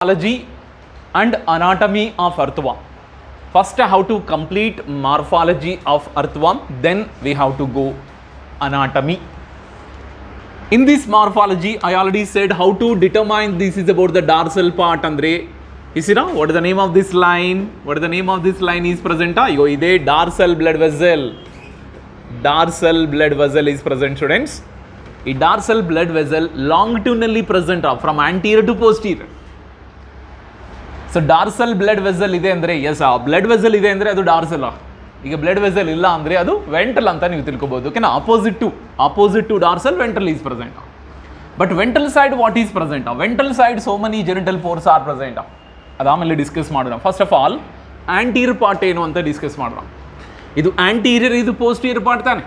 Morphology and anatomy of earthworm. First how to complete morphology of earthworm, then we have to go anatomy. In this morphology, I already said how to determine this is about the dorsal part. Andre, you see now, what is the name of this line? What is the name of this line is present? Ide dorsal blood vessel. Dorsal blood vessel is present, students. A dorsal blood vessel longitudinally present from anterior to posterior. So dorsal blood vessel ide andre, yes, blood vessel ide andre adu dorsal. ಈಗ blood vessel ಇಲ್ಲ ಅಂದರೆ ಅದು ventral ಅಂತ ನೀವು ತಿಳ್ಕೊಬೋದು. ಓಕೆನಾ, opposite to dorsal ventral is present. But ventral side what is present? Ventral side so many genital pores are present. ಅದಾಮೇಲೆ discuss ಮಾಡೋಣ. First of all anterior part ಏನು ಅಂತ ಡಿಸ್ಕಸ್ ಮಾಡೋಣ. ಇದು ಆಂಟೀರಿಯರ್, ಇದು ಪೋಸ್ಟೀರಿಯರ್ ಪಾರ್ಟ್ ತಾನೆ.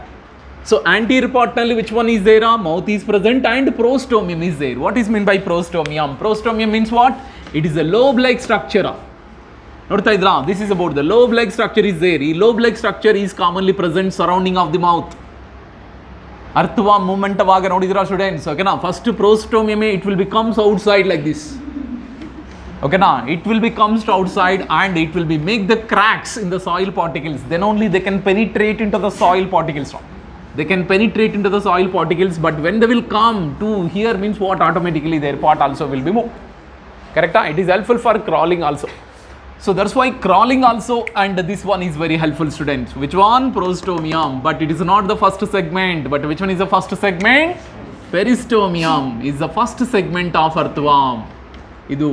ಸೊ ಆಂಟೀರಿಯರ್ ಪಾರ್ಟ್ನಲ್ಲಿ which one is there? Mouth is present and prostomium is there. What is mean by prostomium? Prostomium means what? It is a lobe like structure. ನೋಡ್ತಾ ಇದ್ರಾ? This is about the lobe like structure is there. ಈ lobe like structure is commonly present surrounding of the mouth. ಅರ್ಥವಾಮ್ movement ಅವಾಗ ನೋಡಿದ್ರಾ students? ಓಕೆನಾ, first prostomium it will becomes outside like this. ಓಕೆನಾ, it will becomes outside and it will be make the cracks in the soil particles. Then only they can penetrate into the soil particles. They can penetrate into the soil particles, but when they will come to here means what? Automatically their part also will be moved. Correct? It is helpful for crawling also. So that's why crawling also, and this one is very helpful, students. Which one? Prostomium. But it is not the first segment. But which one is the first segment? Peristomium is the first segment of earthworm. Idu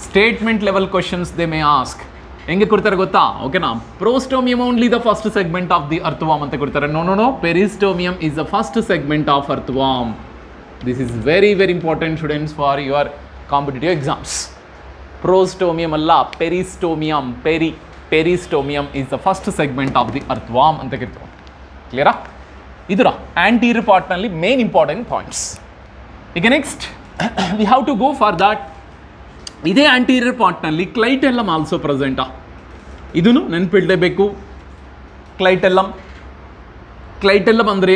statement level questions they may ask. ಹೆಂಗೆ ಕೊಡ್ತಾರೆ ಗೊತ್ತಾ? ಓಕೆನಾ, prostomium only the first segment of the earthworm ಅಂತ ಕೊಡ್ತಾರೆ. No, peristomium is the first segment of earthworm. This is very very important students for your competitive exams. Prostomium ಅಲ್ಲ, peristomium. Peristomium is the first segment of the earthworm ಅಂತ ಕರಿತಾರೆ. ಕ್ಲಿಯರಾ? ಇದರ anterior ಪಾರ್ಟ್ನಲ್ಲಿ main important points. ಈಗ next we have to go for that. ಇದೇ anterior ಪಾರ್ಟ್ನಲ್ಲಿ clitellum also ಪ್ರೆಸೆಂಟಾ? ಇದನ್ನು ನೆನಪಿಡಲೇಬೇಕು. ಕ್ಲೈಟೆಲ್ಲಮ್ ಅಂದರೆ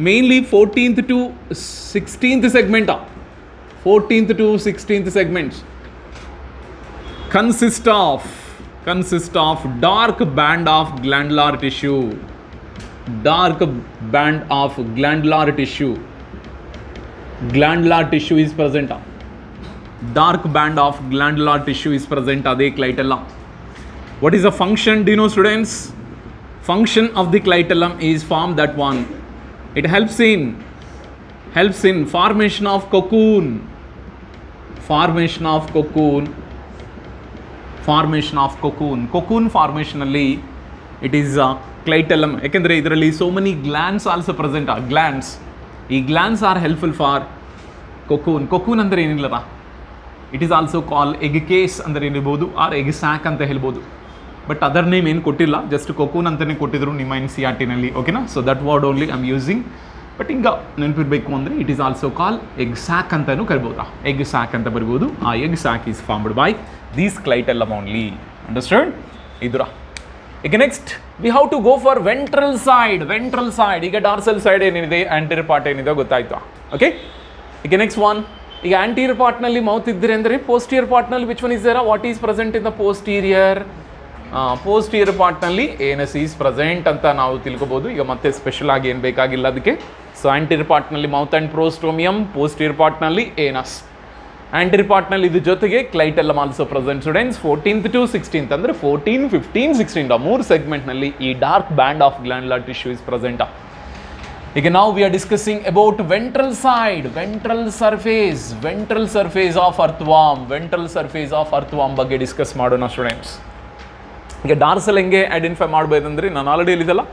mainly 14th to 16th ಸೆಗ್ಮೆಂಟಾ. 14th to 16th segments consist of dark band of glandular tissue. Glandular tissue is present. Dark band of glandular tissue is present. Ade clitellum. What is the function? Do you know, students? Function of the clitellum is form that one. It helps in formation of cocoon. Cocoon formation alli it is clitellum. Ekandre idralli so many glands also present. Glands. ಈ glands are helpful for cocoon ಅಂದರೆ ಏನಿಲ್ಲರ. It is also call egg case ಅಂದರೆ ಏನಿರ್ಬೋದು, R egg sac ಅಂತ ಹೇಳ್ಬೋದು. But other name ಏನು ಕೊಟ್ಟಿಲ್ಲ, just ಕೊಕೂನ್ ಅಂತಲೇ ಕೊಟ್ಟಿದ್ರು ನಿಮ್ಮ NCERT-ನಲ್ಲಿ. ಓಕೆನಾ, so that word only I am using. But ಈಗ ನೆನಪಿರಬೇಕು ಅಂದರೆ it is also call egg sac ಅಂತಲೂ ಕರಿಬೋದಾ, ಎಗ್ ಸ್ಯಾಕ್ ಅಂತ ಬರ್ಬೋದು. ಆ egg sac is formed by these clitellum only. Understand? ಇದುರ. ಈಗ next we have to go for ventral side. ಈಗ ಡಾರ್ಸಲ್ ಸೈಡ್ ಏನಿದೆ, ಆಂಟೀರಿಯರ್ ಪಾರ್ಟ್ ಏನಿದೆ ಗೊತ್ತಾಯ್ತು. ಓಕೆ, ಈಗ ನೆಕ್ಸ್ಟ್ ಒನ್. ಈಗ ಆಂಟೀರಿಯರ್ ಪಾರ್ಟ್ನಲ್ಲಿ ಮೌತ್ ಇದ್ದರೆ ಅಂದರೆ ಪೋಸ್ಟೀರಿಯರ್ ಪಾರ್ಟ್ನಲ್ಲಿ which one is there? What is present in the posterior ಪಾರ್ಟ್ನಲ್ಲಿ ಏನಸ್ ಈಸ್ ಪ್ರೆಸೆಂಟ್ ಅಂತ ನಾವು ತಿಳ್ಕೊಬೋದು. ಈಗ ಮತ್ತೆ ಸ್ಪೆಷಲ್ ಆಗಿ ಏನು ಬೇಕಾಗಿಲ್ಲ ಅದಕ್ಕೆ. ಸೊ ಆಂಟೀರಿಯರ್ ಪಾರ್ಟ್ನಲ್ಲಿ ಮೌತ್ ಆ್ಯಂಡ್ ಪ್ರೋಸ್ಟೋಮಿಯಮ್, ಪೋಸ್ಟೀರಿಯರ್ ಪಾರ್ಟ್ನಲ್ಲಿ ಏನಸ್. ಆಂಟೀರಿಯರ್ ಪಾರ್ಟ್ನಲ್ಲಿ ಇದು ಜೊತೆಗೆ clitellum also present students. 14th to 16th ಅಂದರೆ 14, 15, 16 ಮೂರು ಸೆಗ್ಮೆಂಟ್ನಲ್ಲಿ ಈ dark band of glandular tissue is present. ಈಗ ನಾವು we are discussing about ventral side, ventral surface of earthworm ಬಗ್ಗೆ ಡಿಸ್ಕಸ್ ಮಾಡೋಣ ಸ್ಟೂಡೆಂಟ್ಸ್. ಈಗ ಡಾರ್ಸಲ್ ಹೆಂಗೆ ಐಡೆಂಟಿಫೈ ಮಾಡಬೇಕಂದ್ರೆ ನಾನು ಆಲ್ರೆಡಿ ಹೇಳಿದಲ್ಲ,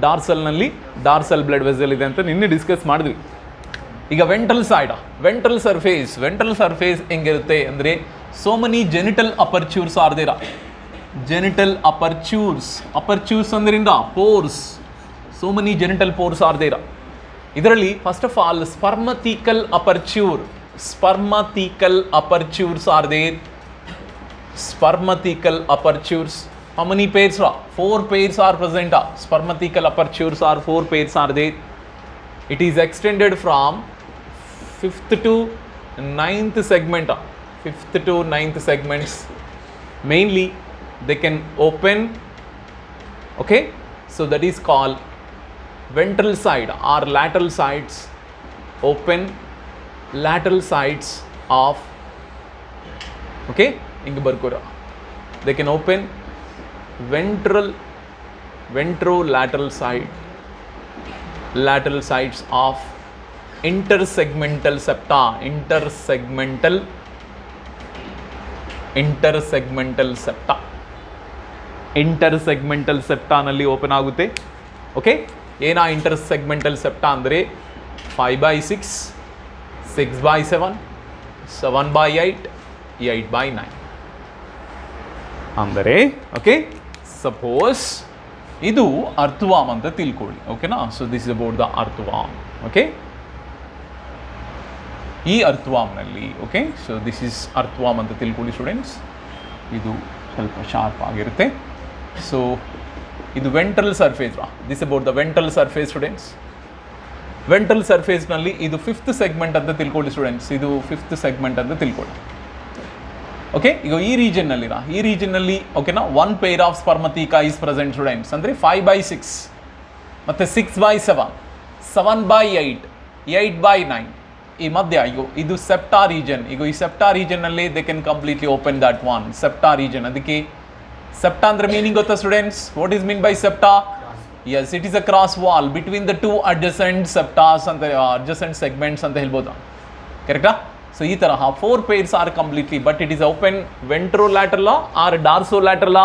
ಡಾರ್ಸಲ್ ಬ್ಲಡ್ ವೆಸಲ್ ಇದೆ ಅಂತ ನಿನ್ನೆ ಡಿಸ್ಕಸ್ ಮಾಡಿದ್ವಿ. ಈಗ ವೆಂಟ್ರಲ್ ಸರ್ಫೇಸ್ ಹೆಂಗಿರುತ್ತೆ ಅಂದರೆ so many genital apertures are there. Apertures ಅಂದ್ರಿಂದ pores. So many genital pores are there. ಇದರಲ್ಲಿ first of all spermathecal apertures are there. Spermatical apertures. How many pairs? 4 pairs are present. Spermatical apertures are 4 pairs are there. It is extended from 5th to 9th segment. 5th to 9th segments, mainly they can open, okay, so that is called ventral side or lateral sides, open lateral sides of, okay, inga they can open ventrolateral sides of intersegmental septa, intersegmental septa ನಲ್ಲಿ open ಆಗುತ್ತೆ. Okay, ಏನಾ ಇಂಟರ್ಸೆಗ್ಮೆಂಟಲ್ ಸೆಪ್ಟಾ ಅಂದರೆ 5/6, 6/7, 7/8, 8/9 ಅಂದರೆ, okay, suppose ಇದು ಅರ್ಥವಾಮ್ ಅಂತ ತಿಳ್ಕೊಳ್ಳಿ. ಓಕೆನಾ, so this is about the earthworm. Okay, ಈ ಅರ್ಥವಾಮ್ನಲ್ಲಿ, okay, so this is earthworm ಅಂತ ತಿಳ್ಕೊಳ್ಳಿ ಸ್ಟೂಡೆಂಟ್ಸ್. ಇದು ಸ್ವಲ್ಪ ಶಾರ್ಪ್ ಆಗಿರುತ್ತೆ. ಸೊ ಇದು ventral surface. This about the ventral surface students. Ventral ಸರ್ಫೇಸ್ನಲ್ಲಿ ಇದು 5th ಸೆಗ್ಮೆಂಟ್ ಅಂತ ತಿಳ್ಕೊಳ್ಳಿ ಸ್ಟೂಡೆಂಟ್ಸ್. ಇದು 5th ಸೆಗ್ಮೆಂಟ್ ಅಂತ ತಿಳ್ಕೊಳ್ಳಿ. ಓಕೆ, ಈಗ ಈ ರೀಜನ್ನಲ್ಲಿ ಓಕೆನಾ, 1 pair of spermatheca is present students. ಅಂದರೆ 5/6 ಮತ್ತು 6/7, 7/8, 8/9 ಈ ಮಧ್ಯ ಇದು ಸೆಪ್ಟಾ ರೀಜನ್. ಈಗ ಈ ಸೆಪ್ಟಾ ರೀಜನ್ನಲ್ಲಿ they can completely open that one septa region. ಅದಕ್ಕೆ ಸೆಪ್ಟಾ ಅಂದರೆ ಮೀನಿಂಗ್ ಗೊತ್ತಾ students? What is mean by septa? Yes, it is a cross wall between the 2 adjacent septas ಅಂತ, ಅಡ್ಜಸೆಂಟ್ ಸೆಗ್ಮೆಂಟ್ಸ್ ಅಂತ ಹೇಳ್ಬೋದು. ಕರೆಕ್ಟಾ? ಸೊ ಈ ತರಹ 4 pairs are completely, but it is open ventrolateral or dorsolateral?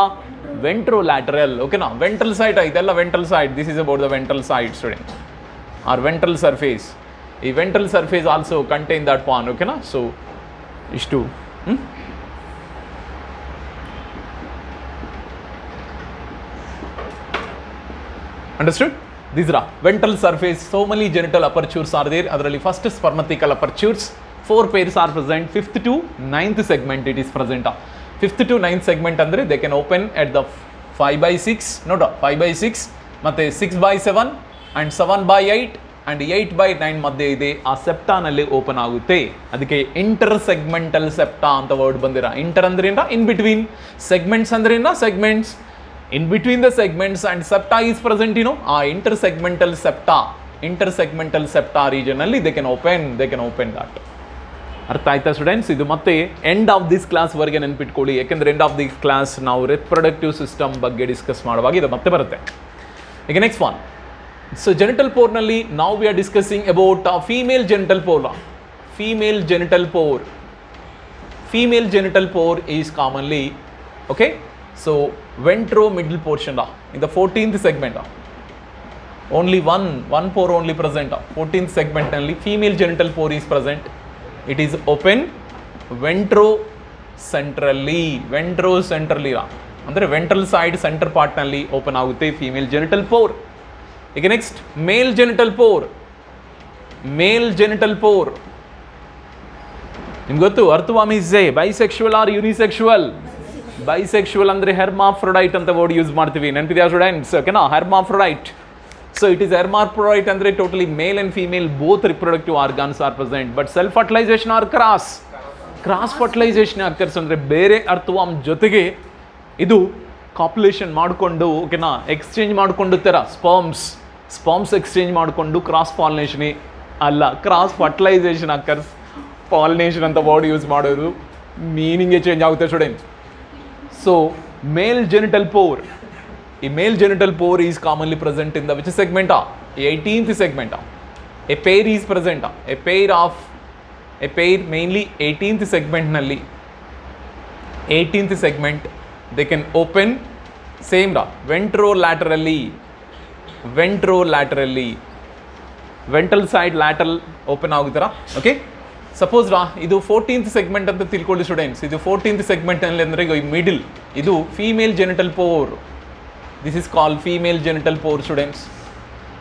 Ventrolateral. ಓಕೆನಾ, ventral side ಇದೆಲ್ಲ ventral side. This is about the ventral side student or ventral surface. ಈ ventral surface also contain that pan. ಓಕೆನಾ, so ಇಷ್ಟು. Understood? These are ventral surface. So many genital apertures are there. Adralli first spermatical apertures. 4 pairs are present. 5th to 9th segment it is present. 5th to 9th segment andre they can open at the 5/6, no, 5/6 ಮತ್ತೆ 6/7 and 7/8 and 8/9 ಮಧ್ಯೆ ಇದೆ. ಆ ಸೆಪ್ಟಾನಲ್ಲಿ open ಆಗುತ್ತೆ. ಅದಕ್ಕೆ ಇಂಟರ್ಸೆಗ್ಮೆಂಟಲ್ ಸೆಪ್ಟಾ ಅಂತ word ಬಂದಿರ. Inter ಅಂದ್ರೇನ? In between. Segments ಅಂದ್ರೇನ? Segments. In between the segments and septa is present, you know, intersegmental septa region alli they can open that. ಅರ್ಥ ಆಯ್ತಾ ಸ್ಟೂಡೆಂಟ್ಸ್? ಇದು ಮತ್ತೆ ಎಂಡ್ ಆಫ್ ದಿಸ್ ಕ್ಲಾಸ್ ವರೆಗೆ ನೆನ್ಪಿಟ್ಕೊಳ್ಳಿ. ಯಾಕೆಂದರೆ ಎಂಡ್ ಆಫ್ ದಿಸ್ ಕ್ಲಾಸ್ ನಾವು reproductive system ಬಗ್ಗೆ ಡಿಸ್ಕಸ್ ಮಾಡುವಾಗ ಇದು ಮತ್ತೆ ಬರುತ್ತೆ. ಈಗ ನೆಕ್ಸ್ಟ್ ಒನ್. ಸೊ ಜೆನಿಟಲ್ ಪೋರ್ನಲ್ಲಿ ನಾವು we are discussing about female genital pore. Female genital pore is commonly, okay, so ventro-middle portion in the 14th segment, only one pore only present. 14th segment only female genital pore is present. It is open ventrocentrally ಅಂದ್ರೆ ventral side center part ನಲ್ಲಿ open ಆಗುತ್ತೆ female genital pore. ಈಗ next male genital pore. ನಿಮ್ಗೆ ಗೊತ್ತು earthworm is a bisexual or unisexual? Bisexual ಅಂದರೆ hermaphrodite ಅಂತ word use ಮಾಡ್ತೀವಿ. ನೆನಪಿದೆಯಾ ಸ್ಟೂಡೆಂಟ್ಸ್? ಓಕೆನಾ, hermaphrodite. So it is hermaphrodite ಅಂದರೆ totally male and female both reproductive organs are present, but self fertilisation or cross fertilisation ಆಗ್ತಿರ್ಸ್. ಅಂದರೆ ಬೇರೆ ಅರ್ಥವಾಮ್ ಜೊತೆಗೆ ಇದು ಕಾಪ್ಯುಲೇಷನ್ ಮಾಡಿಕೊಂಡು, ಓಕೆನಾ, ಎಕ್ಸ್ಚೇಂಜ್ ಮಾಡಿಕೊಂಡು ಥರ ಸ್ಪರ್ಮ್ಸ್ ಎಕ್ಸ್ಚೇಂಜ್ ಮಾಡಿಕೊಂಡು ಕ್ರಾಸ್ ಪಾಲಿನೇಷನ್ ಅಲ್ಲ, ಕ್ರಾಸ್ ಫರ್ಟಿಲೈಸೇಷನ್ ಅಕ್ಕರ್ಸ್. ಪಾಲಿನೇಷನ್ ಅಂತ ವರ್ಡ್ ಯೂಸ್ ಮಾಡೋದು ಮೀನಿಂಗೇ ಚೇಂಜ್ ಆಗುತ್ತೆ students. So, male genital pore. A male genital pore is commonly present in the which segment? 18th segment. A pair is present. A pair mainly 18th segment nalli. 18th segment they can open same ventrolaterally. Ventral side lateral open agutara. Okay. Suppose ಇದು 14th segment ಅಂತ ತಿಳ್ಕೊಳ್ಳಿ students. ಇದು 14th segment ಅಲ್ಲಿ ಅಂದರೆ ಈಗ middle ಇದು female genital pore. This is called female genital pore students.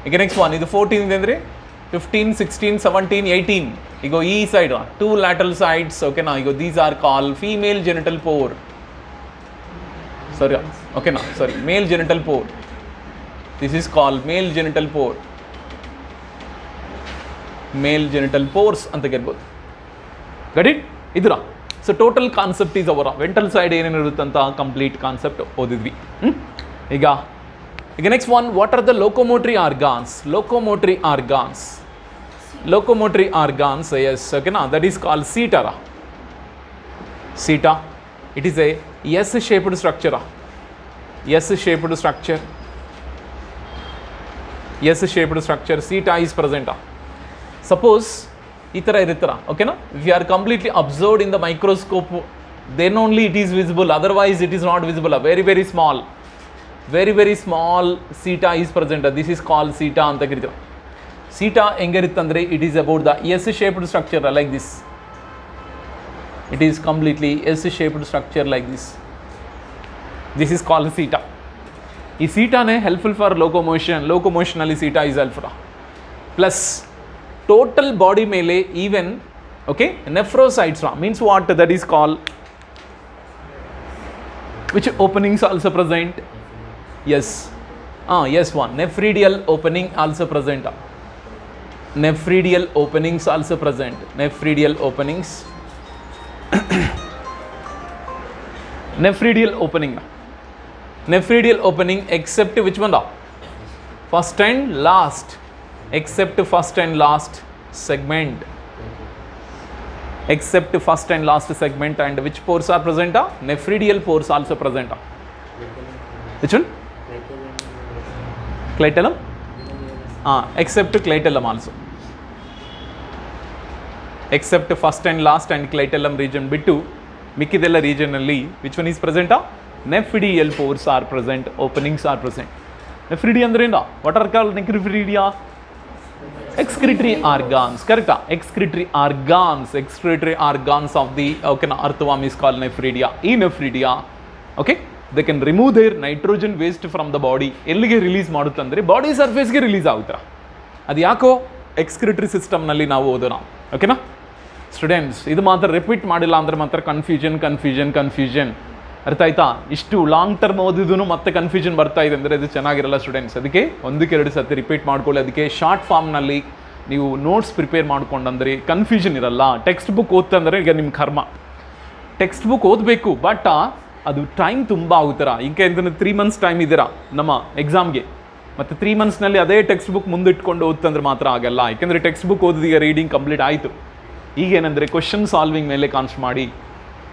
ಈಗ next one. ಇದು 14th ಅಂದರೆ 15, 16, 17, 18. ಈಗ ಈ ಸೈಡ್ 2 ಲ್ಯಾಟರಲ್ ಸೈಡ್ಸ್, ಓಕೆನಾ, ಈಗ these are call female genital pore. ಓಕೆನಾ, male genital pore. This is called male genital pore. Male genital pores ಅಂತ ಗೆಲ್ಬೋದು. Got it? ಇದ್ರ ಸೊ ಟೋಟಲ್ ಕಾನ್ಸೆಪ್ಟ್ ಈಸ್ ಅವರ ವೆಂಟ್ರಲ್ ಸೈಡ್ ಏನೇನಿರುತ್ತಂತ ಕಂಪ್ಲೀಟ್ ಕಾನ್ಸೆಪ್ಟ್ ಓದಿದ್ವಿ. ಈಗ next one, what are the locomotory organs, yes ಓಕೆನಾ, that is called seta. It is a S shaped structure, seta is present. Suppose ಈ ಥರ ಇರುತ್ತರ, ಓಕೆನಾ, if you are completely observed in the microscope then only it is visible, otherwise it is not visible. Very small seta is present, this is call seta ಅಂತ ಕರಿತೀವಿ. Seta ಹೆಂಗಿರುತ್ತಂದರೆ it is about the S shaped structure like this. It is completely S-shaped structure like this. This is called theta. This theta is helpful for locomotion. Locomotionally theta is helpful. Plus total body mele even, okay, nephrocytes means what that is called. Which openings also present? Yes. Yes, one. Nephridial opening also present. Nephridial openings also present. Nephridial openings. Nephridial opening except which one? First and last. Except first and last segment. And which pores are present? Nephridial pores also present. Which one? Clitellum. Except clitellum also. Except first and last and clitellum region ಬಿಟ್ಟು ಮಿಕ್ಕಿದೆಲ್ಲ ರೀಜನಲ್ಲಿ which one is present? Nephridial pores are present, openings are present. Nephridia ಅಂದ್ರೇನು? What are called nephridia? Excretory organs, ಕರೆಕ್ಟಾ? Excretory organs of the ಓಕೆನಾ earthworm is called nephridia. ಈ nephridia okay they can remove their nitrogen waste from the body. ಎಲ್ಲಿಗೆ release ಮಾಡುತ್ತಂದರೆ body ಸರ್ಫೇಸ್ಗೆ release ಆಗುತ್ತಾ. ಅದು ಯಾಕೋ ಎಕ್ಸ್ಕ್ರಿಟರಿ ಸಿಸ್ಟಮ್ನಲ್ಲಿ ನಾವು ಓದೋಣ, ಓಕೆನಾ ಸ್ಟೂಡೆಂಟ್ಸ್. ಇದು ಮಾತ್ರ ರಿಪೀಟ್ ಮಾಡಿಲ್ಲ ಅಂದರೆ ಮಾತ್ರ ಕನ್ಫ್ಯೂಷನ್ ಅರ್ಥ ಆಯ್ತಾ? ಇಷ್ಟು ಲಾಂಗ್ ಟರ್ಮ್ ಓದಿದ್ರು ಮತ್ತೆ ಕನ್ಫ್ಯೂಷನ್ ಬರ್ತಾ ಇದೆ ಅಂದರೆ ಅದು ಚೆನ್ನಾಗಿರಲ್ಲ ಸ್ಟೂಡೆಂಟ್ಸ್. ಅದಕ್ಕೆ 1-2 ಸತಿ ರಿಪೀಟ್ ಮಾಡ್ಕೊಳ್ಳಿ. ಅದಕ್ಕೆ ಶಾರ್ಟ್ ಫಾರ್ಮ್ನಲ್ಲಿ ನೀವು ನೋಟ್ಸ್ ಪ್ರಿಪೇರ್ ಮಾಡ್ಕೊಂಡಂದರೆ ಕನ್ಫ್ಯೂಷನ್ ಇರಲ್ಲ. ಟೆಕ್ಸ್ಟ್ ಬುಕ್ ಓದ್ತಂದರೆ ಈಗ ನಿಮ್ಮ ಕರ್ಮ. ಟೆಕ್ಸ್ಟ್ ಬುಕ್ ಓದಬೇಕು, ಬಟ್ ಅದು ಟೈಮ್ ತುಂಬ ಆಗುತ್ತರ. ಈಗ 3 ಮಂತ್ಸ್ ಟೈಮ್ ಇದ್ದೀರಾ ನಮ್ಮ ಎಕ್ಸಾಮ್ಗೆ, ಮತ್ತು 3 ಮಂತ್ಸ್ನಲ್ಲಿ ಅದೇ ಟೆಕ್ಸ್ಟ್ ಬುಕ್ ಮುಂದಿಟ್ಕೊಂಡು ಓದ್ತಂದ್ರೆ ಮಾತ್ರ ಆಗಲ್ಲ. ಯಾಕೆಂದರೆ ಟೆಕ್ಸ್ಟ್ ಬುಕ್ ಓದಿದೀಗ ರೀಡಿಂಗ್ ಕಂಪ್ಲೀಟ್ ಆಯಿತು. ಈಗೇನೆಂದರೆ ಕ್ವಶನ್ ಸಾಲ್ವಿಂಗ್ ಮೇಲೆ ಕಾನ್ಸ್ ಮಾಡಿ,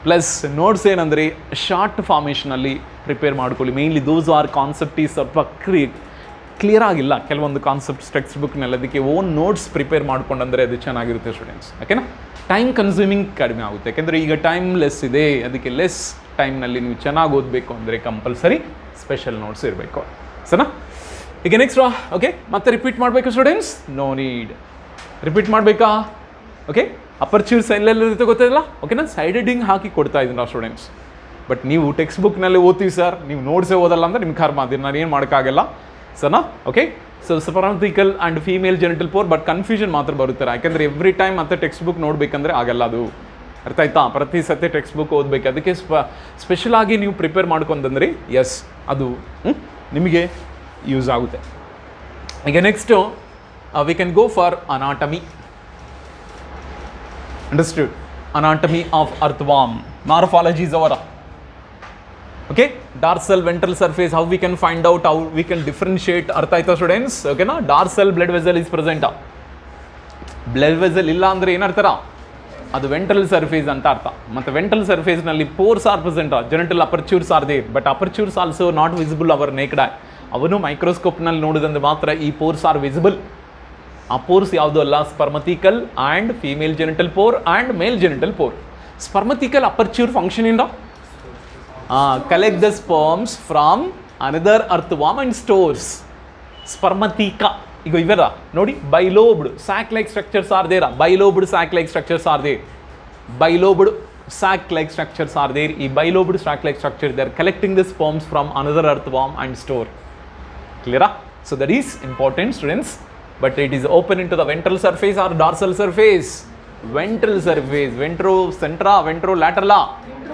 ಪ್ಲಸ್ ನೋಟ್ಸ್ ಏನಂದರೆ ಶಾರ್ಟ್ ಫಾರ್ಮೇಷನಲ್ಲಿ ಪ್ರಿಪೇರ್ ಮಾಡ್ಕೊಳ್ಳಿ. ಮೇಯ್ನ್ಲಿ ದೋಸ್ ಆರ್ ಕಾನ್ಸೆಪ್ಟ್ ಈ ಸ್ವಲ್ಪ ಕ್ಲಿಯರ್ ಆಗಿಲ್ಲ ಕೆಲವೊಂದು ಕಾನ್ಸೆಪ್ಟ್ಸ್ ಟೆಕ್ಸ್ಟ್ ಬುಕ್ನಲ್ಲಿ. ಅದಕ್ಕೆ ಓನ್ ನೋಟ್ಸ್ ಪ್ರಿಪೇರ್ ಮಾಡ್ಕೊಂಡಂದರೆ ಅದು ಚೆನ್ನಾಗಿರುತ್ತೆ ಸ್ಟೂಡೆಂಟ್ಸ್, ಓಕೆನಾ? ಟೈಮ್ ಕನ್ಸ್ಯೂಮಿಂಗ್ ಕಡಿಮೆ ಆಗುತ್ತೆ, ಯಾಕೆಂದರೆ ಈಗ ಟೈಮ್ ಲೆಸ್ ಇದೆ. ಅದಕ್ಕೆ ಲೆಸ್ ಟೈಮ್ನಲ್ಲಿ ನೀವು ಚೆನ್ನಾಗಿ ಓದಬೇಕು ಅಂದರೆ ಕಂಪಲ್ಸರಿ ಸ್ಪೆಷಲ್ ನೋಟ್ಸ್ ಇರಬೇಕು, ಸರಿನಾ? ಈಗ ನೆಕ್ಸ್ಟ್ ಓಕೆ ಮತ್ತೆ ರಿಪೀಟ್ ಮಾಡಬೇಕು ಸ್ಟೂಡೆಂಟ್ಸ್? No need. ರಿಪೀಟ್ ಮಾಡಬೇಕಾ? ಓಕೆ, ಅಪರ್ಚೂರ್ಸ್ ಎಲ್ಲೆಲ್ಲಿರುತ್ತೆ ಗೊತ್ತಿಲ್ಲ, ಓಕೆನಾ? ಸೈಡ್ ಹೆಡ್ಡಿಂಗ್ ಹಾಕಿ ಕೊಡ್ತಾ ಇದ್ದೀನಿ ನಾವು ಸ್ಟೂಡೆಂಟ್ಸ್. ಬಟ್ ನೀವು ಟೆಕ್ಸ್ಟ್ ಬುಕ್ನಲ್ಲಿ ಓದ್ತೀವಿ ಸರ್, ನೀವು ನೋಟ್ಸೇ ಓದಲ್ಲ ಅಂದರೆ ನಿಮ್ಮ ಕರ್ಮ, ಅದನ್ನು ನಾನು ಏನು ಮಾಡೋಕ್ಕಾಗಲ್ಲ, ಸರಿನಾ? Okay, so spermathecal and female genital pore, but confusion ಮಾತ್ರ ಬರುತ್ತಾರೆ. ಯಾಕೆಂದರೆ ಎವ್ರಿ ಟೈಮ್ ಮತ್ತೆ ಟೆಕ್ಸ್ಟ್ ಬುಕ್ ನೋಡಬೇಕಂದ್ರೆ ಆಗಲ್ಲ, ಅದು ಅರ್ಥ ಆಯ್ತಾ? ಪ್ರತಿ ಸತಿ ಟೆಕ್ಸ್ಟ್ ಬುಕ್ ಓದಬೇಕು. ಅದಕ್ಕೆ ಸ್ಪೆಷಲ್ ಆಗಿ ನೀವು ಪ್ರಿಪೇರ್ ಮಾಡ್ಕೊಂಡಂದ್ರೆ ಎಸ್ ಅದು ನಿಮಗೆ ಯೂಸ್ ಆಗುತ್ತೆ. ಈಗ next we can go for anatomy. Understood? Anatomy of earthworm. Morphology is over okay. Dorsal ventral surface, how we can find out, how we can differentiate. ಅರ್ಥ ಆಯ್ತಾ ಸ್ಟೂಡೆಂಟ್ಸ್? ಓಕೆನಾ? Dorsal blood vessel is present. Blood vessel ಇಲ್ಲ ಅಂದರೆ ಏನರ್ಥ? ಅದು ventral surface ಅಂತ ಅರ್ಥ. ಮತ್ತು ವೆಂಟ್ರಲ್ ಸರ್ಫೇಸ್ನಲ್ಲಿ pores are present, genital apertures are there, but apertures also not visible our naked eye. ಅವನು ಮೈಕ್ರೋಸ್ಕೋಪ್ನಲ್ಲಿ ನೋಡಿದಂದ್ರೆ ಮಾತ್ರ ಈ ಪೋರ್ಸ್ ಆರ್ ವಿಸಿಬಲ್. ಆ ಪೋರ್ಸ್ ಯಾವುದು ಅಲ್ಲ, spermathecal and female genital pore and male genital pore. Spermathecal aperture function ಇಂದ collect the sperms from another earthworm and stores. Spermatheca ಈಗ ಇವೆಲ್ಲ ನೋಡಿ, bilobed sac like structures are there. Bilobed sac like structures are there. Bilobed sac like structures are there. ಈ bylobed sac like structure, they are collecting the sperms from another earthworm and store. Clear? So that is important students. But it is open into the ventral surface or dorsal surface? Ventral surface. Ventrocentra, ventrolateral.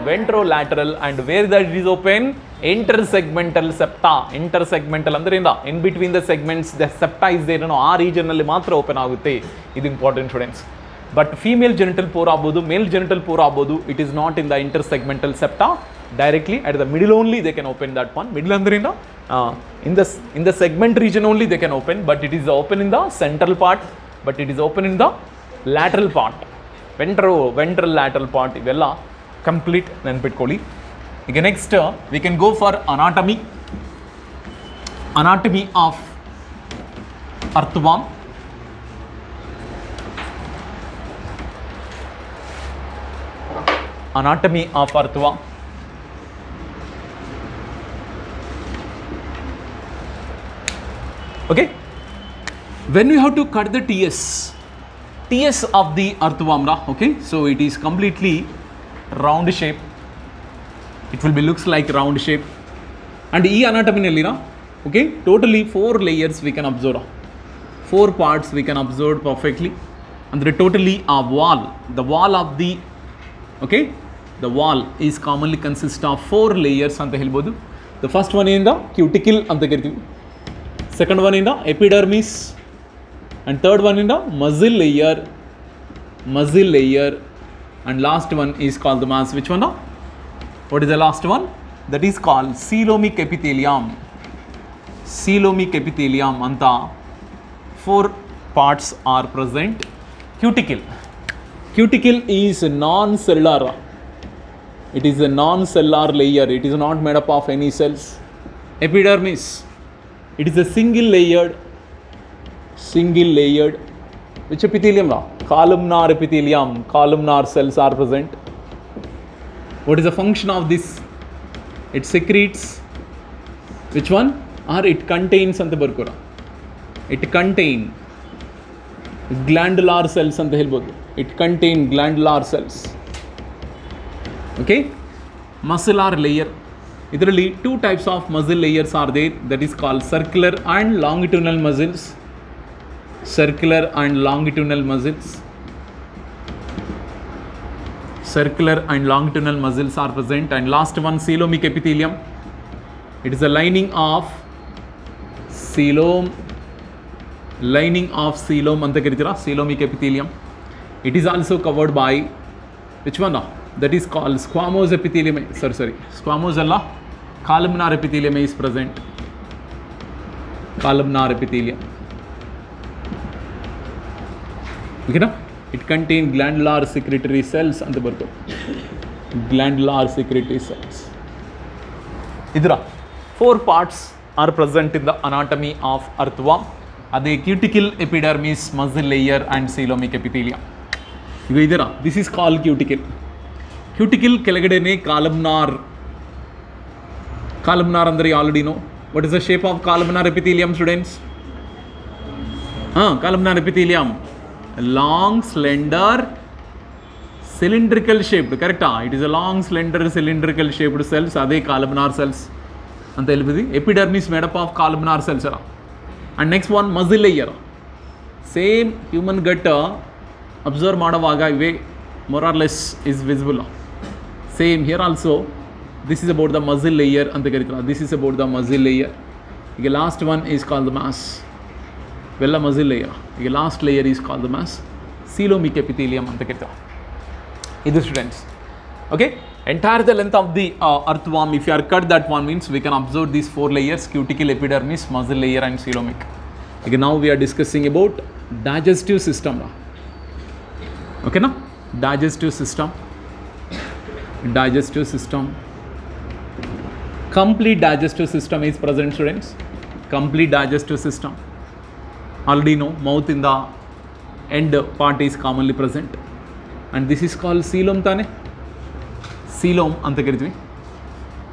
Ventrolateral. And where that is open? Intersegmental septa. Intersegmental ಅಂದ್ರೆ in between the segments the septa is there. ಆ region ಅಲ್ಲಿ ಮಾತ್ರ open ಆಗುತ್ತೆ. ಇದು important students. But female genital pore ಆಗ್ಬೋದು, male genital pore ಆಗ್ಬೋದು. It is not in the intersegmental septa directly at the middle only they can open that one. Middle andrinda in the segment region only they can open, but it is open in the central part, but it is open in the lateral part, ventral lateral part. Ivella complete ನೆನಪಿಟ್ಕೊಳ್ಳಿ. ಈಗ next we can go for anatomy of earthworm. Anatomy of earthworm. Okay, when we have to cut the TS of the earthworm, okay, so it is completely round shape. It will be looks like round shape, and e anatomy nallira, okay, totally 4 layers we can observe, 4 parts we can observe perfectly. Andre totally a wall, the wall of the, okay, the wall is commonly consist of 4 layers anta helbodu. The first one is the cuticle anta kariತೀವಿ, second one in the epidermis, and third one in the muzzle layer, and last one is called the mass. Which one? What is the last one? That is called coelomic epithelium. Coelomic epithelium anta 4 parts are present. Cuticle is non-cellular. It is a non-cellular layer. It is not made up of any cells. Epidermis, it is a single layered. Which epithelium? Columnar epithelium. Columnar cells are present. What is the function of this? It secretes. Which one? Or it contains anta barkora. It contain glandular cells anta helbodu. It contain glandular cells. Okay, muscular layer. ಇದರಲ್ಲಿ 2 types of muscle layers are there, that is called circular and longitudinal muscles. Circular and longitudinal muscles are present. And last one, coelomic epithelium. It is a lining of coelom anta karitira, coelomic epithelium. It is also covered by which one? That is called squamous epithelium. Squamous alla, columnar epithelium is present. Columnar epithelium. Okay, na? It contains glandular secretory cells anta barko. Glandular secretory cells. Idra 4 parts are present in the anatomy of earthworm. Ade cuticle, epidermis, muzzle layer, and coelomic epithelium. Iga idra, this is called cuticle. Cuticle ಕೆಳಗಡೆನೆ columnar ಅಂದ್ರೆ already know. What is the shape of columnar epithelium, students? Columnar epithelium, long, slender, cylindrical shaped, correct? It is a long, slender, cylindrical shaped cells. Ade columnar cells anta helbidi. Epidermis made up of columnar cells. And next one, muzzle layer. Same human gut observe ಮಾಡುವಾಗ ಇವೆ more or less is visible. Same here also, this is about the muzzle layer anta karitara. This is about the muzzle layer. ಈಗ last one is called the mass. Vella muzzle layer. ಈಗ last layer is called the mass. Coelomic epithelium anta karitara. Idu students. Okay, entire the length of the earthworm, if you are cut that one, means we can observe these 4 layers: cuticle, epidermis, muzzle layer, and coelomic. Okay, now we are discussing about digestive system. Okay, na? Digestive system. Complete digestive system is present, students. Complete digestive system. Already know, mouth in the end part is commonly present, and this is called coelom tane. Coelom anta karitvi.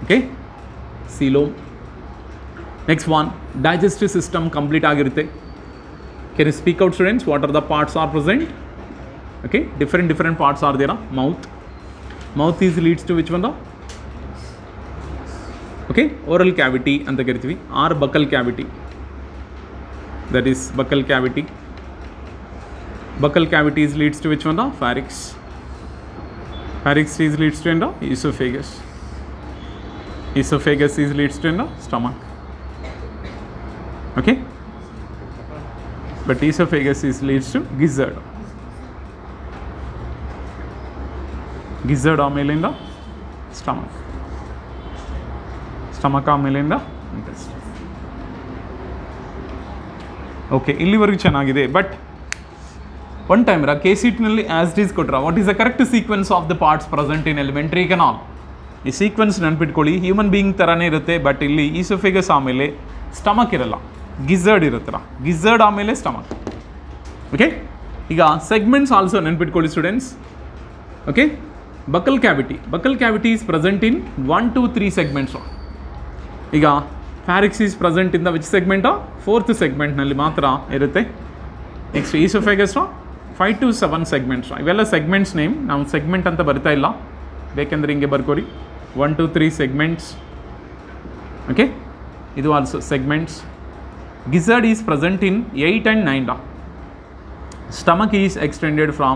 Okay, coelom. Next one, digestive system complete ಆಗಿರುತ್ತೆ. Can you speak out, students? What are the parts are present? Okay, different parts are there. Mouth is leads to which one? Okay, oral cavity anta karitvi, or buccal cavity. That is buccal cavity. Buccal cavities leads to which one? Pharynx. Pharynx is leads to the esophagus. Esophagus is leads to the stomach. Okay, but esophagus is leads to gizzard. gizzard ಆಮೇಲಿಂದ stomach, stomach ಆಮೇಲಿಂದ intestine. Okay, ಇಲ್ಲಿವರೆಗೂ ಚೆನ್ನಾಗಿದೆ. But one time KCET-ನಲ್ಲಿ as it is ಕೊಟ್ರ, what is the correct sequence of the parts present in alimentary canal? ಈ sequence ನೆನ್ಪಿಟ್ಕೊಳ್ಳಿ. Human being ಥರನೇ ಇರುತ್ತೆ, ಬಟ್ ಇಲ್ಲಿ ಈಸೋಫೇಗಸ್ ಆಮೇಲೆ ಸ್ಟಮಕ್ ಇರಲ್ಲ, ಗಿಝರ್ಡ್ ಇರುತ್ತಲ್ಲ, ಗಿಝರ್ಡ್ ಆಮೇಲೆ ಸ್ಟಮಕ್. ಓಕೆ, ಈಗ ಸೆಗ್ಮೆಂಟ್ಸ್ ಆಲ್ಸೋ ನೆನ್ಪಿಟ್ಕೊಳ್ಳಿ students. Okay, buccal cavity is present in 1 to 3 segments. ಈಗ pharynx is present in the which segment? 4th ಸೆಗ್ಮೆಂಟ್ನಲ್ಲಿ ಮಾತ್ರ ಇರುತ್ತೆ. Next oesophagus 5 to 7 segments. ಇವೆಲ್ಲ ಸೆಗ್ಮೆಂಟ್ಸ್ ನೇಮ್, ನಾವು ಸೆಗ್ಮೆಂಟ್ ಅಂತ ಬರ್ತಾ ಇಲ್ಲ, ಬೇಕೆಂದರೆ ಹಿಂಗೆ ಬರ್ಕೋರಿ. 1 to 3 ಸೆಗ್ಮೆಂಟ್ಸ್. ಓಕೆ, ಇದು also segments. Gizzard is present in 8 and 9. Stomach is extended from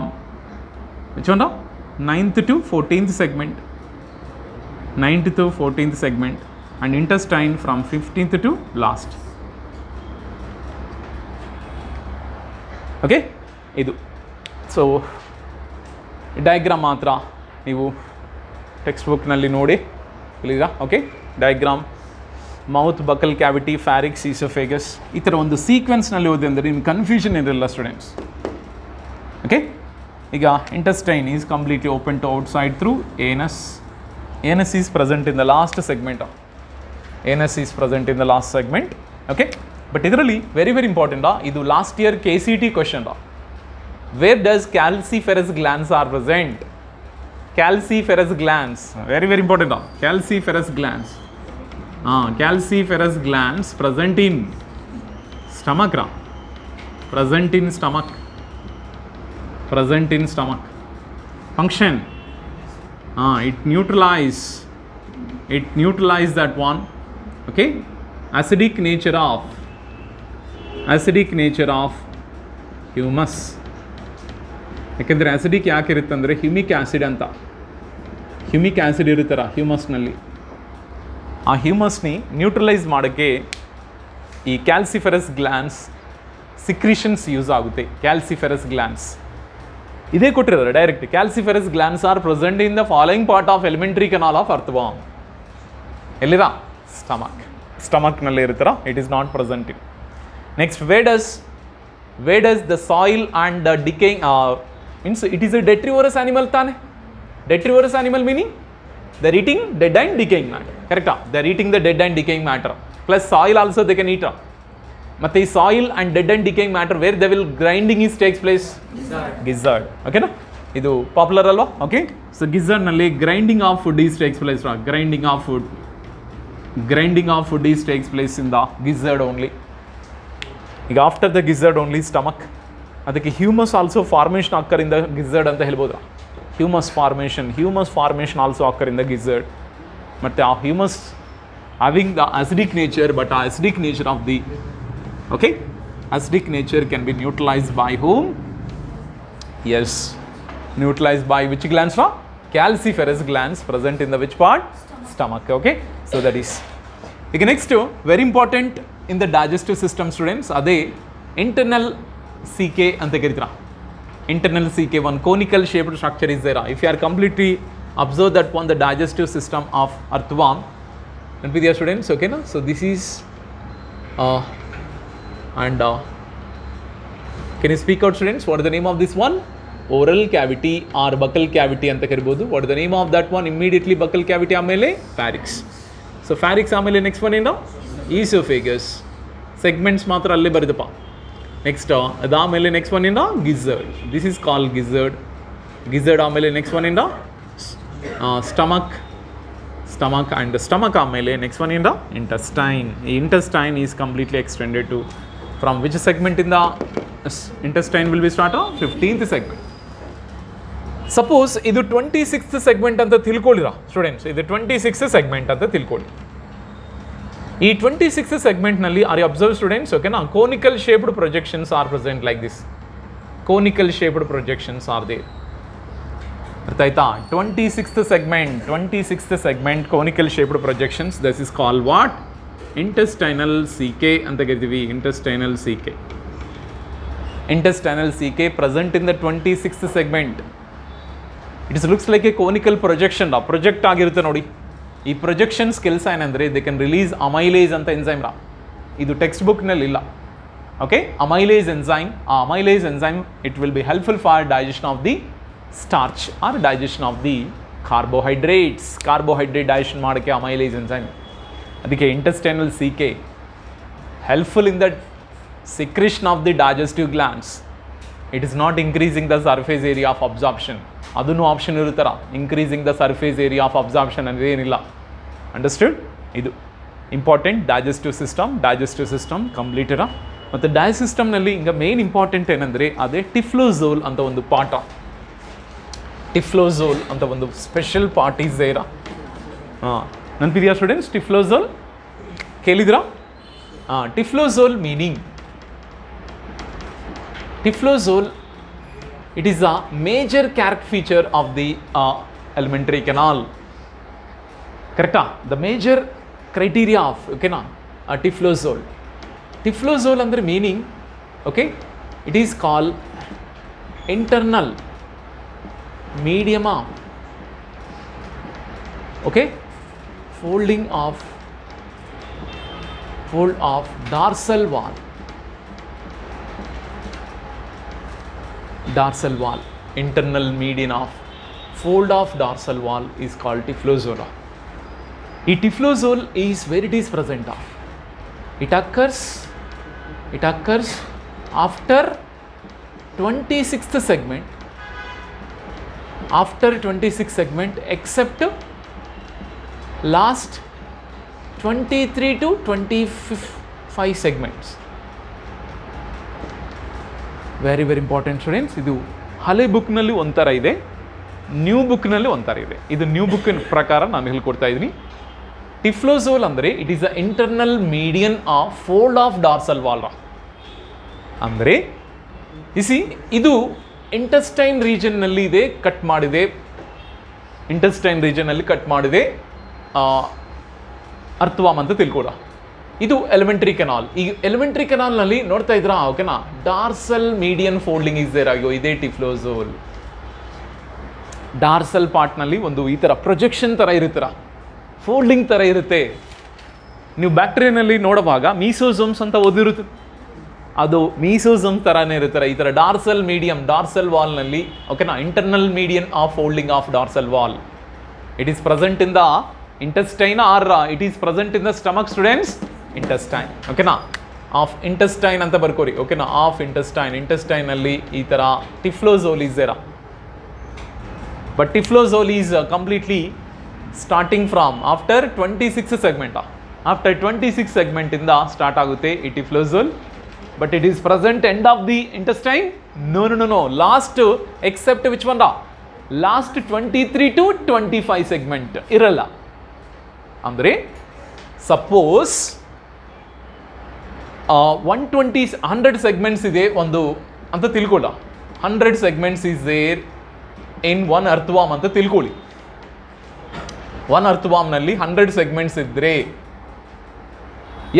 which one? 9th to 14th segment. 9th to 14th segment, and intestine from 15th to last. Okay, ಇದು. So diagram ಮಾತ್ರ ನೀವು text ಬುಕ್ನಲ್ಲಿ ನೋಡಿ ಇಲ್ಲಿಗ. Okay, diagram, mouth, buccal cavity, pharynx, oesophagus, ಈ ಥರ ಒಂದು ಸೀಕ್ವೆನ್ಸ್ನಲ್ಲಿ ಓದಿ ಅಂದರೆ ನಿಮ್ಗೆ ಕನ್ಫ್ಯೂಷನ್ ಇರಲ್ಲ ಸ್ಟೂಡೆಂಟ್ಸ್. ಓಕೆ, ಈಗ intestine is completely open to outside through anus. Anus is present in the last segment. Anus is present in the last segment. Okay, but ಇದರಲ್ಲಿ ವೆರಿ ಇಂಪಾರ್ಟೆಂಟ್, ಇದು last year KCET question. Where does calciferous glands are present? ಕ್ಯಾಲ್ಸಿಫೆರಸ್ glands very important. Calciferous glands, calciferous glands present in stomach. Present in stomach. Function, it neutralize that one. Okay, acidic nature of humus. ಯಾಕೆಂದರೆ acidic ಯಾಕೆ ಇರುತ್ತೆ ಅಂದರೆ humic acid ಅಂತ, humic acid ಇರುತ್ತಲ್ಲ ಹ್ಯೂಮಸ್ನಲ್ಲಿ. ಆ ಹ್ಯೂಮಸ್ನಿ neutralise ಮಾಡೋಕ್ಕೆ ಈ ಕ್ಯಾಲ್ಸಿಫೆರಸ್ glands ಸಿಕ್ರಿಷನ್ಸ್ use ಆಗುತ್ತೆ. ಕ್ಯಾಲ್ಸಿಫೆರಸ್ ಗ್ಲ್ಯಾಂಡ್ಸ್ ಇದೇ ಕೊಟ್ಟಿರೋದು direct. Calciferous glands are present in the following part of alimentary canal of earthworm. ಎಲ್ಲಿರ? ಸ್ಟಮಕ್ನಲ್ಲಿ ಇರ್ತಾರ. It is not present in. Next, where does the soil and the decaying means it is a detrivorous animal ತಾನೆ. detrivorous animal meaning they are eating dead and decaying matter. Correct? They are eating the dead and decaying matter. Plus soil also they can eat. But the soil and dead and decaying matter, where they will grinding is takes place? Gizzard. Okay na? Idu popular alva? Okay? So gizzard nalli grinding of food is takes place. Grinding of food is takes place in the gizzard only. After the gizzard only stomach. ಅದಕ್ಕೆ humus also formation occur in the gizzard ಅಂತ ಹೇಳ್ಬೋದ್ರ. Humus formation also occur in the gizzard. ಮತ್ತು ಆ humus having the acidic nature, but ಆ acidic nature of the acidic nature can be neutralized by whom? Yes, neutralized by which glands? Calciferous glands present in the which part? Stomach. Okay, so that is. Okay, next, very important in the digestive system students, ade internal CK anta karitara. Internal CK, one conical shaped structure is there. If you are completely observe that one, the digestive system of earthworm, and with your students, okay na? So this is and can you speak out students? What is the name of this one? Oral cavity or buccal cavity anta karibodu. What is the name of that one? Immediately buccal cavity amele pharynx. So pharynx amele next one enda esophagus. Segments matra alle baridapa. Next adamele next one enda gizzard. This is called gizzard. Gizzard amele next one enda stomach and stomach amele next one enda intestine. Intestine is completely extended to from which segment in the intestine will be start? 15th segment. Suppose idu 26th segment anta tilkolira students. Idu 26th segment anta tilkoli. Ee 26th segment nalli are you observe students, okay na? Conical shaped projections are present like this. Conical shaped projections are there. Arthaita 26th segment conical shaped projections. This is called what? Intestinal CK anta karidivi. Intestinal CK present in the 26th segment. It's looks like a conical projection project ಆಗಿರುತ್ತೆ ನೋಡಿ. ಈ projections ಕೆಲಸ ಏನಂದರೆ they can release amylase ಅಂತ enzyme ಇದು ಟೆಕ್ಸ್ಟ್ ಬುಕ್ನಲ್ಲಿ ಇಲ್ಲ. ಓಕೆ, ಅಮೈಲೇಸ್ ಎನ್ಸೈಮ್, ಆ amylase enzyme it will be helpful for digestion of the starch or digestion of the carbohydrates. Carbohydrate digestion ಮಾಡೋಕ್ಕೆ ಅಮೈಲೇಸ್ ಎನ್ಸೈಮ್. ಅದಕ್ಕೆ intestinal CK helpful in the secretion of the digestive glands. It is not increasing the surface area of absorption. ಅದನ್ನು option ಇರುತ್ತರ, increasing the surface area of absorption ಅಂದರೆ ಏನಿಲ್ಲ. Understood? ಇದು important. Digestive system complete ಇರ. ಮತ್ತು digest ಸಿಸ್ಟಮ್ನಲ್ಲಿ ಈಗ main important ಏನಂದರೆ ಅದೇ ಟಿಫ್ಲೋಝೋಲ್ ಅಂತ ಒಂದು ಪಾಠ. ಟಿಫ್ಲೋಝೋಲ್ ಅಂತ ಒಂದು ಸ್ಪೆಷಲ್ ಪಾರ್ಟ್ ಈಸ್ ದೇರ. ನೆನಪಿದೆಯಾ ಸ್ಟೂಡೆಂಟ್ಸ್? ಟಿಫ್ಲೋಝೋಲ್ ಕೇಳಿದ್ರಾ? Typhlosole meaning, typhlosole it is a major character feature of the alimentary canal. Correcta? The major criteria of tiflozole. Tiflozole under meaning, okay, it is called internal medium of, okay, fold of dorsal wall. Dorsal wall, internal median of fold of dorsal wall is called tiflozole. The tiflozole is where it is present of. It occurs after 26th segment, except last 23 to 25 segments. Very very important students. ಇದು ಹಳೆ ಬುಕ್ನಲ್ಲಿ ಒಂಥರ ಇದೆ, new ಬುಕ್ನಲ್ಲಿ ಒಂಥರ ಇದೆ. ಇದು new ಬುಕ್ಕಿನ ಪ್ರಕಾರ ನಾನು ಹೇಳ್ಕೊಡ್ತಾ ಇದ್ದೀನಿ. ಟಿಫ್ಲೋಝೋಲ್ ಅಂದರೆ it is a internal median of fold of dorsal wall. ಅಂದರೆ ಇದು ಇಂಟೆಸ್ಟೈನ್ ರೀಜನ್ನಲ್ಲಿ ಇದೆ, ಕಟ್ ಮಾಡಿದೆ. ಇಂಟೆಸ್ಟೈನ್ ರೀಜನ್ನಲ್ಲಿ ಕಟ್ ಮಾಡಿದೆ ಅರ್ಥವಾಮ್ ಅಂತ ತಿಳ್ಕೊಡ. ಇದು ಎಲಿಮೆಂಟ್ರಿ ಕೆನಾಲ್. ಈ ಎಲಿಮೆಂಟ್ರಿ ಕೆನಾಲ್ನಲ್ಲಿ ನೋಡ್ತಾ ಇದ್ರಾ? ಓಕೆನಾ, dorsal median folding is there ಆಗಿಯೋ, ಇದೇ ಟಿಫ್ಲೋಝೋಲ್. ಡಾರ್ಸಲ್ ಪಾರ್ಟ್ನಲ್ಲಿ ಒಂದು ಈ ಥರ ಪ್ರೊಜೆಕ್ಷನ್ ಥರ ಇರುತ್ತರ, ಫೋಲ್ಡಿಂಗ್ ಥರ ಇರುತ್ತೆ. ನೀವು ಬ್ಯಾಕ್ಟೀರಿಯಾನಲ್ಲಿ ನೋಡುವಾಗ ಮೀಸೋಸೋಮ್ಸ್ ಅಂತ ಓದಿರುತ್ತೆ, ಅದು ಮೀಸೋಸೋಮ್ ಥರನೇ ಇರುತ್ತಾರೆ. ಈ ಥರ ಡಾರ್ಸಲ್ ಮೀಡಿಯಮ್, ಡಾರ್ಸಲ್ ವಾಲ್ನಲ್ಲಿ, ಓಕೆನಾ, internal median of folding of dorsal wall. It is present in the intestine or it is present in the stomach, students? Intestine. ಓಕೆನಾ, ಆಫ್ ಇಂಟೆಸ್ಟೈನ್ ಅಂತ ಬರ್ಕೋರಿ. ಓಕೆನಾ, ಆಫ್ ಇಂಟೆಸ್ಟೈನಲ್ಲಿ ಈ ಥರ ಟಿಫ್ಲೋಝೋಲ್ ಈಸ್ ದೇರ. But typhlosole is completely starting from after 26 segment. After 26 ಸೆಗ್ಮೆಂಟಿಂದ start ಆಗುತ್ತೆ ಈ typhlosole. But it is present end of the intestine? No. Last except which one? Last 23 to 25 segment ಇರಲ್ಲ. ಅಂದರೆ ಸಪೋಸ್ 100 ಸೆಗ್ಮೆಂಟ್ಸ್ ಇದೆ ಒಂದು ಅಂತ ತಿಳ್ಕೊಳ್ಳ. 100 segments is there in one earthworm ಅಂತ ತಿಳ್ಕೊಳ್ಳಿ. ಒನ್ ಅರ್ಥವಾಮ್ನಲ್ಲಿ 100 ಸೆಗ್ಮೆಂಟ್ಸ್ ಇದ್ದರೆ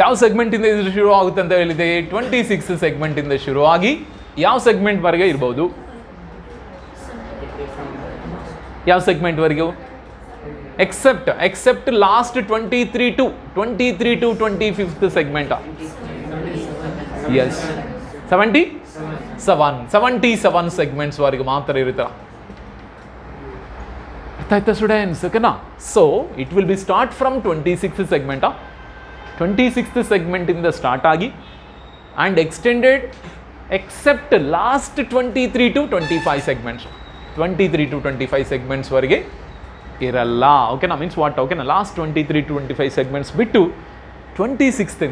ಯಾವ ಸೆಗ್ಮೆಂಟಿಂದ ಇದು ಶುರು ಆಗುತ್ತೆ ಅಂತ ಹೇಳಿದೆ? 26 ಸೆಗ್ಮೆಂಟಿಂದ ಶುರುವಾಗಿ ಯಾವ ಸೆಗ್ಮೆಂಟ್ವರೆಗೆ ಇರ್ಬೋದು? ಯಾವ ಸೆಗ್ಮೆಂಟ್ವರೆಗೂ? Except last 23 to 25th segment. Yes, 77 ಸೆಗ್ಮೆಂಟ್ಸ್ವರೆಗೂ ಮಾತ್ರ ಇರುತ್ತೆ. ಅರ್ಥ ಆಯ್ತಾ ಸ್ಟೂಡೆಂಟ್ಸ್? ಓಕೆನಾ. So it will be start from 26th segment. 26th ಸೆಗ್ಮೆಂಟಿಂದ ಸ್ಟಾರ್ಟ್ ಆಗಿ and extended except last 23 to 25 segments. 23 to 25 ಸೆಗ್ಮೆಂಟ್ಸ್ವರೆಗೆ ಇರಲ್ಲ. ಓಕೆನಾ, ಮೀನ್ಸ್ ವಾಟ್? ಓಕೆನಾ, ಲಾಸ್ಟ್ 23 to 25 ಸೆಗ್ಮೆಂಟ್ಸ್ ಬಿಟ್ಟು 26th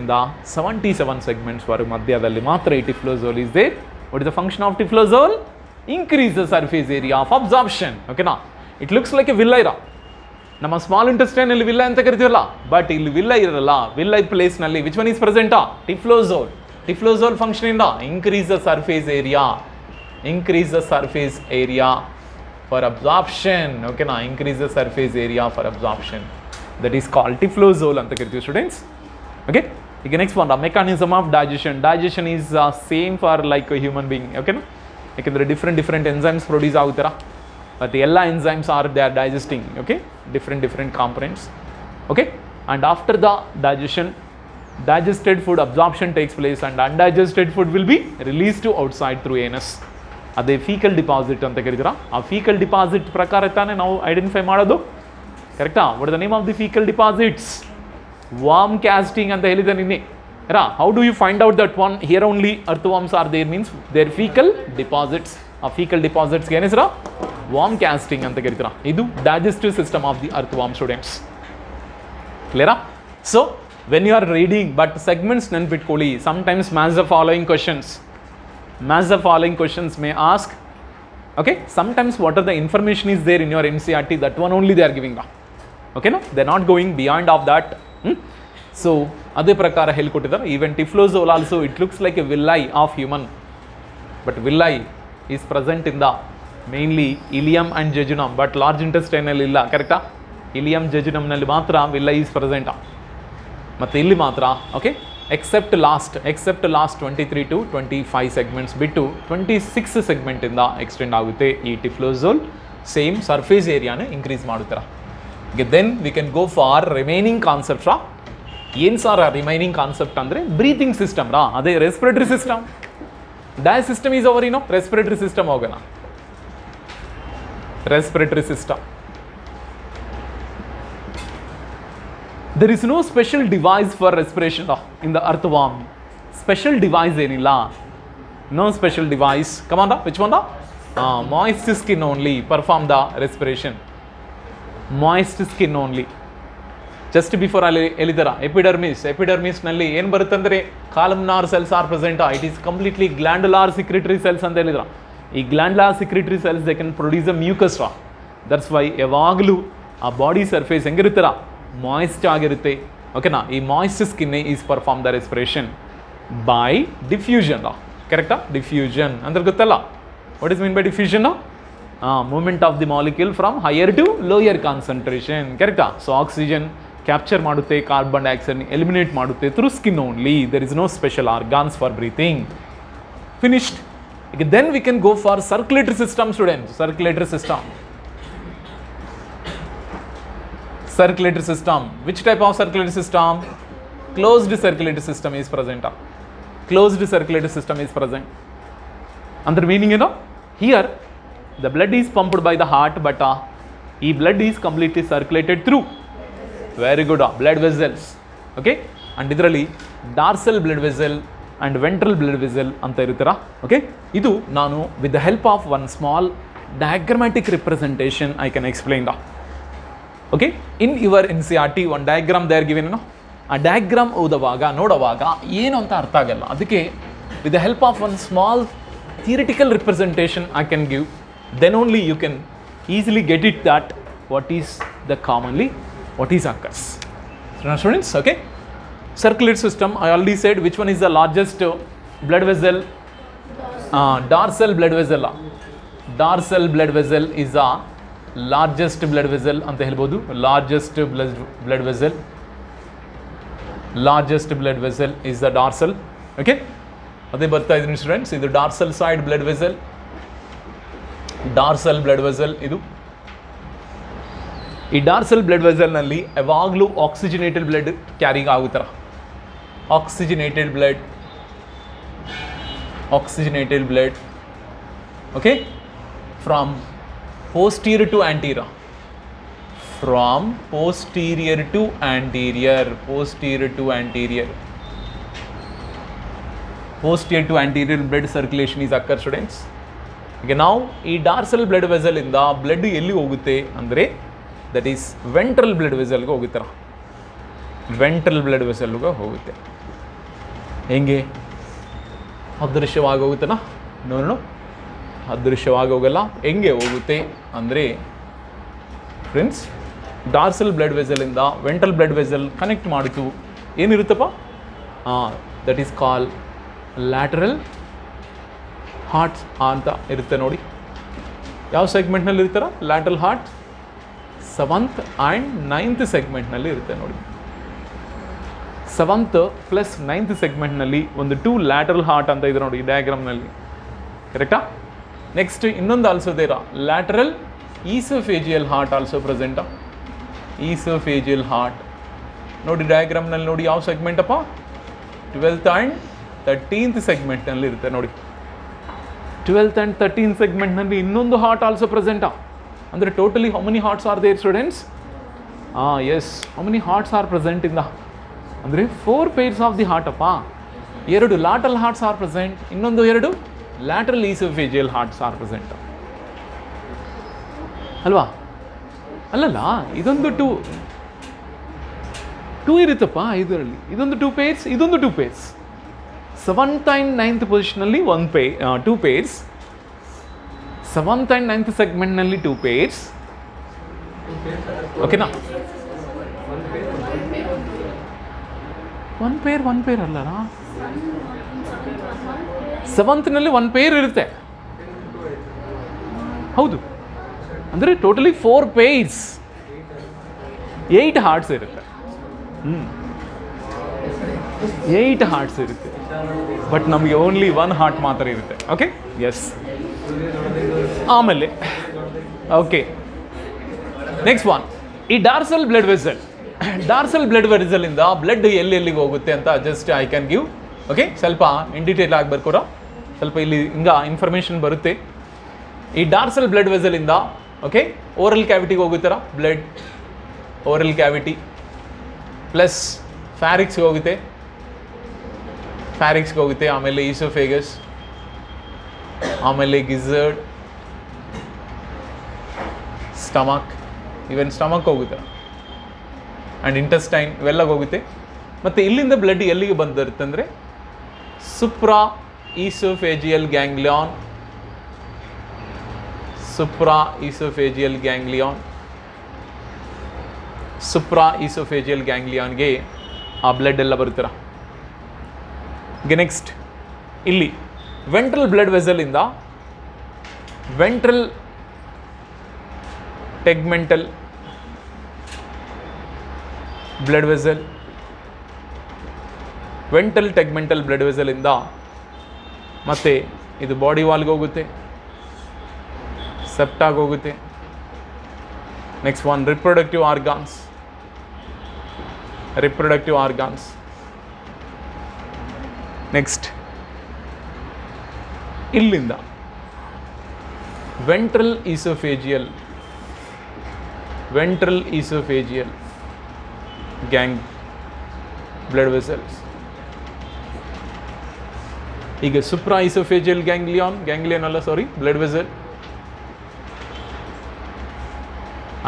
77 ಸೆಗ್ಮೆಂಟ್ಸ್ವರೆಗೆ ಮಧ್ಯದಲ್ಲಿ ಮಾತ್ರ ಈ typhlosole is there. What is the function of ಟಿಫ್ಲೋಝೋಲ್? Increase the surface area of absorption. ಓಕೆನಾ, it looks like a villi. ನಮ್ಮ ಸ್ಮಾಲ್ ಇಂಟೆಸ್ಟೈನಲ್ಲಿ ವಿಲ್ಲೈ ಅಂತ ಕರಿತೀವಲ್ಲ, ಬಟ್ ಇಲ್ಲಿ ವಿಲ್ಲೈ ಇರಲ್ಲ. ವಿಲ್ಲೈ ಪ್ಲೇಸ್ನಲ್ಲಿ ವಿಚ್ ಒನ್ ಈಸ್ ಪ್ರೆಸೆಂಟಾ? ಟಿಫ್ಲೋಝೋಲ್. ಟಿಫ್ಲೋಝೋಲ್ ಫಂಕ್ಷನ್ ಇಂದ increase the surface area for absorption. Okay na, increase the surface area for absorption. That is called tiflozole anta kariತೀವಿ students. Okay, ಈಗ next one, the mechanism of digestion is same for like a human being. Okay na, ಯಾಕಂದ್ರೆ different enzymes produce ಆಗುತ್ತರ. but the ಎಲ್ಲ enzymes are they are digesting, okay, different components, okay, and after the digestion, digested food absorption takes place and undigested food will be released to outside through anus. ಅದೇ faecal deposit ಅಂತ ಕರೀತೀರಾ. ಆ faecal deposit ಪ್ರಕಾರ ತಾನೇ ನಾವು identify ಮಾಡೋದು, ಕರೆಕ್ಟಾ? What the name of the faecal deposits? Worm casting ಅಂತ ಹೇಳಿದೆ ನಿನ್ನೆ. ರಾ how do you find out that one here only earthworms are there means their faecal deposits. ಆ ಫೀಕಲ್ ಡಿಪಾಸಿಟ್ಸ್ಗೆ ಏನು ಹೆಸರು? ವಾರ್ಮ್ ಕ್ಯಾಸ್ಟಿಂಗ್ ಅಂತ ಕರೀತೀರಾ. ಇದು digestive system of the earthworm students. ಕ್ಲಿಯರಾ? So when you are reading but segments ನೆನ್ಪಿಟ್ಕೊಳ್ಳಿ. Sometimes match the following questions. Match the following questions may ask, okay, sometimes what are the information is there in your NCERT, that one only they are giving, okay, no, they are not going beyond of that. So adhe prakara helikottidare. Even tiflozole also, it looks like a villi of human, but villi is present in the mainly ileum and jejunum, but large intestinal illa, correct? Ileum jejunum nalli matra villi is present, matte illi matra, okay, except last 23 to 25 segments ಬಿಟ್ಟು 26 segment ಇಂದ extend ಆಗುತ್ತೆ ಈ ಟಿಫ್ಲೋಝೋಲ್. Same surface ಏರಿಯಾನ increase ಮಾಡುತ್ತೀರಾ. Then we can go for remaining concepts. ಏನು sir remaining concept ಅಂದರೆ breathing system ರಾ, ಅದೇ ರೆಸ್ಪಿರೇಟರಿ ಸಿಸ್ಟಮ್. ಡಯಸ್ ಸಿಸ್ಟಮ್ ಈಸ್ ಓವರ್, ಏನೋ ರೆಸ್ಪಿರೇಟರಿ ಸಿಸ್ಟಮ್ ಹೋಗೋಣ. Respiratory system, there is no special device for respiration in the earthworm. Special device ಏನilla, no special device. Come on, which one? Moist skin only perform the respiration. Moist skin only. Just before elidara epidermis nalli ಏನು ಬರುತ್ತೆ ಅಂದರೆ columnar cells are present. It is completely glandular secretory cells ಅಂತ ಹೇಳಿದ್ರ. ಈ glandular secretory cells they can produce a mucus. That's why ಯಾವಾಗಲೂ ಆ body surface ಹೆಂಗಿರುತ್ತೀರಾ, moist ಆಗಿರುತ್ತೆ. ಓಕೆನಾ? ಈ moist skin is perform the respiration by diffusion. ಕರೆಕ್ಟಾ? Diffusion ಅಂದ್ರೆ ಗೊತ್ತಲ್ಲ, what is mean by diffusion? Movement of the molecule from higher to lower concentration. ಕರೆಕ್ಟಾ? So oxygen capture ಮಾಡುತ್ತೆ, ಕಾರ್ಬನ್ ಡೈಆಕ್ಸೈಡ್ ಎಲಿಮಿನೇಟ್ ಮಾಡುತ್ತೆ through skin only. There is no special organs for breathing. Finished. Then we can go for circulatory system students. Circulatory system. Circulatory system. Which type of circulatory system? Closed circulatory system is present. Closed circulatory system is present. Under meaning, you know, here the blood is pumped by the heart, but blood is completely circulated through very good blood vessels. Okay, and idralli dorsal blood vessel and ventral blood vessel anta irutira. Okay, idu nanu with the help of one small diagrammatic representation I can explain that. Okay, in your NCERT one diagram they are given, you know, ಆ diagram ಓದುವಾಗ ನೋಡುವಾಗ ಏನು ಅಂತ ಅರ್ಥ ಆಗಲ್ಲ. ಅದಕ್ಕೆ with the help of one small theoretical representation I can give, then only you can easily get it that what is the commonly what is occurs. Students, okay, circulatory system I already said. Which one is the largest blood vessel? Dorsal blood vessel. Dorsal blood vessel is the largest blood vessel ಅಂತ ಹೇಳ್ಬೋದು. largest blood vessel, largest blood vessel is the dorsal. okay, ಅದೇ ಬರ್ತಾ ಇದ್ದೀನಿ students. ಇದು dorsal side blood vessel, dorsal blood vessel ಇದು. ಈ dorsal blood ವೆಸಲ್ನಲ್ಲಿ ಯಾವಾಗಲೂ ಆಕ್ಸಿಜನೇಟೆಡ್ ಬ್ಲಡ್ ಕ್ಯಾರಿ ಆಗುತ್ತರ. Oxygenated blood okay, from posterior to anterior, from posterior to anterior, posterior to anterior blood circulation is occur students. Okay, now ee dorsal blood vessel inda blood elli hogutte andre that is ventral blood vessel ge hogutte. ventral blood vessel ge hogutte. henge ಅದೃಶ್ಯವಾಗಿ ಹೋಗುತ್ತೆನಾ? No, ಅದೃಶ್ಯವಾಗಿ ಹೋಗಲ್ಲ. ಹೆಂಗೆ ಹೋಗುತ್ತೆ ಅಂದರೆ friends, dorsal blood ವೆಸಲಿಂದ ventral blood vessel connect ಮಾಡಿತು ಏನಿರುತ್ತಪ್ಪ, that is call lateral heart ಅಂತ ಇರುತ್ತೆ ನೋಡಿ. ಯಾವ ಸೆಗ್ಮೆಂಟ್ನಲ್ಲಿ ಇರ್ತಾರ? Lateral heart 7th and 9th ಸೆಗ್ಮೆಂಟ್ನಲ್ಲಿ ಇರುತ್ತೆ ನೋಡಿ. 7th ಪ್ಲಸ್ 9th ಸೆಗ್ಮೆಂಟ್ನಲ್ಲಿ ಒಂದು 2 ಲ್ಯಾಟರಲ್ ಹಾರ್ಟ್ ಅಂತ ಇದೆ ನೋಡಿ ಈ ಡಯಾಗ್ರಾಮ್ನಲ್ಲಿ. ಕರೆಕ್ಟಾ? ನೆಕ್ಸ್ಟ್ ಇನ್ನೊಂದು also there lateral Esophageal heart also present. Esophageal heart. ನೋಡಿ ಡಯಾಗ್ರಾಮ್ನಲ್ಲಿ ನೋಡಿ ಯಾವ ಸೆಗ್ಮೆಂಟ್ ಅಪ್ಪ 12th ಆ್ಯಂಡ್ 13th ಸೆಗ್ಮೆಂಟ್ನಲ್ಲಿ ಇರುತ್ತೆ ನೋಡಿ 12th ಆ್ಯಂಡ್ 13th ಸೆಗ್ಮೆಂಟ್ನಲ್ಲಿ ಇನ್ನೊಂದು ಹಾರ್ಟ್ ಆಲ್ಸೋ ಪ್ರೆಸೆಂಟಾ ಅಂದರೆ totally how many hearts are there students yes how many hearts are present in the ಅಂದರೆ 4 pairs ಆಫ್ ದಿ ಹಾರ್ಟ್ ಅಪ್ಪ 2 ಲ್ಯಾಟರಲ್ ಹಾರ್ಟ್ಸ್ ಆರ್ ಪ್ರೆಸೆಂಟ್ ಇನ್ನೊಂದು 2 lateral oesophageal hearts are present ಅಲ್ವಾ ಅಲ್ಲಲ್ಲ ಇದೊಂದು two ಇರುತ್ತಪ್ಪ ಇದರಲ್ಲಿ ಇದೊಂದು 2 pairs ಇದೊಂದು 2 pairs 7th and 9th ಪೊಸಿಷನಲ್ಲಿ 2 pairs 7th and 9th ಸೆಗ್ಮೆಂಟ್ನಲ್ಲಿ 2 pairs ಓಕೆನಾ ಒನ್ ಪೇರ್ ಅಲ್ಲರಾ 7th-ನಲ್ಲಿ 1 pair ಇರುತ್ತೆ ಹೌದು ಅಂದರೆ ಟೋಟಲಿ 4 pairs 8 ಹಾರ್ಟ್ಸ್ ಇರುತ್ತೆ 8 ಹಾರ್ಟ್ಸ್ ಇರುತ್ತೆ ಬಟ್ ನಮಗೆ ಓನ್ಲಿ 1 ಹಾರ್ಟ್ ಮಾತ್ರ ಇರುತ್ತೆ ಓಕೆ ಎಸ್ ಆಮೇಲೆ ಓಕೆ ನೆಕ್ಸ್ಟ್ ಒನ್ ಈ ಡಾರ್ಸಲ್ ಬ್ಲಡ್ ವೆಸಲಿಂದ ಬ್ಲಡ್ ಎಲ್ಲಿಗೆ ಹೋಗುತ್ತೆ ಅಂತ just I can give okay ಸ್ವಲ್ಪ ಇನ್ ಡೀಟೇಲ್ ಆಗಿ ಬರ್ಕೊಡ ಸ್ವಲ್ಪ ಇಲ್ಲಿ ಹಿಂಗ ಇನ್ಫಾರ್ಮೇಷನ್ ಬರುತ್ತೆ ಈ ಡಾರ್ಸಲ್ ಬ್ಲಡ್ ವೆಸಲಿಂದ ಓಕೆ ಓರಲ್ ಕ್ಯಾವಿಟಿಗೆ ಹೋಗುತ್ತಾರ ಬ್ಲಡ್ ಓರಲ್ ಕ್ಯಾವಿಟಿ ಪ್ಲಸ್ ಫ್ಯಾರಿಕ್ಸ್ಗೆ ಹೋಗುತ್ತೆ ಆಮೇಲೆ ಈಸೋಫೇಗಸ್ ಆಮೇಲೆ ಗಿಝರ್ಡ್ ಸ್ಟಮಕ್ ಈವನ್ ಸ್ಟಮಕ್ ಹೋಗುತ್ತೆ ಆ್ಯಂಡ್ ಇಂಟೆಸ್ಟೈನ್ ಇವೆಲ್ಲ ಹೋಗುತ್ತೆ ಮತ್ತು ಇಲ್ಲಿಂದ ಬ್ಲಡ್ ಎಲ್ಲಿಗೆ ಬಂದಿರುತ್ತೆ ಅಂದರೆ ಸುಪ್ರಾ ಈಸೋಫೇಜಿಯಲ್ ಗ್ಯಾಂಗ್ಲಿಯಾನ್ಗೆ ಆ ಬ್ಲಡ್ ಎಲ್ಲ ಬರುತ್ತೀರ ಗೆ ನೆಕ್ಸ್ಟ್ ಇಲ್ಲಿ ವೆಂಟ್ರಲ್ ಬ್ಲಡ್ ವೆಸಲಿಂದ ವೆಂಟ್ರಲ್ ಟೆಗ್ಮೆಂಟಲ್ ಬ್ಲಡ್ ವೆಸಲಿಂದ ಮತ್ತು ಇದು ಬಾಡಿ ವಾಲ್ಗೆ ಹೋಗುತ್ತೆ ಸೆಪ್ಟಾಗಿ ಹೋಗುತ್ತೆ next one reproductive organs next ಇಲ್ಲಿಂದ ventral oesophageal gang blood vessels ಈಗ ಸುಪ್ರಾ ಈಸೋಫೇಜಿಯಲ್ ಗ್ಯಾಂಗ್ಲಿಯನ್ ಅಲ್ಲ sorry blood vessel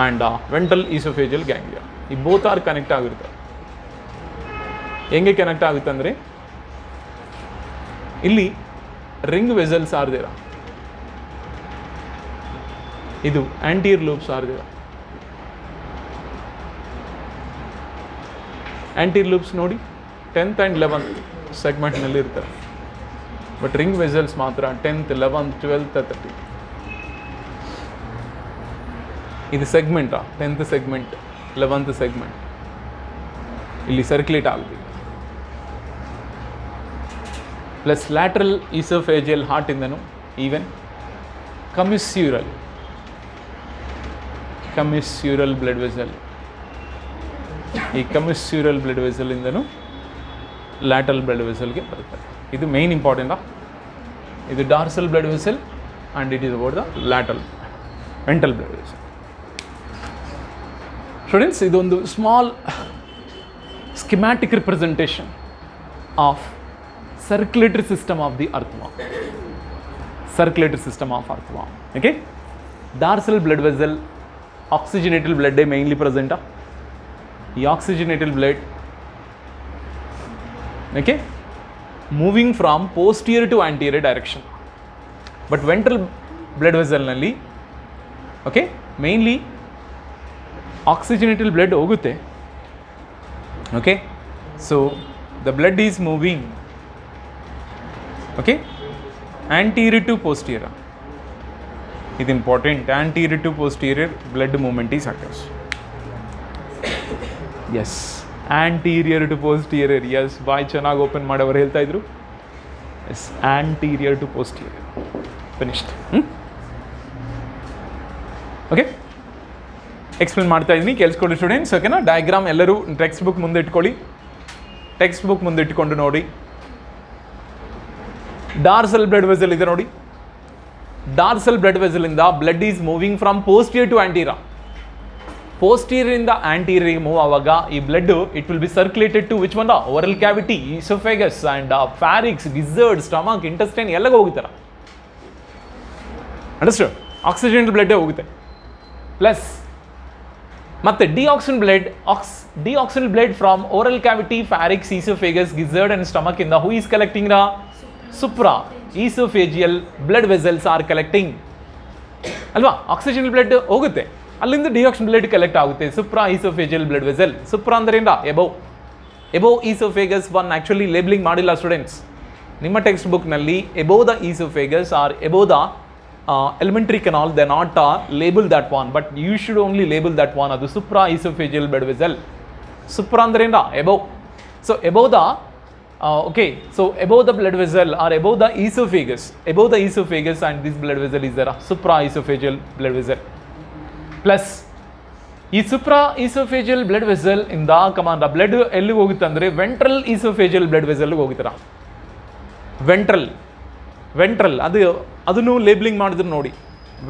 and ventral oesophageal ganglion ಈ ಬೋತ್ ಆರ್ ಕನೆಕ್ಟ್ ಆಗಿರುತ್ತೆ ಹೆಂಗೆ ಕನೆಕ್ಟ್ ಆಗುತ್ತೆ ಅಂದರೆ ಇಲ್ಲಿ ರಿಂಗ್ ವೆಸಲ್ಸ್ ಆರ್ದಿರ ಇದು ಆಂಟಿಯರ್ ಲೂಪ್ಸ್ ಆರ್ದಿರ ಆಂಟಿಯರ್ ಲೂಪ್ಸ್ ನೋಡಿ 10th and 11th ಸೆಗ್ಮೆಂಟ್ನಲ್ಲಿ ಇರ್ತಾರೆ ಬಟ್ ರಿಂಗ್ ವೆಸಲ್ಸ್ ಮಾತ್ರ 10th, 11th, 12th, 13th ಇದು ಸೆಗ್ಮೆಂಟಾ 10th ಸೆಗ್ಮೆಂಟ್ 11th ಸೆಗ್ಮೆಂಟ್ ಇಲ್ಲಿ ಸರ್ಕ್ಯುಲೇಟ್ ಆಗುತ್ತೆ ಪ್ಲಸ್ ಲ್ಯಾಟ್ರಲ್ ಈಸೋಫೇಜಿಯಲ್ ಹಾರ್ಟಿಂದನು ಈವನ್ ಕಮ್ಯುಸ್ಯೂರಲ್ ಬ್ಲಡ್ ವೆಸಲ್ ಈ ಕಮ್ಯುಸ್ಯೂರಲ್ ಬ್ಲಡ್ ವೆಸಲಿಂದನು ಲ್ಯಾಟ್ರಲ್ ಬ್ಲಡ್ ವೆಸಲ್ಗೆ ಬರುತ್ತೆ ಇದು ಮೇನ್ ಇಂಪಾರ್ಟೆಂಟಾ ಇದು dorsal blood vessel and it is about the ventral blood vessel students ಇದೊಂದು small schematic representation of circulatory system of the earthworm. Okay, dorsal blood vessel oxygenated blood mainly present. The oxygenated blood okay moving from posterior to anterior direction, but ventral blood vessel nalli okay mainly oxygenated blood hogutte okay so the blood is moving okay anterior to posterior it important anterior to posterior blood movement is occurs yes anterior to posterior yes ಬಾಯ್ ಚೆನ್ನಾಗಿ open ಮಾಡೋರು ಹೇಳ್ತಾ ಇದ್ರು yes anterior to posterior finished okay, explain ಮಾಡ್ತಾ ಇದ್ದೀನಿ, ಕೇಳಿಸ್ಕೊಳ್ಳಿ students. ಓಕೆನಾ? Diagram ಎಲ್ಲರೂ text book ಮುಂದೆ ಇಟ್ಕೊಳ್ಳಿ. ಟೆಕ್ಸ್ಟ್ ಬುಕ್ ಮುಂದೆ ಇಟ್ಕೊಂಡು ನೋಡಿ. ಡಾರ್ಸಲ್ ಬ್ಲಡ್ ವೆಸಲ್ ಇದೆ ನೋಡಿ. ಡಾರ್ಸಲ್ ಬ್ಲಡ್ ವೆಸಲ್ ಇಂದ blood is moving from posterior to anterior. Posterior ಇಂದ ಆಂಟೀರಿಯರ್ ಮೂವ್ ಆವಾಗ ಈ blood it will be circulated to which one? Oral cavity, oesophagus and pharynx, gizzard, stomach, intestine ಎಲ್ಲಗೂ ಹೋಗ್ತಾರೆ. Understand? Oxygen blood ಹೋಗುತ್ತೆ. Plus ಮತ್ತೆ ಡಿಆಕ್ಸಿನ್ blood from oral cavity, pharynx, oesophagus, gizzard and stomach ಇಂದ who is collecting the supra oesophageal blood vessels are collecting ಅಲ್ವಾ? Oxygen blood ಹೋಗುತ್ತೆ, ಅಲ್ಲಿಂದ ಡಿಆಕ್ಸಿನ್ ಬ್ಲಡ್ ಕಲೆಕ್ಟ್ ಆಗುತ್ತೆ. Supra oesophageal blood vessel. Supra ಅಂದ್ರೇನ? Above oesophagus one actually labelling ಮಾಡಿಲ್ಲ students. ನಿಮ್ಮ text ಬುಕ್ನಲ್ಲಿ above the oesophagus are above the elementary canal, they not label that one, but you should only label that one. Adu supra esophageal blood vessel. Supra andrenda above. So above the okay, so above the blood vessel or above the esophagus, and this blood vessel is there, supra esophageal blood vessel. Plus ಈ supra esophageal blood vessel ಇಂದ command blood ಎಲ್ಲಿಗೆ ಹೋಗುತ್ತೆ ಅಂದರೆ ventral esophageal blood vessel ಗೆ ಹೋಗುತ್ತಾರೆ. Ventral ಅದನ್ನು labelling ಮಾಡಿದ್ರು ನೋಡಿ.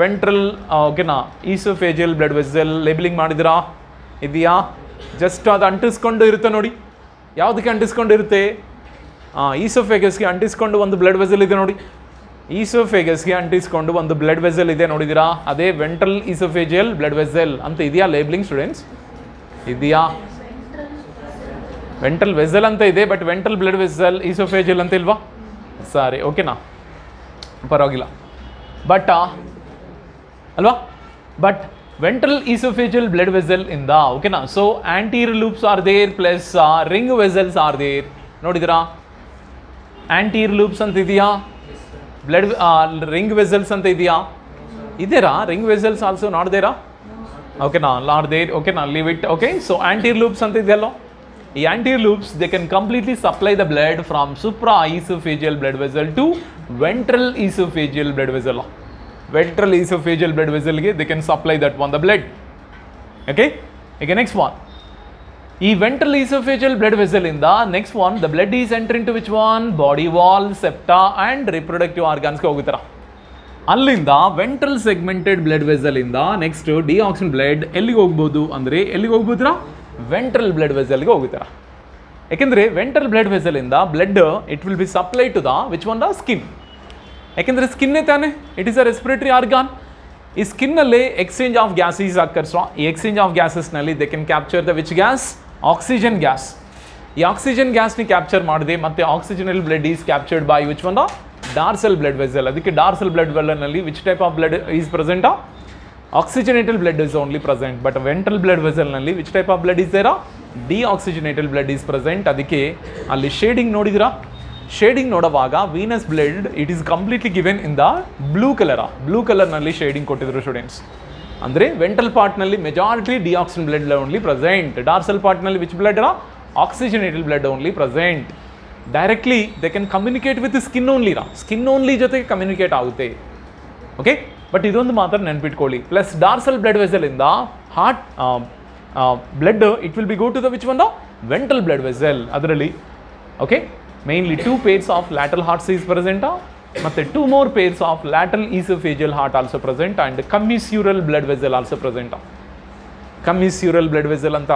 ವೆಂಟ್ರಲ್ ಓಕೆನಾ, ಈಸೋಫೇಜಿಯಲ್ ಬ್ಲಡ್ ವೆಸಲ್ ಲೇಬಲಿಂಗ್ ಮಾಡಿದ್ರಾ? ಇದೆಯಾ? ಜಸ್ಟ್ ಅದು ಅಂಟಿಸ್ಕೊಂಡು ಇರುತ್ತೆ ನೋಡಿ. ಯಾವುದಕ್ಕೆ ಅಂಟಿಸ್ಕೊಂಡು ಇರುತ್ತೆ? ಈಸೋಫೇಗಸ್ಗೆ ಅಂಟಿಸ್ಕೊಂಡು ಒಂದು ಬ್ಲಡ್ ವೆಸಲ್ ಇದೆ ನೋಡಿ. ಈಸೋಫೇಗಸ್ಗೆ ಅಂಟಿಸ್ಕೊಂಡು ಒಂದು ಬ್ಲಡ್ ವೆಸಲ್ ಇದೆ ನೋಡಿದಿರಾ? ಅದೇ ವೆಂಟ್ರಲ್ ಈಸೋಫೇಜಿಯಲ್ ಬ್ಲಡ್ ವೆಸಲ್ ಅಂತ ಇದೆಯಾ ಲೇಬಲಿಂಗ್ ಸ್ಟೂಡೆಂಟ್ಸ್? ಇದೆಯಾ? ವೆಂಟ್ರಲ್ ವೆಸಲ್ ಅಂತ ಇದೆ, but ventral blood vessel oesophageal ಅಂತ ಇಲ್ವಾ? ಸಾರಿ, ಓಕೆನಾ, ಪರವಾಗಿಲ್ಲ. ಬಟ್ ಅಲ್ವಾ? But ventral oesophageal blood vessel ಇಂದ ಓಕೆನಾ. So anterior loops are there plus ring vessels are there. ನೋಡಿದಿರಾ? ಆಂಟೀರಿಯರ್ ಲೂಪ್ಸ್ ಅಂತ ಇದೆಯಾ? ಬ್ಲಡ್ ರಿಂಗ್ ವೆಸಲ್ಸ್ ಅಂತ ಇದೆಯಾ? ಇದೆರಾ? ರಿಂಗ್ ವೆಸಲ್ಸ್ ಆಲ್ಸೋ ನಾಟ್ ದೇರಾ? ಓಕೆನಾ, ನಾಟ್ ದೇರ್. ಓಕೆನಾ, leave it. Okay, so anterior loops ಅಂತ ಇದೆಯಲ್ಲೋ, ಈ anterior loops they can completely supply the blood from supra oesophageal blood vessel to ventral esophageal blood vessel. Ventral esophageal blood vessel ಗೆ they can supply that one the blood. Okay, next one. ಈ ventral esophageal blood vessel ಇಂದ next one the blood is entering to which one? Body wall, septa and reproductive organs ಗೆ ಹೋಗುತ್ತರ. ಅಲ್ಲಿಂದ ventral segmented blood vessel ಇಂದ next ಡಿಆಕ್ಸಿನ್ blood ಎಲ್ಲಿಗೆ ಹೋಗ್ಬೋದು ಅಂದರೆ ಎಲ್ಲಿಗೆ ಹೋಗ್ಬೋದ್ರ? Ventral blood ವೆಸಲ್ಗೆ ಹೋಗುತ್ತರ. ಯಾಕೆಂದರೆ ವೆಂಟ್ರಲ್ ಬ್ಲಡ್ ವೆಸಲ್ ಇಂದ blood it will be supply to the which one? The skin. ಯಾಕೆಂದರೆ ಸ್ಕಿನ್ನೇ ತಾನೆ, it is a respiratory organ. ಈ ಸ್ಕಿನ್ನಲ್ಲಿ ಎಕ್ಸ್ಚೇಂಜ್ ಆಫ್ ಗ್ಯಾಸಸ್ ಅಕ್ಕರ್ಸ್. ಈ ಎಕ್ಸ್ಚೇಂಜ್ ಆಫ್ ಗ್ಯಾಸಸ್ನಲ್ಲಿ they can capture the which gas? Oxygen gas. ಈ oxygen ಗ್ಯಾಸ್ని capture ಮಾಡಿದೆ ಮತ್ತು ಆಕ್ಸಿಜನಲ್ blood is captured by which one? The dorsal blood vessel. ಅದಕ್ಕೆ ಡಾರ್ಸಲ್ ಬ್ಲಡ್ ವೆಸಲ್ನಲ್ಲಿ which type of blood is present? Oxygenated blood is only present. But ventral blood ವೆಸಲ್ನಲ್ಲಿ which type of blood is ದೇರಾ? Deoxygenated blood is present. ಅದಕ್ಕೆ ಅಲ್ಲಿ shading ನೋಡಿದಿರಾ? Shading ನೋಡುವಾಗ venous blood it is completely given in the blue ಕಲರ್ನಲ್ಲಿ shading ಕೊಟ್ಟಿದ್ರು students. ಅಂದರೆ ventral ಪಾರ್ಟ್ನಲ್ಲಿ ಮೆಜಾರಿಟಿ ಡಿಆಕ್ಸಿನ್ ಬ್ಲಡ್ ಓನ್ಲಿ ಪ್ರೆಸೆಂಟ್. ಡಾರ್ಸಲ್ ಪಾರ್ಟ್ನಲ್ಲಿ which blood? Oxygenated blood only present. Directly they can communicate with skin only ಜೊತೆಗೆ communicate ಆಗುತ್ತೆ. Okay, but ಇದೊಂದು ಮಾತ್ರ ನೆನ್ಪಿಟ್ಕೊಳ್ಳಿ. ಪ್ಲಸ್ ಡಾರ್ಸಲ್ ಬ್ಲಡ್ ವೆಸಲ್ ಇಂದ heart blood it will be go to the which one? The ventral blood vessel. ಅದರಲ್ಲಿ okay mainly 2 pairs of lateral hearts is present, ಮತ್ತೆ 2 more pairs of lateral esophageal heart also present and commissural blood vessel also present. commissural blood vessel ಅಂತ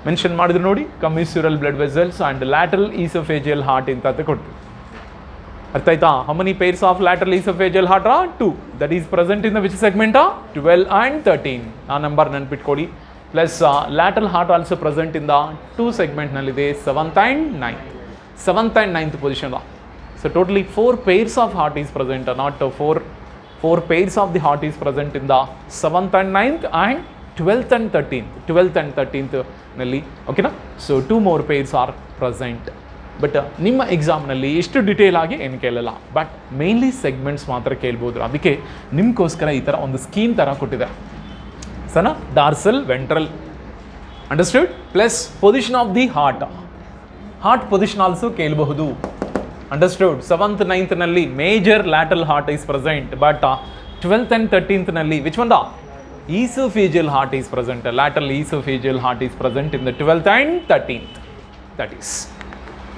mention ಮಾಡಿದ್ರು ನೋಡಿ. commissural blood vessels and lateral esophageal heart ಅಂತ ಕೊಟ್ಟು ಅರ್ಥ ಆಯ್ತಾ? how many pairs of lateral esophageal heart are? 2. that is present in the which segment? 12 and 13. ಆ number ನೆನ್ಪಿಟ್ಕೊಳ್ಳಿ. Plus lateral heart also present in the 2 ಸೆಗ್ಮೆಂಟ್ನಲ್ಲಿದೆ, 7th and 9th position. So totally 4 pairs of heart is present, not 4 pairs of the heart is present in the 7th and 9th and 12th and 13th ನಲ್ಲಿ. ಓಕೆನಾ? So 2 more pairs R present. But ನಿಮ್ಮ ಎಕ್ಸಾಮ್ನಲ್ಲಿ ಎಷ್ಟು detail ಆಗಿ ಏನು ಕೇಳಲ್ಲ, but mainly segments ಮಾತ್ರ ಕೇಳ್ಬೋದು. ಅದಕ್ಕೆ ನಿಮಗೋಸ್ಕರ ಈ ಥರ ಒಂದು ಸ್ಕೀಮ್ ಥರ ಕೊಟ್ಟಿದೆ Sana. Dorsal, ventral, understood. Plus position of the heart position also ಕೇಳಬಹುದು. ಅಂಡರ್ಸ್ಟೂಡ್. 7th 9th ನಲ್ಲಿ major lateral heart is present, but 12th and 13th ನಲ್ಲಿ which one? Esophageal heart is present. Lateral esophageal heart is present in the 12th and 13th. That is.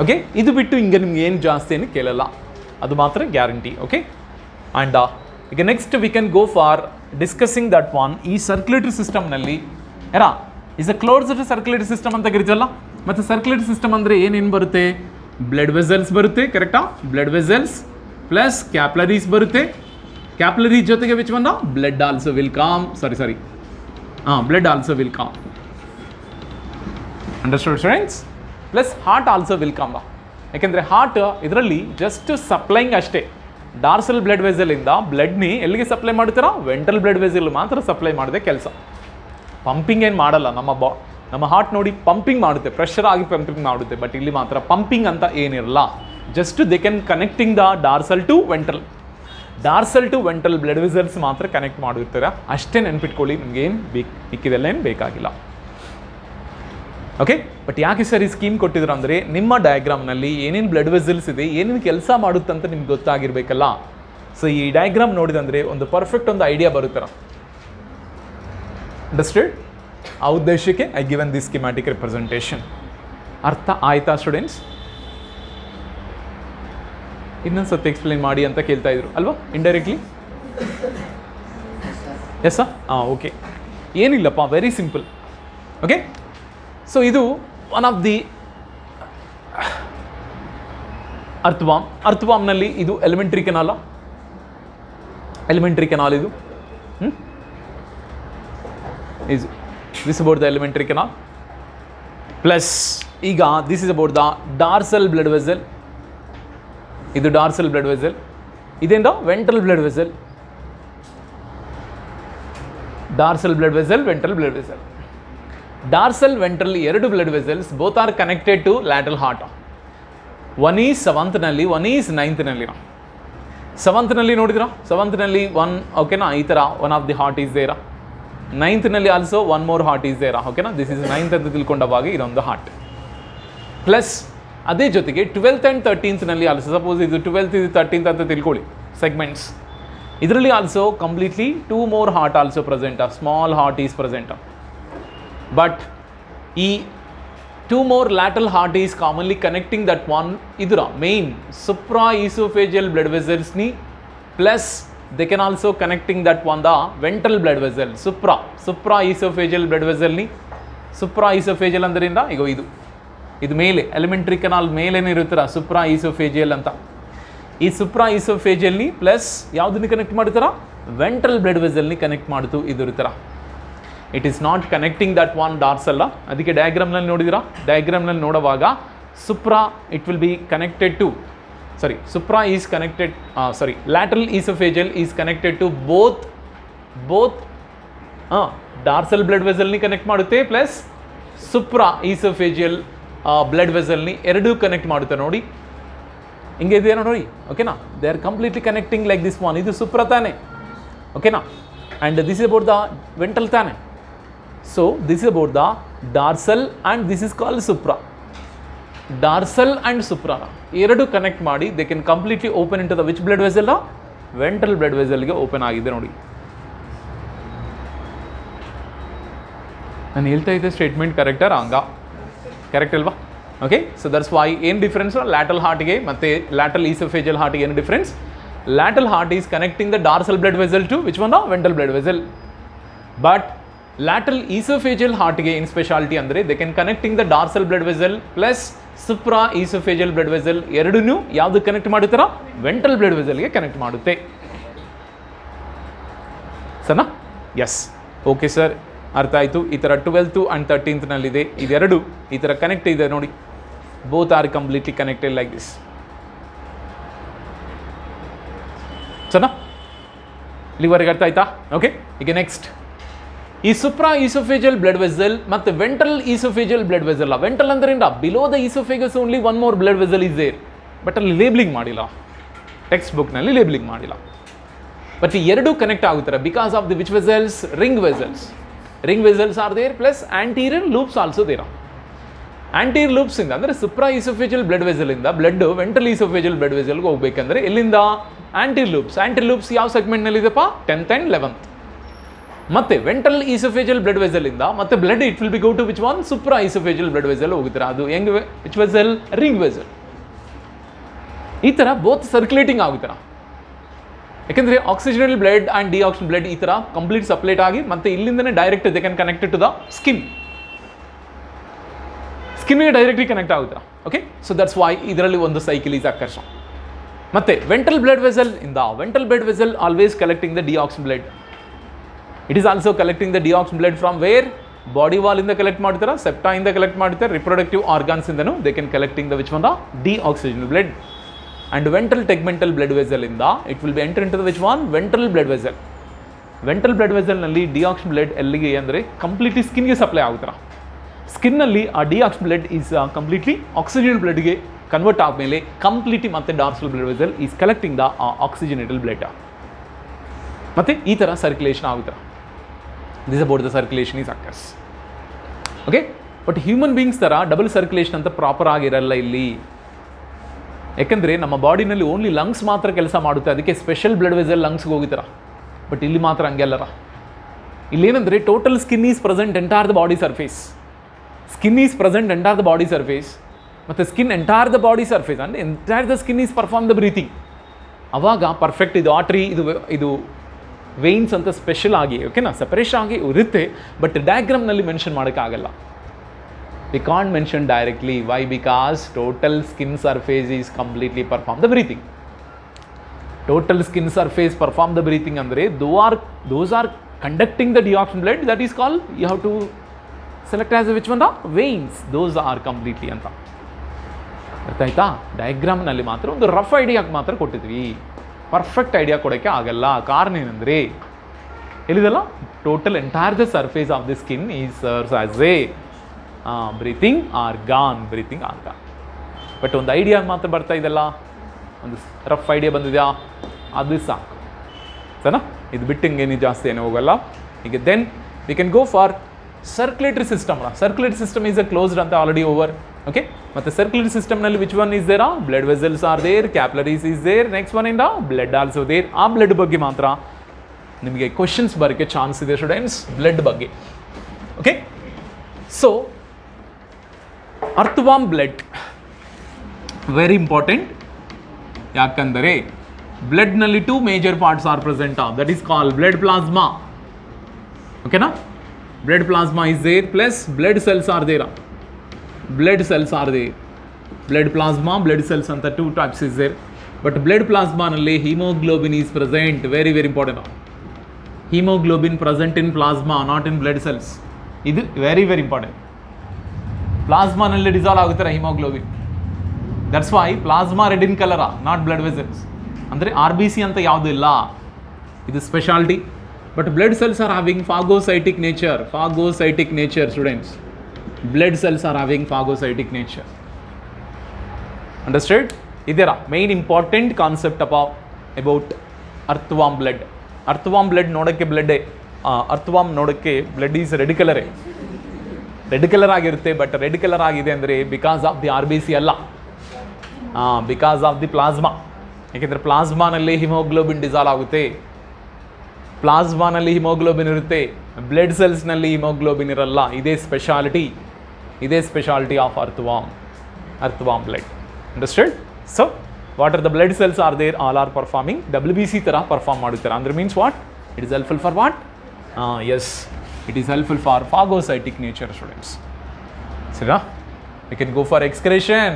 Okay? ಇದು ಬಿಟ್ಟು ಹಿಂಗೆ ನಿಮ್ಗೆ ಏನು ಜಾಸ್ತಿ ಏನು ಕೇಳಲ್ಲ, ಅದು ಮಾತ್ರ ಗ್ಯಾರಂಟಿ. ಓಕೆ, ಆ್ಯಂಡ್ ಈಗ next V can go for discussing that one. ಈ ಸರ್ಕ್ಯುಲೇಟರಿ ಸಿಸ್ಟಮ್ನಲ್ಲಿ is a closed circulatory system ಅಂತ ಕರಿತೀವಲ್ಲ. ಮತ್ತು ಸರ್ಕ್ಯುಲೇಟರಿ ಸಿಸ್ಟಮ್ ಅಂದರೆ ಏನೇನು ಬರುತ್ತೆ? ಬ್ಲಡ್ ವೆಸಲ್ಸ್ ಬರುತ್ತೆ, ಕರೆಕ್ಟಾ? ಬ್ಲಡ್ ವೆಸಲ್ಸ್ ಪ್ಲಸ್ ಕ್ಯಾಪ್ಲರೀಸ್ ಬರುತ್ತೆ. ಕ್ಯಾಪ್ಲರೀಸ್ ಜೊತೆಗೆ which one? Blood also will come. Sorry blood also will come. Understood students? Plus heart also will come. ಯಾಕೆಂದರೆ ಹಾರ್ಟ್ ಇದರಲ್ಲಿ ಜಸ್ಟ್ ಸಪ್ಲೈಂಗ್ ಅಷ್ಟೇ. ಡಾರ್ಸಲ್ ಬ್ಲಡ್ ವೆಸಲಿಂದ ಬ್ಲಡ್ನಿ ಎಲ್ಲಿಗೆ ಸಪ್ಲೈ ಮಾಡ್ತೀರಾ? ವೆಂಟ್ರಲ್ ಬ್ಲಡ್ ವೆಸಲ್ ಮಾತ್ರ ಸಪ್ಲೈ ಮಾಡಿದೆ ಕೆಲಸ. ಪಂಪಿಂಗ್ ಏನು ಮಾಡಲ್ಲ. ನಮ್ಮ ಹಾರ್ಟ್ ನೋಡಿ ಪಂಪಿಂಗ್ ಮಾಡುತ್ತೆ, ಪ್ರೆಷರ್ ಆಗಿ ಪಂಪಿಂಗ್ ಮಾಡುತ್ತೆ. ಬಟ್ ಇಲ್ಲಿ ಮಾತ್ರ ಪಂಪಿಂಗ್ ಅಂತ ಏನಿರಲ್ಲ. Just they can connecting the dorsal to ventral. Dorsal to ventral blood vessels ಮಾತ್ರ ಕನೆಕ್ಟ್ ಮಾಡಿರ್ತಾರೆ. ಅಷ್ಟೇ ನೆನ್ಪಿಟ್ಕೊಳ್ಳಿ, ನಿಮ್ಗೆ ಏನು ಮಿಕ್ಕಿದೆಲ್ಲ ಏನು ಬೇಕಾಗಿಲ್ಲ. ಓಕೆ, ಬಟ್ ಯಾಕೆ ಸರ್ ಈ ಸ್ಕೀಮ್ ಕೊಟ್ಟಿದ್ರು ಅಂದರೆ ನಿಮ್ಮ ಡಯಾಗ್ರಾಮ್ನಲ್ಲಿ ಏನೇನು ಬ್ಲಡ್ ವೆಸಲ್ಸ್ ಇದೆ, ಏನೇನು ಕೆಲಸ ಮಾಡುತ್ತಂತ ನಿಮ್ಗೆ ಗೊತ್ತಾಗಿರ್ಬೇಕಲ್ಲ. ಸೊ ಈ ಡಯಾಗ್ರಾಮ್ ನೋಡಿದಂದರೆ ಒಂದು ಪರ್ಫೆಕ್ಟ್ ಒಂದು ಐಡಿಯಾ ಬರುತ್ತರ. ಅಂಡರ್ಸ್ಟ್ಯಾಂಡ್? ಆ ಉದ್ದೇಶಕ್ಕೆ I given the schematic representation. ಅರ್ಥ ಆಯ್ತಾ ಸ್ಟೂಡೆಂಟ್ಸ್? ಇನ್ನೊಂದು ಸತಿ ಎಕ್ಸ್ಪ್ಲೈನ್ ಮಾಡಿ ಅಂತ ಕೇಳ್ತಾ ಇದ್ರು ಅಲ್ವಾ, ಇಂಡೈರೆಕ್ಟ್ಲಿ? Yes sir? ಓಕೆ, ಏನಿಲ್ಲಪ್ಪ, ವೆರಿ ಸಿಂಪಲ್. ಓಕೆ, ಸೊ ಇದು ಒನ್ ಆಫ್ ದಿ ಅರ್ಥವಾಮ್. ಅರ್ಥವಾಮ್ನಲ್ಲಿ ಇದು ಎಲಿಮೆಂಟ್ರಿ ಕೆನಾಲ. ಎಲಿಮೆಂಟ್ರಿ ಕೆನಾಲ್ ಇದು. is this about the elementary canal. Plus ಈಗ this is about the dorsal blood vessel. ಇದು dorsal blood vessel. ಇದೇಂದ ventral blood vessel. dorsal blood vessel, ventral blood vessel. dorsal ventral ಎರಡು blood vessels both are connected to lateral heart. one is 7th ನಲ್ಲಿ, one is 9th ನಲ್ಲಿ. 7th ನಲ್ಲಿ ನೋಡಿದ್ರಾ? 7th ನಲ್ಲಿ one, ಓಕೆನಾ, ಈ ಥರ one of the heart is there. 9th ನಲ್ಲಿ also one more heart is there. ಓಕೆನಾ, ದಿಸ್ ಇಸ್ 9th ಅಂತ ತಿಳ್ಕೊಂಡವಾಗ ಇದೊಂದು ಹಾರ್ಟ್. ಪ್ಲಸ್ ಅದೇ ಜೊತೆಗೆ 12th ಆ್ಯಂಡ್ 13th ನಲ್ಲಿ ಆಲ್ಸೋ, ಸಪೋಸ್ ಇದು 12th ಇದು 13th ಅಂತ ತಿಳ್ಕೊಳ್ಳಿ ಸೆಗ್ಮೆಂಟ್ಸ್. ಇದರಲ್ಲಿ also completely 2 more heart also present. Small heart is present. But ಈ 2 more lateral heart is commonly connecting that one idura main supra esophageal blood vessels ni, plus they can also connecting that one the ventral blood vessel. supra esophageal blood vessel ni, supra esophageal andrinda igo ಇದು ಮೇಲೆ elementary canal ಮೇಲೇನೇ ಇರುತ್ತರ supra esophageal ಅಂತ. ಈ supra esophageal ನಿ plus ಯಾವುದನ್ನ connect ಮಾಡ್ತಾರ? Ventral blood vessel ನಿ ಕನೆಕ್ಟ್ ಮಾಡ್ತು ಇದು ಇರುತ್ತರ. It is not connecting that one ಡಾರ್ಸ್ ಅಲ್ಲ. ಅದಕ್ಕೆ ಡಯಾಗ್ರಾಮ್ನಲ್ಲಿ ನೋಡಿದಿರಾ? ಡಯಾಗ್ರಾಮ್ನಲ್ಲಿ ನೋಡುವಾಗ supra it will be connected to supra is connected, lateral esophageal is connected to both dorsal blood vessel ni connect ಮಾಡುತ್ತೆ, plus supra esophageal blood vessel ni ಎರಡು connect ಮಾಡುತ್ತೆ. ನೋಡಿ ಹಿಂಗೆ ಇದೆಯಾ ನೋಡಿ, ಓಕೆನಾ? They are completely connecting like this one. ಇದು supra ತಾನೆ, ಓಕೆನಾ? And this is about the ventral ತಾನೆ. So this is about the dorsal and this is called supra. Dorsal and ಸುಪ್ರಾನ ಎರಡು ಕನೆಕ್ಟ್ ಮಾಡಿ they can completely open in to the which blood vessel? Ventral blood ವೆಸಲ್ಗೆ open ಆಗಿದೆ ನೋಡಿ. ನಾನು ಹೇಳ್ತಾ ಇದ್ದೆ ಸ್ಟೇಟ್ಮೆಂಟ್ ಕರೆಕ್ಟಾ ರಾಂಗಾ? ಕರೆಕ್ಟ್ ಅಲ್ವಾ? ಓಕೆ, ಸೊ ದಟ್ಸ್ ವೈ ಏನು ಡಿಫ್ರೆನ್ಸ್ ಲ್ಯಾಟರಲ್ ಹಾರ್ಟ್ಗೆ ಮತ್ತು ಲ್ಯಾಟರಲ್ ಈಸೋಫೇಜಿಯಲ್ ಹಾರ್ಟ್ಗೆ ಏನು difference? Lateral heart is connecting the dorsal blood vessel to which one? Ventral blood vessel. But lateral oesophageal ಹಾರ್ಟ್ಗೆ ಏನು ಸ್ಪೆಷಾಲಿಟಿ ಅಂದರೆ they can connecting the dorsal blood vessel plus supra oesophageal blood vessel ಎರಡನ್ನೂ ಯಾವುದು connect ಮಾಡುತ್ತಾರ? Ventral blood ವೆಸಲ್ಗೆ connect ಮಾಡುತ್ತೆ. ಸನಾ? S, okay sir, ಅರ್ಥ ಆಯಿತು. ಈ ಥರ 12th ಆ್ಯಂಡ್ 13th ನಲ್ಲಿದೆ, ಇದೆರಡು ಈ ಥರ ಕನೆಕ್ಟ್ ಇದೆ ನೋಡಿ. Both are completely connected like this. ಸನಾ? ಇಲ್ಲಿವರೆಗೆ ಅರ್ಥ ಆಯ್ತಾ? ಓಕೆ, ಈಗ ನೆಕ್ಸ್ಟ್ ಈ ಸುಪ್ರಾ ಈಸೋಫೇಜಿಯಲ್ ಬ್ಲಡ್ ವೆಸಲ್ ಮತ್ತು ventral oesophageal blood vessel. Ventral ಅಂದ್ರಿಂದ below the oesophagus only one more blood vessel is there. But ಅಲ್ಲಿ ಲೇಬ್ಲಿಂಗ್ ಮಾಡಿಲ್ಲ, ಟೆಕ್ಸ್ಟ್ ಬುಕ್ನಲ್ಲಿ ಲೇಬ್ಲಿಂಗ್ ಮಾಡಿಲ್ಲ. ಬಟ್ ಈ ಎರಡೂ ಕನೆಕ್ಟ್ ಆಗುತ್ತಾರೆ because of the which vessels? Ring vessels. Ring vessels are there, plus anterior loops also there. Anterior ಲೂಪ್ಸಿಂದ ಅಂದರೆ supra oesophageal blood ವೆಸಲಿಂದ blood ventral oesophageal blood ವೆಸಲ್ಗೆ ಹೋಗ್ಬೇಕಂದ್ರೆ ಎಲ್ಲಿಂದ? ಆಂಟಿಲೂಪ್ಸ್ ಯಾವ ಸೆಗ್ಮೆಂಟ್ನಲ್ಲಿದೆಪ್ಪ? 10th and 11th. ಮತ್ತೆ ವೆಂಟ್ರಲ್ ಈಸೋಫೇಜಿಯಲ್ ಬ್ಲಡ್ ವೆಸಲ್ ಇಂದ ಮತ್ತೆ blood it will be go to which one? Supra oesophageal blood vessel ಹೋಗುತ್ತಾರೆ. ಅದು ಹೆಂಗ್ ವಿಚ್ ವೆಸಲ್? Ring vessel. ಈ ಥರ ಬೋತ್ ಸರ್ಕ್ಯುಲೇಟಿಂಗ್ ಆಗುತ್ತಾರೆ. ಯಾಕೆಂದರೆ ಆಕ್ಸಿಜನಲ್ ಬ್ಲಡ್ ಆ್ಯಂಡ್ ಡಿಆಕ್ಸಿಜನ್ ಬ್ಲಡ್ ಈ ಥರ ಕಂಪ್ಲೀಟ್ ಸಪ್ಲೇಟ್ ಆಗಿ ಮತ್ತೆ ಇಲ್ಲಿಂದನೇ direct they can connected to the ಸ್ಕಿನ್ಗೆ ಡೈರೆಕ್ಟ್ಲಿ ಕನೆಕ್ಟ್ ಆಗುತ್ತಾರೆ. ಓಕೆ, ಸೊ ದಟ್ಸ್ ವೈ ಇದರಲ್ಲಿ ಒಂದು ಸೈಕಲ್ ಈಸ್ ಅಕರ್ಸ್. ಮತ್ತೆ ventral blood vessel always collecting the deoxygen blood. It is also collecting the deoxygen blood from where? Body ವಾಲಿಂದ collect ಮಾಡ್ತಾರೆ, ಸೆಪ್ಟಾಯಿಂದ collect ಮಾಡ್ತಾರೆ, reproductive ಆರ್ಗಾನ್ಸಿಂದನೂ they can collecting the which one? The deoxygen blood. And ventral tegmental blood vessel in the it will be enter into the which one? Ventral blood vessel. Ventral blood vessel ನಲ್ಲಿ ಡಿಆಕ್ಸಿಜನ್ blood ಎಲ್ಲಿಗೆ ಅಂದರೆ completely ಸ್ಕಿನ್ಗೆ supply ಆಗುತ್ತಾರೆ. ಸ್ಕಿನ್ನಲ್ಲಿ ಆ deoxygen blood is completely oxygen ಬ್ಲಡ್ಗೆ convert ಆದಮೇಲೆ completely ಮತ್ತೆ dorsal blood vessel is collecting the oxygenated blood. ಮತ್ತು ಈ ಥರ ಸರ್ಕ್ಯುಲೇಷನ್ ಆಗುತ್ತಾರೆ. This about the circulation is occurs. Okay, but human beings ಥರ ಡಬಲ್ ಸರ್ಕ್ಯುಲೇಷನ್ ಅಂತ ಪ್ರಾಪರ್ ಆಗಿರಲ್ಲ ಇಲ್ಲಿ. ಯಾಕೆಂದರೆ ನಮ್ಮ ಬಾಡಿನಲ್ಲಿ ಓನ್ಲಿ ಲಂಗ್ಸ್ ಮಾತ್ರ ಕೆಲಸ ಮಾಡುತ್ತೆ, ಅದಕ್ಕೆ ಸ್ಪೆಷಲ್ ಬ್ಲಡ್ ವೆಸಲ್ ಲಂಗ್ಸ್ಗೆ ಹೋಗಿತ್ತಾರ. ಬಟ್ ಇಲ್ಲಿ ಮಾತ್ರ ಹಂಗೆ ಅಲ್ಲರ. ಇಲ್ಲೇನಂದರೆ total skin is present entire the body surface. ಮತ್ತು skin entire the body surface ಅಂದರೆ entire the skin is perform the breathing. ಆವಾಗ ಪರ್ಫೆಕ್ಟ್ ಇದು ಆಟ್ರಿ ಇದು ವೇನ್ಸ್ ಅಂತ ಸ್ಪೆಷಲ್ ಆಗಿ ಓಕೆನಾ ಸೆಪರೇಷನ್ ಆಗಿ ಇರುತ್ತೆ. ಬಟ್ ಡಯಾಗ್ರಾಮ್ನಲ್ಲಿ ಮೆನ್ಷನ್ ಮಾಡೋಕ್ಕಾಗಲ್ಲ. We can't mention directly. Why? Because total skin surface is completely perform the breathing. Total skin surface perform the breathing andre those are conducting the deoxygen blood. That is called, you have to select as which one? The veins. Those are completely anta. ಅರ್ಥ ಆಯ್ತಾ? ಡಯಾಗ್ರಾಮ್ನಲ್ಲಿ ಮಾತ್ರ ಒಂದು rough ಐಡಿಯಾಗೆ ಮಾತ್ರ ಕೊಟ್ಟಿದ್ವಿ, perfect idea ಕೊಡೋಕ್ಕೆ ಆಗಲ್ಲ. ಕಾರಣ ಏನಂದರೆ ಹೇಳಿದಲ್ಲ, total entire the surface of the skin is serves as A breathing argon. But ಒಂದು ಐಡಿಯಾ ಮಾತ್ರ ಬರ್ತಾ ಇದೆಲ್ಲ, ಒಂದು ರಫ್ ಐಡಿಯಾ ಬಂದಿದೆಯಾ, ಅದು ಸಾಕು ಸರಿನಾ? ಇದು ಬಿಟ್ಟು ಹಿಂಗೇನು ಜಾಸ್ತಿ ಏನೂ ಹೋಗಲ್ಲ. ಈಗ then we can go for circulatory system. Circulatory system is a closed ಅಂತ ಆಲ್ರೆಡಿ ಓವರ್. ಓಕೆ, ಮತ್ತು ಸರ್ಕ್ಯುಲೇಟರಿ ಸಿಸ್ಟಮ್ನಲ್ಲಿ which one is there? Blood vessels are there, capillaries is there, next one ಇಂದ ಬ್ಲಡ್ ಆಲ್ಸೋ ದೇರ್. ಆ blood ಬಗ್ಗೆ ಮಾತ್ರ ನಿಮಗೆ questions ಬರೋಕ್ಕೆ chance ಇದೆ ಸ್ಟೂಡೆಂಟ್ಸ್, ಬ್ಲಡ್ ಬಗ್ಗೆ. Okay, so earthworm blood very important. ಯಾಕಂದರೆ ಬ್ಲಡ್ನಲ್ಲಿ 2 major parts are present. That is called blood plasma. ಓಕೆನಾ? Blood plasma is there plus blood cells are there. Blood plasma, blood cells ಅಂತ 2 types is there. But blood ಪ್ಲಾಸ್ಮಾನಲ್ಲಿ haemoglobin is present. Very important. Haemoglobin present in plasma, not in blood cells. ಇದು very important. ಪ್ಲಾಸ್ಮಾನಲ್ಲಿ dissolve ಆಗುತ್ತಾರೆ haemoglobin. That's why plasma red in colour, not blood vessels. ಅಂದರೆ RBC ಅಂತ ಯಾವುದೂ ಇಲ್ಲ, ಇದು speciality. But blood cells are having phagocytic nature students. Blood cells are having phagocytic nature. Understand? ಇದರ main important concept about earthworm blood. Earthworm blood ನೋಡೋಕ್ಕೆ earthworm ನೋಡೋಕ್ಕೆ blood is red colour ಆಗಿರುತ್ತೆ. But red colour ಆಗಿದೆ ಅಂದರೆ because of the RBC ಅಲ್ಲ, because of the plasma. ಯಾಕೆಂದರೆ ಪ್ಲಾಸ್ಮಾನಲ್ಲಿ haemoglobin dissolve ಆಗುತ್ತೆ, ಪ್ಲಾಸ್ಮಾನಲ್ಲಿ ಹಿಮೋಗ್ಲೋಬಿನ್ ಇರುತ್ತೆ, ಬ್ಲಡ್ ಸೆಲ್ಸ್ನಲ್ಲಿ ಹಿಮೋಗ್ಲೋಬಿನ್ ಇರಲ್ಲ. ಇದೇ speciality of earthworm blood. Understand? So what are the blood cells are there? All are performing WBC ಥರ ಪರ್ಫಾರ್ಮ್ ಮಾಡುತ್ತಾರೆ. ಅಂದರೆ means what? It is helpful for what? Yes, it is helpful for phagocytic nature students. ಸರಿನಾ? we can go for excretion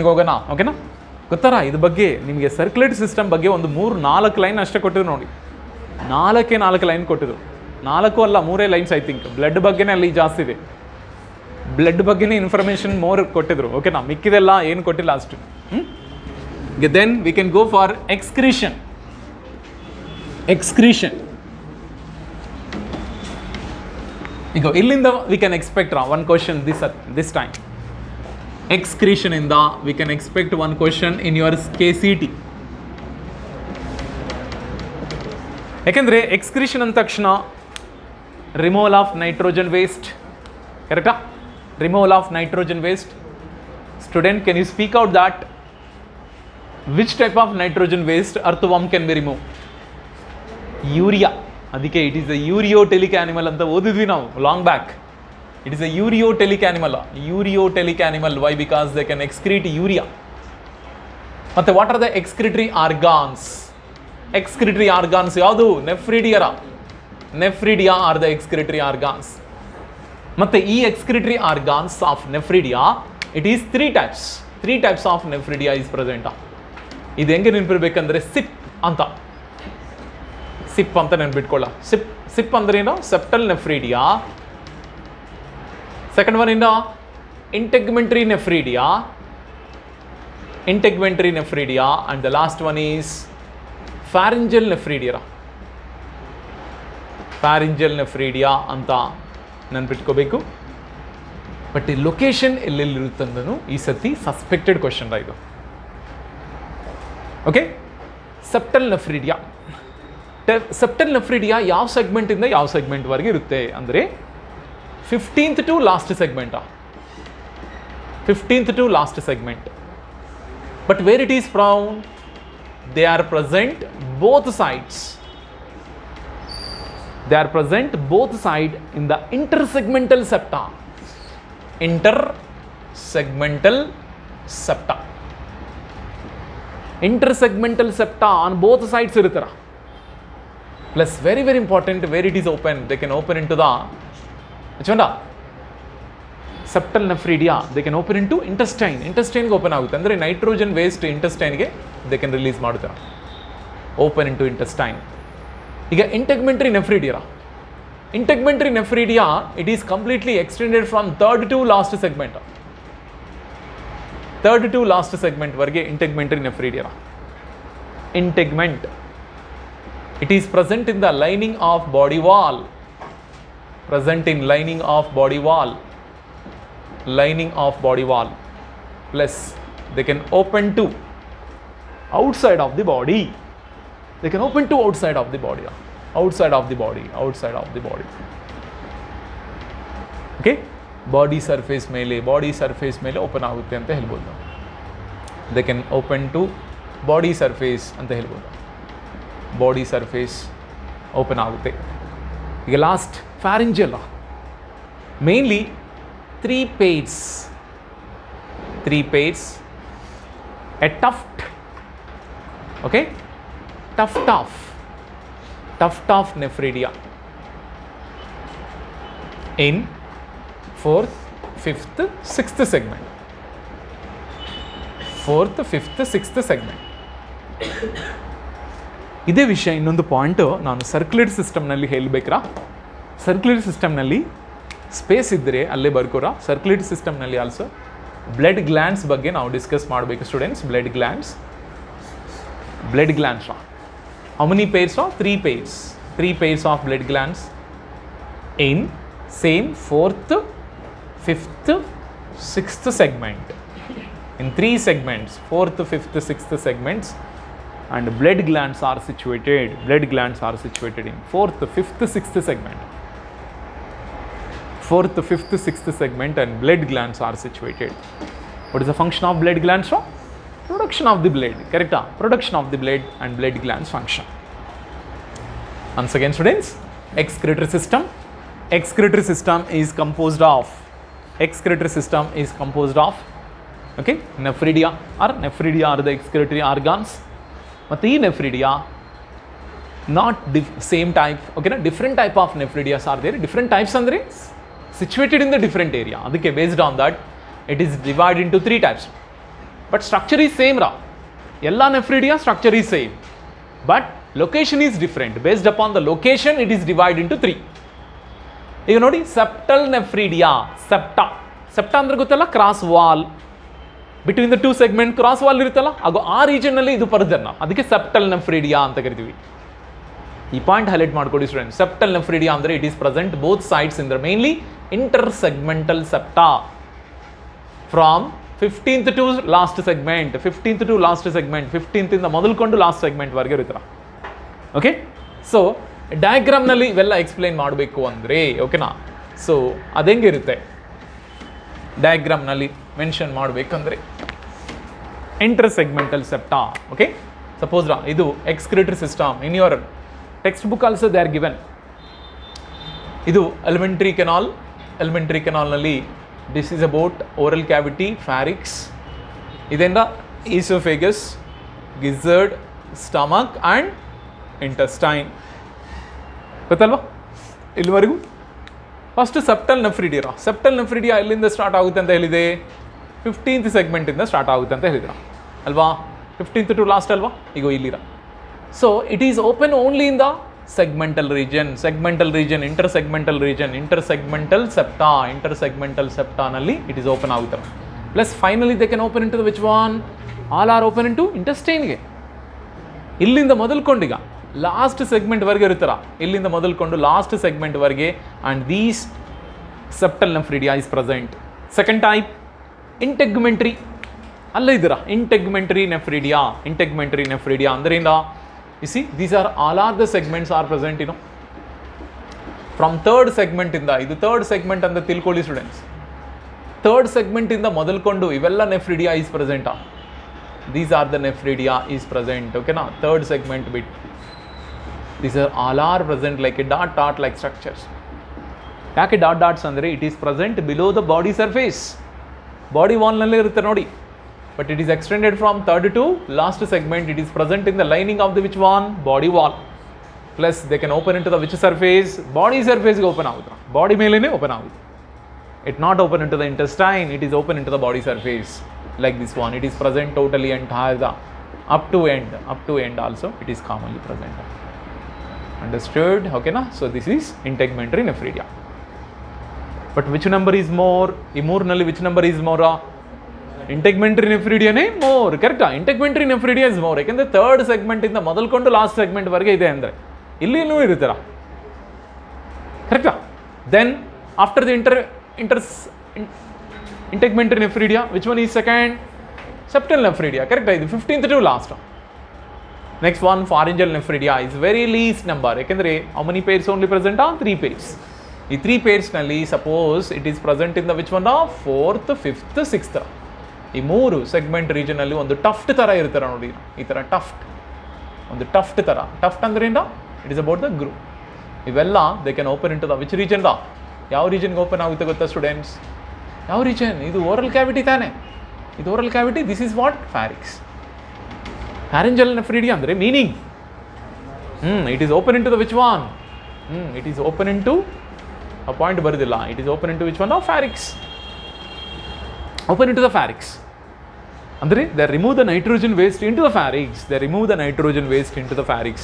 ಹೋಗೋಣ. ಓಕೆನಾ? ಗೊತ್ತಾರಾ ಇದ್ರ ಬಗ್ಗೆ ನಿಮಗೆ? Circulatory system ಬಗ್ಗೆ ಒಂದು 3-4 ಲೈನ್ ಅಷ್ಟೇ ಕೊಟ್ಟಿದ್ರು ನೋಡಿ. 4 ಲೈನ್ ಕೊಟ್ಟಿದ್ರು. 4 ಅಲ್ಲ 3 ಲೈನ್ಸ್ ಐ ಥಿಂಕ್. ಬ್ಲಡ್ ಬಗ್ಗೆನೇ ಅಲ್ಲಿ ಜಾಸ್ತಿ ಇದೆ. ಬ್ಲಡ್ ಬಗ್ಗೆನೇ ಇನ್ಫಾರ್ಮೇಷನ್ ಮೋರ್ ಕೊಟ್ಟಿದ್ರು. ಓಕೆನಾ? ಮಿಕ್ಕಿದೆಲ್ಲ ಏನು ಕೊಟ್ಟಿಲ್ಲ ಅಷ್ಟು. Then we can go for excretion. ಈಗ ಇಲ್ಲಿಂದ we can expect one question this time. Excretion ಇಂದ we can expect one question in your KCT. ಯಾಕೆಂದರೆ ಎಕ್ಸ್ಕ್ರೀಷನ್ ಅಂದ ತಕ್ಷಣ ರಿಮೂವಲ್ ಆಫ್ ನೈಟ್ರೋಜನ್ ವೇಸ್ಟ್, ಕರೆಕ್ಟಾ? Removal of nitrogen waste. Student, can you speak out that? Which type of nitrogen waste earthworm can be remove? Urea. ಅದಕ್ಕೆ it is a ureotelic animal ಅಂತ ಓದಿದ್ವಿ ನಾವು long back. It is a ureotelic animal. Ureotelic animal. Why? Because they can excrete urea. ಮತ್ತು what are the excretory organs? Excretory organs ಯಾವುದು? ನೆಫ್ರಿಡಿಯರ. Nephridia are the excretory organs. ಮತ್ತು ಈ excretory organs of nephridia, it is three types of nephridia is present. ಇದು ಹೆಂಗೆ ನೆನಪಿರ್ಬೇಕಂದ್ರೆ SIP ಅಂತ. SIP ಅಂತ ನೆನ್ಪಿಟ್ಕೊಳ್ಳ. SIP ಅಂದ್ರೆ ಏನು? ಸೆಪ್ಟಲ್ ನೆಫ್ರಿಡಿಯಾ. ಸೆಕೆಂಡ್ ಒನ್ ಇನ್ನು integumentary nephridia. And the last one is pharyngeal nephridia ಅಂತ ನೆನ್ಪಿಟ್ಕೋಬೇಕು. ಬಟ್ ಈ ಲೊಕೇಶನ್ ಎಲ್ಲೆಲ್ಲಿರುತ್ತಂದನು ಈ ಸತಿ ಸಸ್ಪೆಕ್ಟೆಡ್ ಕ್ವಶನ್ ಇದು. Okay, septal nephridia. Septal nephridia ಯಾವ ಸೆಗ್ಮೆಂಟಿಂದ ಯಾವ ಸೆಗ್ಮೆಂಟ್ವರೆಗೆ ಇರುತ್ತೆ ಅಂದರೆ 15th to last segment. 15th to last segment. But where it is found? They are present both sides. They are present both sides in the intersegmental septa. Intersegmental septa on both sides irutara. Plus very very important, where it is open, they can open into the which one? Septal nephridia. They can open into intestine ಗೆ open ಆಗುತ್ತೆ. ಅಂದರೆ nitrogen waste ಇಂಟೆಸ್ಟೈನ್ಗೆ they can release ಮಾಡ್ತಾರೆ. Open into intestine. ಈಗ integumentary nephridia it is completely extended from third to last segment ವರೆಗೆ integumentary nephridia. Integument it is present in the lining of body wall. Lining of body wall. Plus they can open to outside of the body. outside of the body. Okay, body surface ಮೇಲೆ open ಆಗುತ್ತೆ ಅಂತ ಹೇಳ್ಬೋದು. They can open to body surface ಅಂತ ಹೇಳ್ಬೋದು. Body surface open ಆಗುತ್ತೆ. ಈಗ last pharyngeal. Mainly three pairs, a tuft, okay, tuft of nephridia in 4th, 5th, 6th segment. ಇದೇ ವಿಷಯ ಇನ್ನೊಂದು ಪಾಯಿಂಟ್ ನಾನು ಸರ್ಕ್ಯುಲೇಟರಿ ಸಿಸ್ಟಮ್ನಲ್ಲಿ ಹೇಳಬೇಕ್ರಾ? ಸರ್ಕ್ಯುಲೇಟರಿ ಸಿಸ್ಟಮ್ನಲ್ಲಿ ಸ್ಪೇಸ್ ಇದ್ದರೆ ಅಲ್ಲೇ ಬರ್ಕೋರ. ಸರ್ಕ್ಯುಲೇಟರಿ ಸಿಸ್ಟಮ್ನಲ್ಲಿ ಆಲ್ಸೋ ಬ್ಲಡ್ ಗ್ಲ್ಯಾಂಡ್ಸ್ ಬಗ್ಗೆ ನಾವು ಡಿಸ್ಕಸ್ ಮಾಡಬೇಕು students. Blood glands how many pairs? Three pairs of blood glands in same 4th, 5th, 6th segment. In 3 segments, 4th, 5th, 6th segments, and blood glands are situated in 4th, 5th, 6th segment. 4th, 5th, 6th segment and blood glands are situated. What is the function of blood glands? Production of the blood. Correct? Production of the blood and blood glands function. Once again students, excretory system is composed of okay, nephridia are the excretory organs. But the nephridia not same type, okay, different type of nephridias are there. Different types andre situated in the different area. Adike based on that it is divided into 3 types. But structure is same ra. Ella nephridia structure is same, but location is different. Based upon the location it is divided into 3. ಈಗ ನೋಡಿ septal ನೆಫ್ರಿಡಿಯಾ. ಸೆಪ್ಟಾ ಅಂದ್ರೆ ಗೊತ್ತಲ್ಲ, cross wall between the 2 segment cross wall ಇರುತ್ತಲ್ಲ, ಹಾಗೂ ಆ ರೀಜನ್ನಲ್ಲಿ ಇದು ಪರ್ದನ್ನ, ಅದಕ್ಕೆ septal ನೆಫ್ರಿಡಿಯಾ ಅಂತ ಕರಿತೀವಿ. ಈ ಪಾಯಿಂಟ್ ಹೈಲೈಟ್ ಮಾಡ್ಕೊಡಿ ಸ್ಟೂಡೆಂಟ್. ಸೆಪ್ಟಲ್ ನೆಫ್ರಿಡಿಯಾ ಅಂದರೆ it is present both sides in the mainly intersegmental septa from 15th to last segment. 15th ಇಂದ ಮೊದಲ್ಕೊಂಡು ಲಾಸ್ಟ್ ಸೆಗ್ಮೆಂಟ್ ವರೆಗೆ ಇರ್ತಾರೆ. ಓಕೆ, ಸೊ ಡಯಾಗ್ರಾಮ್ನಲ್ಲಿ ಇವೆಲ್ಲ ಎಕ್ಸ್ಪ್ಲೈನ್ ಮಾಡಬೇಕು ಅಂದರೆ ಓಕೆನಾ. ಸೊ ಅದೆಂಗಿರುತ್ತೆ ಡಯಾಗ್ರಾಮ್ನಲ್ಲಿ ಮೆನ್ಷನ್ ಮಾಡಬೇಕಂದ್ರೆ intersegmental septa. Okay, suppose idu excretory system. In your textbook also they are given. Idu alimentary canal nalli this is about oral cavity, pharynx, idenda esophagus, gizzard, stomach and intestine. ಗೊತ್ತಲ್ವಾ ಇಲ್ಲಿವರೆಗೂ? First septal nephridia. Septal nephridia ಎಲ್ಲಿಂದ start ಆಗುತ್ತೆ ಅಂತ ಹೇಳಿದೆ? 15th ಸೆಗ್ಮೆಂಟಿಂದ start ಆಗುತ್ತೆ ಅಂತ ಹೇಳಿದ್ರ ಅಲ್ವಾ? 15th ಟು ಲಾಸ್ಟ್ ಅಲ್ವಾ? ಈಗ ಇಲ್ಲಿರ. So it is open only in the segmental region, intersegmental septa nalli it is open agutte. Plus finally they can open into the which one? All are open into intestine ge. Illinda modalkondu iga last segment varge iruttara, illinda modalkondu last segment varge, and these septal nephridia is present. Second type, integumentary alla idira, integumentary nephridia andrinda. You see, these are all the segments are present, you know. From third segment in the, idu third segment and the tilkoli students. Third segment in the modalkondu ivella nephridia is present. These are the nephridia is present, okay na? Third segment bit. These are all are present like a dot like structures. Yake dots andre it is present below the body surface. Body wall nalle irutte nodi. But it is extended from third to last segment. It is present in the lining of the which one? Body wall. Plus they can open into the which surface? Body surface open out. Body melene open out. It not open into the intestine. It is open into the body surface like this one. It is present totally entire the up to end also it is commonly present. Understood? Okay na? So this is integumentary nephridia. But which number is more? Immoral which number is more? Integumentary nephridia ne more, correct? Integumentary nephridia is more. Ekandre third segment inda modalkondu last segment varge ide andre illi enu iruttara, correct? Then after the integumentary nephridia, which one is second? Septal nephridia, correct? Idu 15th to last. Next one, pharyngeal nephridia is very least number. Ekandre how many pairs only present? 3 pairs. Ee 3 pairs nalli suppose it is present in the which one? 4th, 5th, 6th. ಈ ಮೂರು segment ರೀಜನಲ್ಲಿ ಒಂದು tuft ಥರ ಇರ್ತಾರೆ ನೋಡಿ, ಈ ಥರ ಒಂದು tuft ಥರ. ಟಫ್ಟ್ ಅಂದ್ರಿಂದ it is about the groove. ಇವೆಲ್ಲ they can open in to the which region? ಯಾವ ರೀಜನ್ಗೆ ಓಪನ್ ಆಗುತ್ತೆ ಗೊತ್ತಾ ಸ್ಟೂಡೆಂಟ್ಸ್? ಯಾವ ರೀಜನ್? ಇದು ಓರಲ್ ಕ್ಯಾವಿಟಿ ತಾನೆ, ಇದು oral cavity. This is what? Pharynx. Pharyngeal nephridia ಅಂದರೆ meaning it is open in to the which one? It is open in to ಆ ಪಾಯಿಂಟ್ ಬರೋದಿಲ್ಲ. It is open in to which one? Pharynx. Open into the pharynx. Andre they remove the nitrogen waste into the pharynx.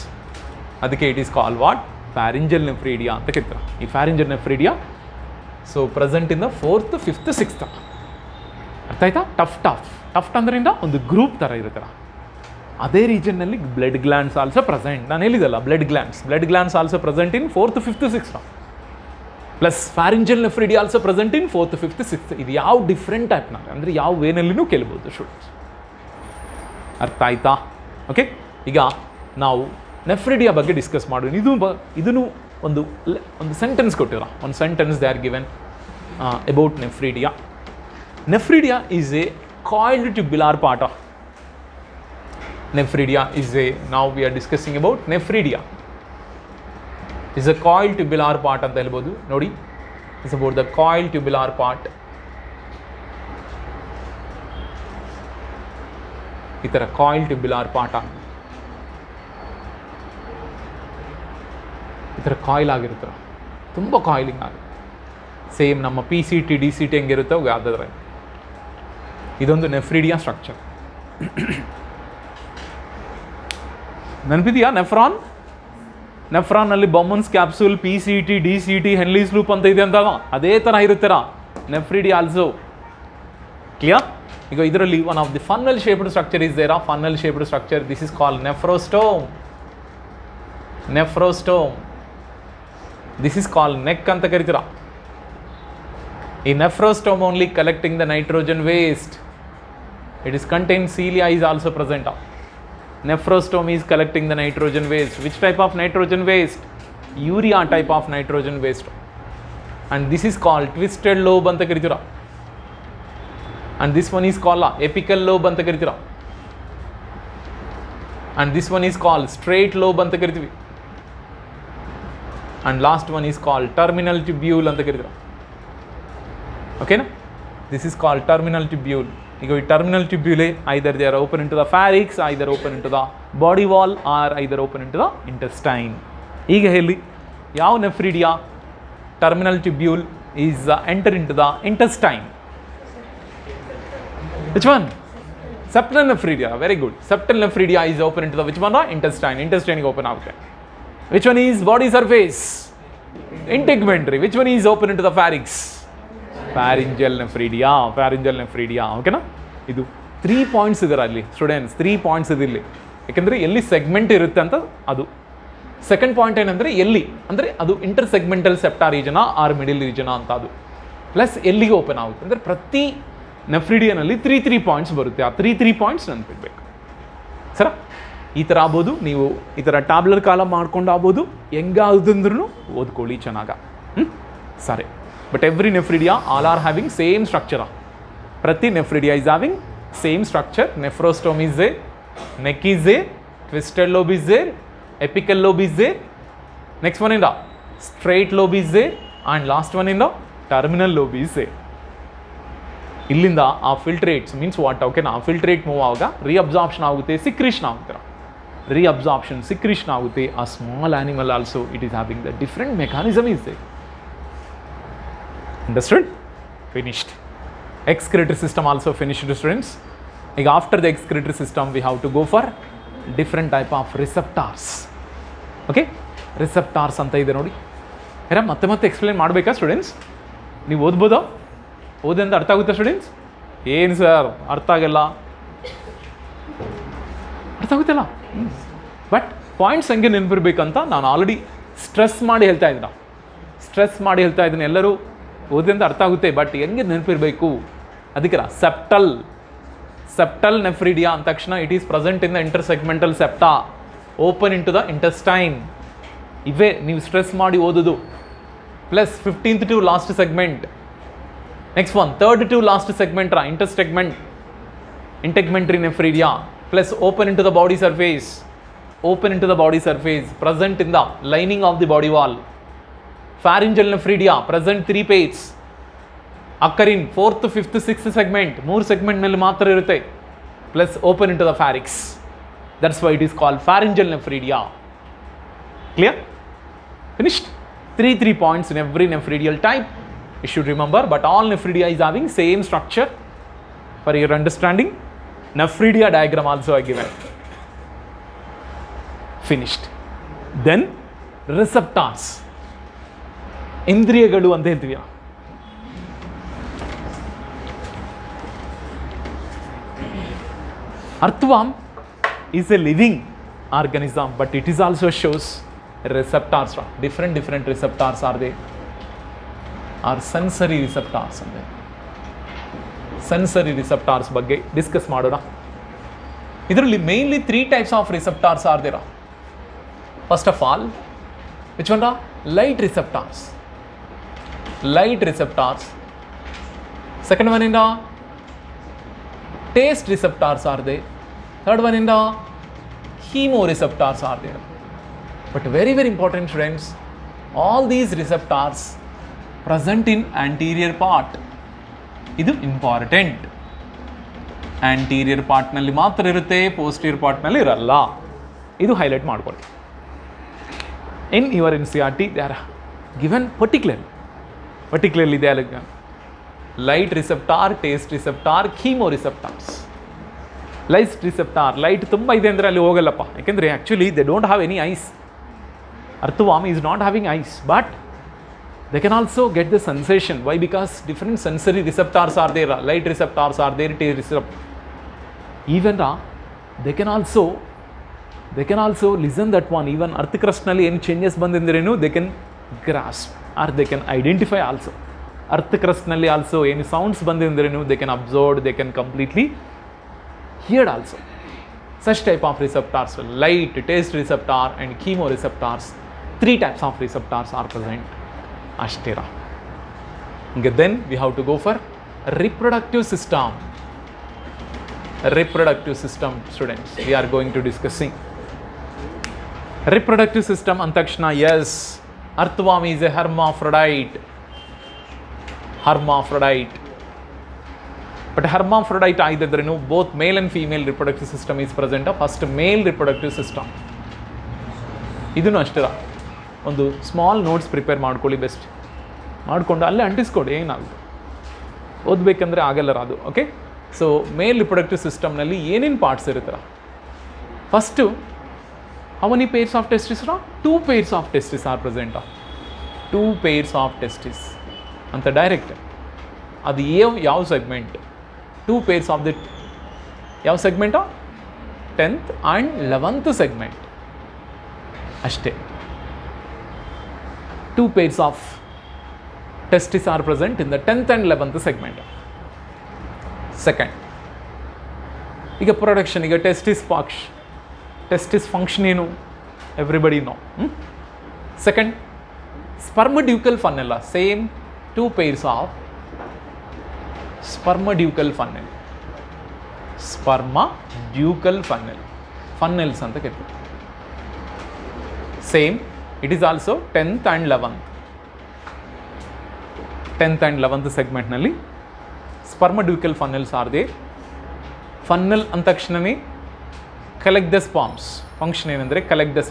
Adike it is called what? Pharyngeal nephridia anta kettara. Ee pharyngeal nephridia so present in the 4th, 5th, 6th. ಅರ್ಥ ಆಯ್ತಾ? ಟಫ್ಟ್ ಅಂದ್ರಿಂದ ಒಂದು group ಥರ ಇರುತ್ತಲ್ಲ. ಅದೇ region ನಲ್ಲಿ blood glands also present. ನಾನು ಹೇಳಿದಲ್ಲ blood glands also present in 4th, 5th, 6th. Plus pharyngeal nephridia also present in 4th, 5th, 6th. ಇದು ಯಾವ ಡಿಫ್ರೆಂಟ್ ಟೈಪ್ನ ಅಂದರೆ ಯಾವ ವೇನಲ್ಲಿನೂ ಕೇಳ್ಬೋದು ಸ್ಟೂಡೆಂಟ್ಸ್. ಅರ್ಥ ಆಯ್ತಾ? ಓಕೆ, ಈಗ ನಾವು ನೆಫ್ರಿಡಿಯಾ ಬಗ್ಗೆ ಡಿಸ್ಕಸ್ ಮಾಡೋಣ. ಇದನ್ನು ಒಂದು ಸೆಂಟೆನ್ಸ್ ಕೊಟ್ಟಿರ. ಒಂದು sentence they are given about nephridia. Nephridia is a coiled tubular part. Nephridia is now we are discussing about nephridia. Is a coil tubular part anta helbodu nodi. It's about the coil tubular part. Itara coil tubular part itara coil ಆಗಿರುತ್ತಲ್ಲ, ತುಂಬ coiling ಆಗುತ್ತೆ. Same ನಮ್ಮ PCT DCT ಹೆಂಗಿರುತ್ತೋ ಅದರ ಇದೊಂದು nephridia structure. ನೆನಪಿದೆಯಾ? ನೆಫ್ರಾನ್ನಲ್ಲಿ Bowman's capsule, PCT DCT Henle's loop ಅಂತ ಇದೆ ಅಂತ, ಅದೇ ಥರ ಇರುತ್ತೀರ ನೆಫ್ರಿಡಿಯಾ ಆಲ್ಸೋ. ಕ್ಲಿಯರ್? ಈಗ ಇದರಲ್ಲಿ one of the funnel shaped structure is there. Funnel shaped structure, this is called nephrostome. This is called neck ಅಂತ ಕರಿತೀರ. ಈ nephrostome only collecting the nitrogen waste. It is contain cilia is also present. Nephrostome is collecting the nitrogen waste. Which type of nitrogen waste? Urea type of nitrogen waste. And this is called twisted lobe anta karitira. And this one is called apical lobe anta karitira. and this one is called straight lobe anta kariತೀವಿ, and last one is called terminal tubule anta kariತೀವಿ. Okay na? This is called terminal tubule. ಈಗ ಈ terminal tubule either they are open into the pharynx, either open into the body wall, or either open into the intestine. ಈಗ ಹೇಳಿ ಯಾವ nephridia terminal tubule is enter into the intestine? Which one? Septal nephridia. Very good. Septal nephridia is open into the which one? Intestine. Intestine open out. Which one is body surface? Integumentary. Which one is open into the pharynx? Pharyngeal nephridia. Pharyngeal nephridia. Okay na? ಇದು 3 points ಇದರ ಅಲ್ಲಿ students, 3 points ಇದಿಲ್ಲಿ. ಯಾಕೆಂದರೆ ಎಲ್ಲಿ segment ಇರುತ್ತೆ ಅಂತ ಅದು. Second point ಏನಂದರೆ ಎಲ್ಲಿ ಅಂದರೆ ಅದು inter segmental ಸೆಪ್ಟಾ region R middle region ಅಂತ ಅದು. ಪ್ಲಸ್ ಎಲ್ಲಿಗೆ ಓಪನ್ ಆಗುತ್ತೆ ಅಂದರೆ ಪ್ರತಿ ನೆಫ್ರಿಡಿಯನಲ್ಲಿ 3 ಪಾಯಿಂಟ್ಸ್ ಬರುತ್ತೆ. ಆ 3 ಪಾಯಿಂಟ್ಸ್ ನೆನಪಿಡ್ಬೇಕು ಸರ. ಈ ಥರ ಆಗ್ಬೋದು, ನೀವು ಈ ಥರ ಟ್ಯಾಬ್ಲರ್ ಕಾಲಮ್ ಮಾಡ್ಕೊಂಡು ಆಗ್ಬೋದು, ಹೆಂಗಾದಂದ್ರೂ ಓದ್ಕೊಳ್ಳಿ ಚೆನ್ನಾಗ. ಸರಿ. But every nephridia all are having same structure. ಪ್ರತಿ nephridia is having same structure. Nephrostome is there, neck is there, twisted lobe is there, epical lobe is there, next one in the straight lobe is there, and last one in the terminal lobe is there. ಇಲ್ಲಿಂದ ಆ ಫಿಲ್ಟ್ರೇಟ್ಸ್ means what ಓಕೆನಾ, ಆ filtrate move ಆವಾಗ ರೀಅಬ್ಸಾರ್ಪ್ಷನ್ ಆಗುತ್ತೆ, secretion ಆಗುತ್ತೆ. ರೀಅಬ್ಸಾರ್ಪ್ಷನ್ secretion ಆಗುತ್ತೆ. ಆ small animal also it is having the different mechanism is there. Understood? Finished. Excretory system also finished students. ಈಗ after the excretory system we have to go for different type of receptors. Okay, receptors ಅಂತ ಇದೆ ನೋಡಿ. ಮತ್ತೆ ಮತ್ತೆ explain ಮಾಡಬೇಕಾ students? ನೀವು ಓದ್ಬೋದಾ? ಓದಿ ಅಂತ ಅರ್ಥ ಆಗುತ್ತಾ ಸ್ಟೂಡೆಂಟ್ಸ್? ಏನು ಸರ್ ಅರ್ಥ ಆಗಲ್ಲ, ಅರ್ಥ ಆಗುತ್ತಲ್ಲ. ಬಟ್ ಪಾಯಿಂಟ್ಸ್ ಹಂಗೆ ನೆನಪಿರ್ಬೇಕಂತ ನಾನು ಆಲ್ರೆಡಿ ಸ್ಟ್ರೆಸ್ ಮಾಡಿ ಹೇಳ್ತಾ ಇದ್ದೀನಿ. ಎಲ್ಲರೂ ಓದಿ ಅಂತ ಅರ್ಥ ಆಗುತ್ತೆ, ಬಟ್ ಹೆಂಗೆ ನೆನಪಿರಬೇಕು ಅದಕ್ಕೆ. ಸೆಪ್ಟಲ್ ನೆಫ್ರಿಡಿಯಾ ಅಂದ ತಕ್ಷಣ it is present in the intersegmental septa, open in to the intestine. ಇವೇ ನೀವು ಸ್ಟ್ರೆಸ್ ಮಾಡಿ ಓದೋದು. Plus 15th to last segment. Next one 3rd to last segment integumentary nephridia. Plus open in to the body surface, present in the lining of the body wall. Pharyngeal nephridia present 3 page. Occurring 4th, 5th, 6th segment, 3 ಸೆಗ್ಮೆಂಟ್ನಲ್ಲಿ ಮಾತ್ರ ಇರುತ್ತೆ. Plus open in to the pharynx. That's why it is called pharyngeal nephridia. Clear? Finished. 3 points in every nephridial type. You should remember, but all nephridia is having same structure. For your understanding, nephridia diagram also are given. Finished. Then receptors. ಇಂದ್ರಿಯಗಳು ಅಂತ ಹೇಳ್ತೀವಿ. Earthworm is a living organism, but it is also shows receptors. Different receptors are there. Are sensory receptors ಅಂದರೆ sensory receptors ಬಗ್ಗೆ discuss ಮಾಡೋಣ. ಇದರಲ್ಲಿ mainly 3 types of receptors are there. First of all which one? Light receptors. Second one ಇಂದ taste receptors are there. Third one ಇಂದ chemo receptors are there. But very important students, all these receptors present in anterior part. ಇದು important. Anterior ಪಾರ್ಟ್ನಲ್ಲಿ ಮಾತ್ರ ಇರುತ್ತೆ, posterior ಪಾರ್ಟ್ನಲ್ಲಿ ಇರಲ್ಲ. ಇದು highlight ಮಾಡ್ಕೊಳ್ಳಿ. In your NCERT they are given particularly they R light receptor, taste receptor, chemo receptors. Light receptor, light ತುಂಬ ಇದೆ ಅಂದರೆ ಅಲ್ಲಿ ಹೋಗಲ್ಲಪ್ಪ. ಯಾಕೆಂದರೆ actually they don't have any eyes. Earthworm is not having eyes, but they can also get the sensation. Why? Because different sensory receptors are there. Light receptors are there, taste receptors. Even they can also listen that one. Even earth crust nalli any changes bandindrenu they can grasp or they can identify also. Earth crust nalli also any sounds bandindrenu they can absorb, they can completely hear also. Such type of receptors, light, taste receptor and chemoreceptors. 3 types of receptors are present. Ashtera. Then we have to go for reproductive system. reproductive system, students. We are going to discussing reproductive system antakshana. Yes, earthworm is a hermaphrodite. But hermaphrodite ಆಗಿದ್ದರೂ both male and female reproductive system is present. First male reproductive system. ಇದನ್ನು ಅಷ್ಟೇ ಒಂದು small notes prepare ಮಾಡ್ಕೊಳ್ಳಿ, best ಮಾಡಿಕೊಂಡು ಅಲ್ಲೇ ಅಂಟಿಸ್ಕೊಡಿ, ಏನಾಗುತ್ತೆ ಓದಬೇಕಂದ್ರೆ ಆಗಲ್ಲ ಅದು. ಓಕೆ, ಸೊ ಮೇಲ್ ರಿಪ್ರೊಡಕ್ಟಿವ್ ಸಿಸ್ಟಮ್ನಲ್ಲಿ ಏನೇನು ಪಾರ್ಟ್ಸ್ ಇರುತ್ತಲ್ಲ, first how many pairs of testis? 2 pairs of testis are present. 2 pairs of testis ಅಂತ ಡೈರೆಕ್ಟ್. ಅದು ಯಾವ ಸೆಗ್ಮೆಂಟ್? 2 pairs ಆಫ್ ದಿ ಯಾವ segment? 10th and 11th segment ಅಷ್ಟೇ. 2 pairs of testes are present in the 10th and 11th segment. Second, ಈಗ production, ಈಗ testis function ಏನು? Everybody know. Second, spermiducal funnel. Same 2 pairs of spermiducal funnel. Funnels ಅಂತ ಕರೀತೀವಿ. Same, it is also 10th and 11th. 10th and 11th ಸೆಗ್ಮೆಂಟ್ನಲ್ಲಿ spermiducal funnels are they. Funnel ಅಂದ ತಕ್ಷಣವೇ collect the sperms. Function ಏನಂದರೆ collect the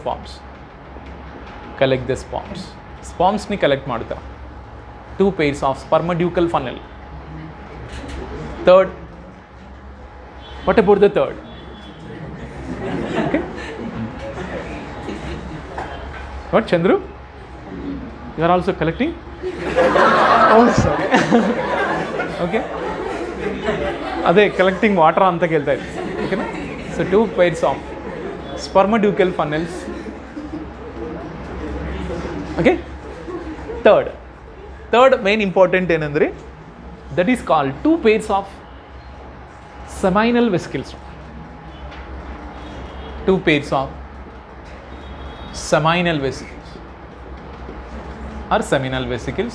ಸ್ಪಾಮ್ಸ್ನಿ collect ಮಾಡ್ತಾರೆ. 2 pairs of spermiducal funnel. Third, what about the third? Okay, what Chandru? You are also collecting? Okay, ಅದೇ collecting water ಅಂತ ಕೇಳ್ತಾ ಇದ್ದೆ. ಓಕೆನಾ? So 2 pairs of spermiducal funnels. Okay, third main important ಏನಂದರೆ that is called 2 pairs of seminal vesicles. 2 pairs ಆಫ್ seminal vesicles or seminal vesicles,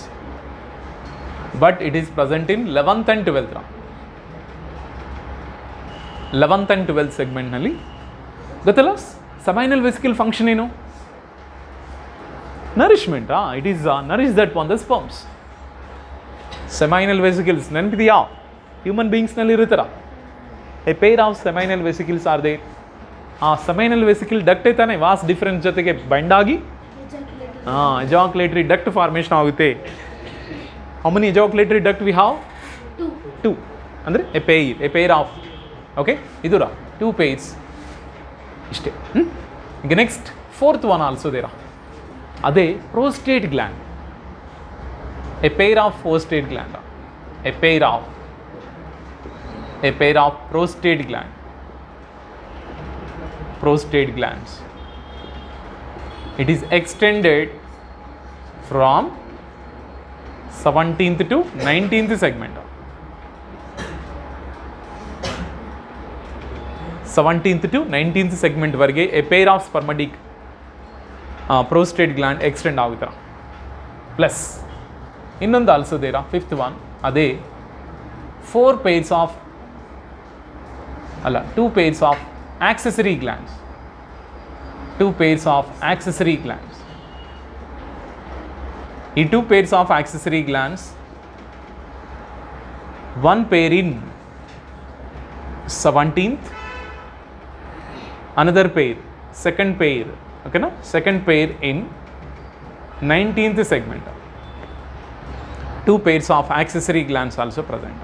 but it is present in 11th and 12th. 11th and 12th segment ನಲ್ಲಿ ಗೊತ್ತಲ್ಲ seminal vesicle function ಏನು? nourishment. It is nourish that on the sperms. seminal vesicles ನೆನಪಿದೆಯಾ? Human ಬೀಯಿಂಗ್ಸ್ನಲ್ಲಿ ಇರುತ್ತಲ್ಲ, a pair of seminal vesicles are there. ಆ seminal vesicle duct ತಾನೆ vas deferens ಜೊತೆಗೆ bend ಆಗಿ ಎಜಾಕ್ಯುಲೇಟರಿ ಡಕ್ಟ್ ಫಾರ್ಮೇಷನ್ ಆಗುತ್ತೆ. How many ejaculatory duct we have? 2. ಅಂದರೆ A pair of. Okay, ಇದರ 2 pairs ಇಷ್ಟೇ. ಈಗ ನೆಕ್ಸ್ಟ್ 4th one ಆಲ್ಸೋ ದೇರ, ಅದೇ prostate gland. A pair of prostate gland. A pair of prostate gland. Prostate glands. It is extended from 17th to 19th segment. 17th to 19th segment ವರೆಗೆ a pair of spermatic prostate gland extend ಆಗುತ್ತೆ. Plus ಇನ್ನೊಂದು also ದೇರ 5th one, ಅದೇ 2 pairs of accessory glands. 2 pairs of accessory glands. ಈ 2 pairs of accessory glands, 1 pair in 17th, another pair, second pair, okay na? Second pair in 19th segment. 2 pairs of accessory glands also present.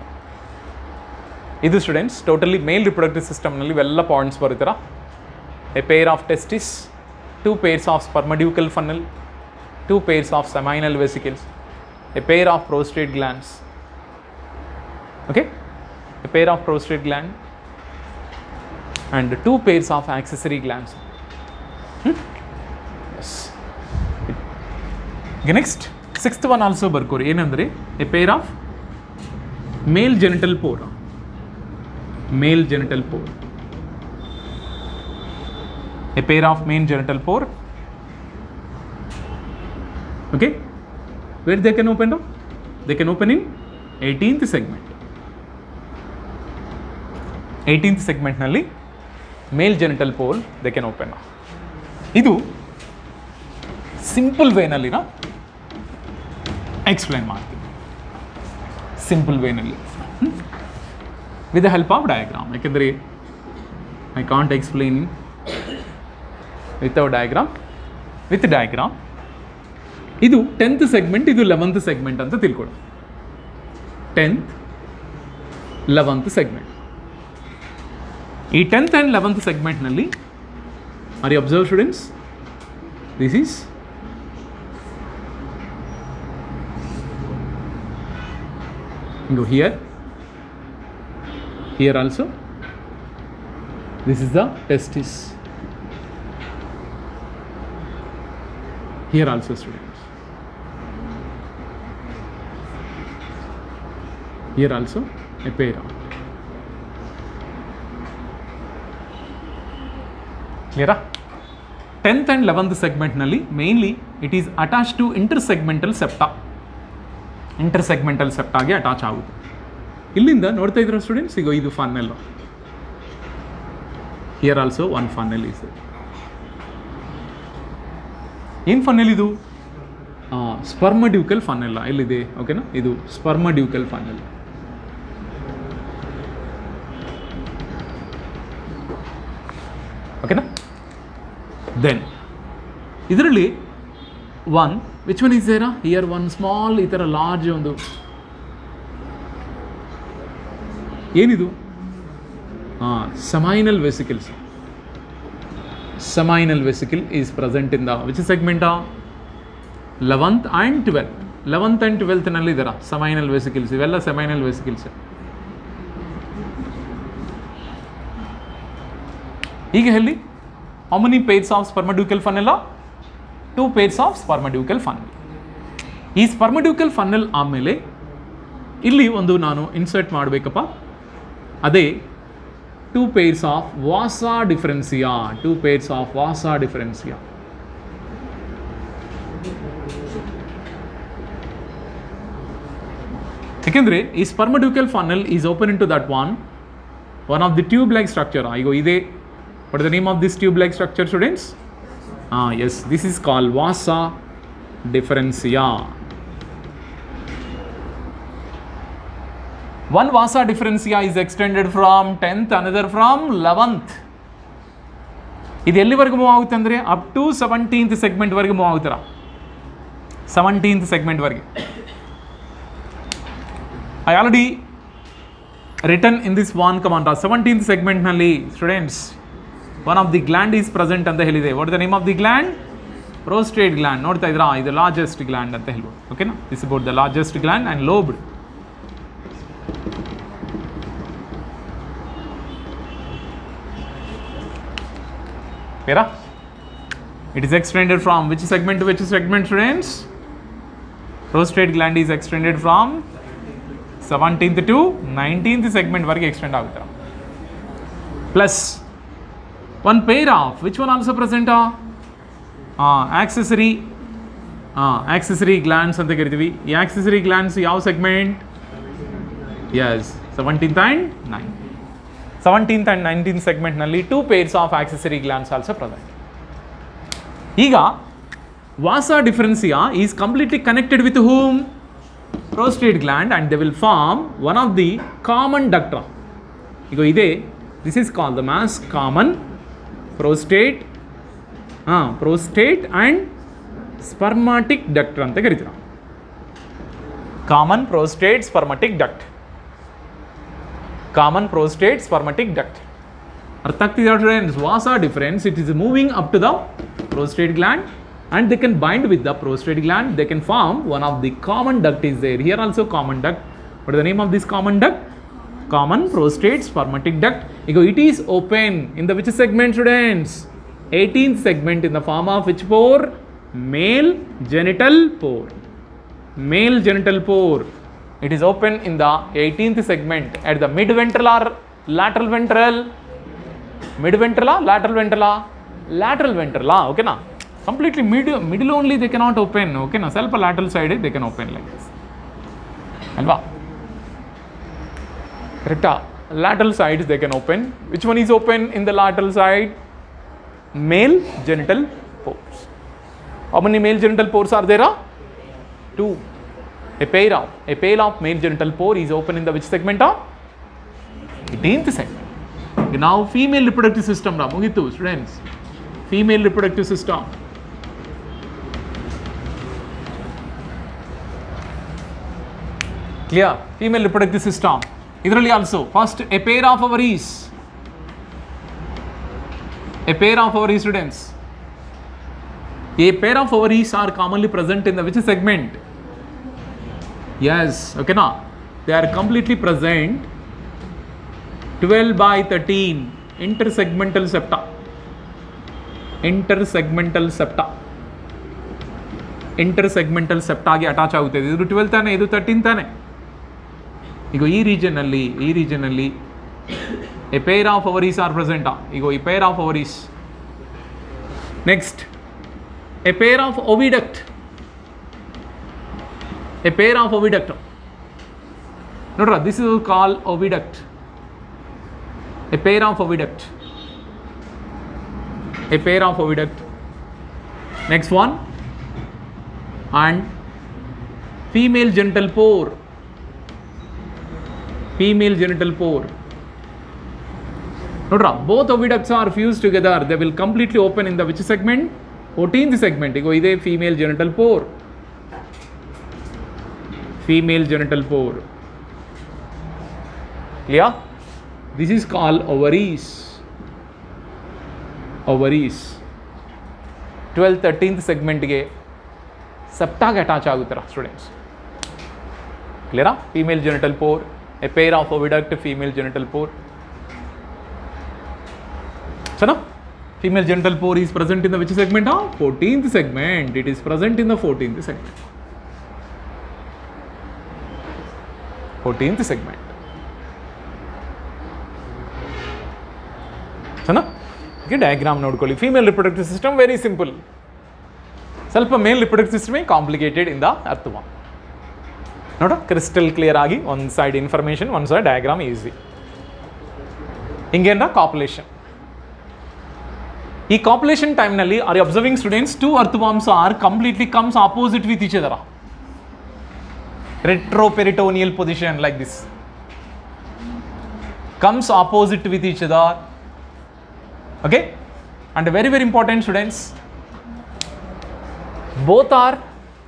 ಇದು students totally male reproductive ಸಿಸ್ಟಮ್ನಲ್ಲಿ ಇವೆಲ್ಲ points ಬರುತ್ತೀರಾ. A pair of testis, 2 pairs of spermiducal funnel, 2 pairs of seminal vesicles, a pair of prostate glands. Okay, a pair of prostate gland and 2 pairs of accessory glands. ಈಗ next 6th one also ಬರ್ಕೋರಿ. ಏನಂದರೆ a pair of male genital pore. Male genital pore. A pair of male genital pore. Okay, where they can open up? They can open in 18th segment. 18th ಸೆಗ್ಮೆಂಟ್ನಲ್ಲಿ male genital pore they can open. ಇದು simple ವೇನಲ್ಲಿನ explain ಮಾಡ್ತೀನಿ, simple ವೇನಲ್ಲಿ with the help of diagram. ಯಾಕೆಂದರೆ I can't explain without diagram. With diagram ಇದು 10th segment, ಇದು 11th segment ಅಂತ ತಿಳ್ಕೊಳ್ಳಿ. 10th 11th segment. ಈ 10th ಆ್ಯಂಡ್ 11th ಸೆಗ್ಮೆಂಟ್ನಲ್ಲಿ are you observe students, this is go here also this is the testis, here also students, here also a pair. Clear? 10th and 11th segment nalli mainly it is attached to intersegmental septa. Intersegmental ಸೆಪ್ಟಾಗೆ attach ಆಗುತ್ತೆ. ಇಲ್ಲಿಂದ ನೋಡ್ತಾ ಇದ್ದೀರಾ students, ಈಗ ಇದು funnel. Here also one funnel is. ಏನು funnel ಇದು? ಸ್ಪರ್ಮಡ್ಯೂಕಲ್ ಫನ್ನಲ್ ಎಲ್ಲಿದೆ? ಓಕೆನಾ, ಇದು ಸ್ಪರ್ಮಡ್ಯೂಕಲ್ ಫನ್ನಲ್. ಓಕೆನಾ. ದೆನ್ ಇದರಲ್ಲಿ ಒನ್ ವಿಚ್ ಒನ್ ಈಸ್ ದೇರಾ ಹಿಯರ್ ಒನ್ ಸ್ಮಾಲ್ ಈ ಥರ ಲಾರ್ಜ್ ಒಂದು ಏನಿದು? Seminal vesicles. Seminal vesicle is present in the which segment? 11th and 12th. 11th and 12th ನಲ್ಲಿ ಇದಾರ ಸೆಮೈನಲ್ ವೆಸಿಕಲ್ಸ್. ಇವೆಲ್ಲ ಸೆಮೈನಲ್ ವೆಸಿಕಲ್ಸ್. ಈಗ ಹೇಳಿ, how many pairs of spermiducal funnel? 2 pairs of spermiducal funnel. ಈ ಸ್ಪರ್ಮಡ್ಯೂಕಲ್ ಫನ್ನಲ್ ಆದಮೇಲೆ ಇಲ್ಲಿ ಒಂದು ನಾನು ಇನ್ಸರ್ಟ್ ಮಾಡಬೇಕಪ್ಪ, ಅದೇ 2 pairs of vasa deferentia. 2 pairs of vasa deferentia. ಯಾಕೆಂದರೆ ಈ spermiducal funnel is open in to that one of the tube like structure. ಈಗ ಇದೆ. What is the name of this tube like structure students? Yes, this is called vasa differentia. One vasa differentia is extended from 10th, another from 11th. ಇದು ಎಲ್ಲಿವರೆಗೂ move ಆಗುತ್ತೆ ಅಂದರೆ up to 17th ಸೆಗ್ಮೆಂಟ್ವರೆಗೆ move ಆಗುತ್ತರ. 17th ಸೆಗ್ಮೆಂಟ್ವರೆಗೆ. I already return in this one command. 17th ಸೆಗ್ಮೆಂಟ್ನಲ್ಲಿ students one of the gland is present ಅಂತ ಹೇಳಿದೆ. What is the name of the gland? Prostate gland. ನೋಡ್ತಾ ಇದ್ರಾ, ಇದು ಲಾರ್ಜೆಸ್ಟ್ ಗ್ಲ್ಯಾಂಡ್ ಅಂತ ಹೇಳ್ಬೋದು. ಓಕೆನಾ, this about the largest gland and lobed. Clear? It is extended from which segment to which segment, students? Prostate gland is extended from 17th to 19th segment ವರೆಗೆ extend ಆಗುತ್ತೆ. Plus one pair of which one also present? accessory glands ಅಂತ ಕರಿತೀವಿ. ಈ accessory glands ಯಾವ segment? Yes, 17th and 19th. 17th and 19th segment ನಲ್ಲಿ 2 pairs of accessory glands also present. ಈಗ vasa differentia is completely connected with whom? Prostate gland, and they will form one of the common ducta. ಈಗ ಇದೆ, this is called the mass common prostate and spermatic duct ಅಂತ ಕರೀತೀರ. Common prostate spermatic duct. Common prostate spermatic duct. ಅರ್ಥ ಆಗ್ತಿದೆ friends? Vasa deferens, it is moving up to the prostate gland and they can bind with the prostate gland. They can form one of the common duct is there. Here also common duct. What is the name of this common duct? Common prostate spermatic duct. It is open in the which segment, students? 18th segment, in the form of which pore? Male genital pore. Male genital pore. It is open in the 18th segment at the mid ventral or lateral ventral? Mid ventral or lateral ventral? Lateral ventral. Okay na? Completely middle only they cannot open. Okay na? ಸ್ವಲ್ಪ lateral side they can open like this. Alva. Correct? lateral sides they can open. Which one is open in the lateral side? Male genital pores. How many male genital pores are there? 2. A pair of male genital pore is open in the which segment? 18th segment. Okay, now female reproductive system ra mugitu students. Female reproductive system. Clear? Female reproductive system. Idರಲ್ಲಿ also first a pair of ovaries. A pair of ovaries, students. A pair of ovaries are commonly present in the which segment? Yes, okay now. They are completely present 12 by 13 intersegmental septa. Intersegmental septa. Intersegmental septa ಗೆ attach ಆಗುತ್ತದೆ. ಇದು 12 ತಾನೆ, ಇದು 13 ತಾನೆ. ಈಗ ಈ region ಅಲ್ಲಿ a pair of ovaries are present. ಈಗ ಈ pair of ovaries. Next, a pair of oviduct. A pair of oviduct. Note, this is called oviduct. A pair of oviduct. A pair of oviduct. Next one, and female genital pore. Female genital pore. Note, both oviducts are fused together. They will completely open in the which segment? 14th segment. Igo ide female genital pore. Female genital pore. Clear? This is called ovaries. Ovaries. 12th 13th segment ಗೆ septa ಗೆ attach ಆಗುತ್ತರ students. Clear? Female genital pore, a pair of oviduct, female genital pore. So now, female genital pore is present in the which segment? 14th segment. It is present in the 14th segment. 14th segment. So now, okay, diagram ನೋಡ್ಕೊಳ್ಳಿ. Female reproductive system very simple. ಸ್ವಲ್ಪ male reproductive system complicated in the ಅರ್ಥವ. ನೋಡ crystal clear ಆಗಿ ಒಂದು side information, ಒಂದು side diagram easy. ಹಿಂಗೇನ ಕಾಪುಲೇಷನ್. ಈ ಕಾಪುಲೇಷನ್ ಟೈಮ್ನಲ್ಲಿ R observing students, 2 earthworms are completely comes opposite with each other. Retroperitoneal position like this. Comes opposite with each other. Okay? And very very important students, both are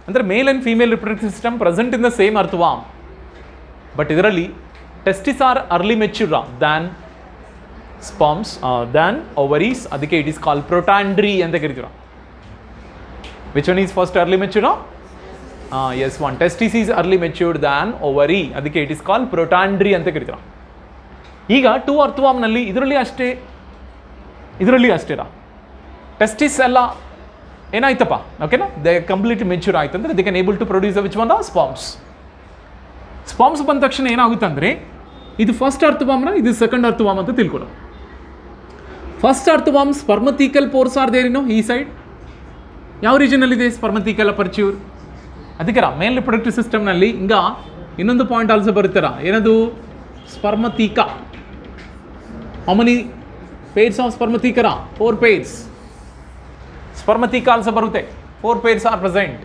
ಅಂದರೆ male and female reproductive system present in the same earthworm. But ಇದರಲ್ಲಿ testis are early mature than sperms than ovaries. ಅದಕ್ಕೆ it is call protandry ಅಂತ ಕರಿತೀರ. Which one is first early mature? Yes one. Testis is early matured than ovary. ಅದಕ್ಕೆ it is call protandry ಅಂತ ಕರಿತೀರ. ಈಗ 2 earthwormನಲ್ಲಿ ಇದರಲ್ಲಿ ಅಷ್ಟೇರಾ testis ಎಲ್ಲ ಏನಾಯ್ತಪ್ಪ, ಓಕೆನಾ, ದೇ ಕಂಪ್ಲೀಟ್ ಮೆಚ್ಯೂರ್ ಆಯ್ತು ಅಂದರೆ they can able to produce which one? Sperms. Sperms ಬಂದ ತಕ್ಷಣ ಏನಾಗುತ್ತೆ ಅಂದರೆ ಇದು ಫಸ್ಟ್ earthworm, ಇದು ಸೆಕೆಂಡ್ earthworm ಅಂತ ತಿಳ್ಕೊಳ್ಳೋದು. First earthworm spermathecal pores are there ಇನ್ನು ಈ ಸೈಡ್. ಯಾವ ರೀಜನಲ್ಲಿದೆ ಸ್ಪರ್ಮಥಿಕಲ್ ಅಪರ್ಚ್ಯೂರ್? ಅದಕ್ಕೆ ಮೇಲ್ ರಿಪ್ರೊಡಕ್ಟಿವ್ ಸಿಸ್ಟಮ್ನಲ್ಲಿ ಈಗ ಇನ್ನೊಂದು ಪಾಯಿಂಟ್ ಆಲ್ಸೋ ಬರುತ್ತಾರ, ಏನದು? Spermatheca. How many pairs of ಸ್ಪರ್ಮಥಿಕರ? 4 pairs. Spermatheca also ಬರುತ್ತೆ. 4 pairs are present.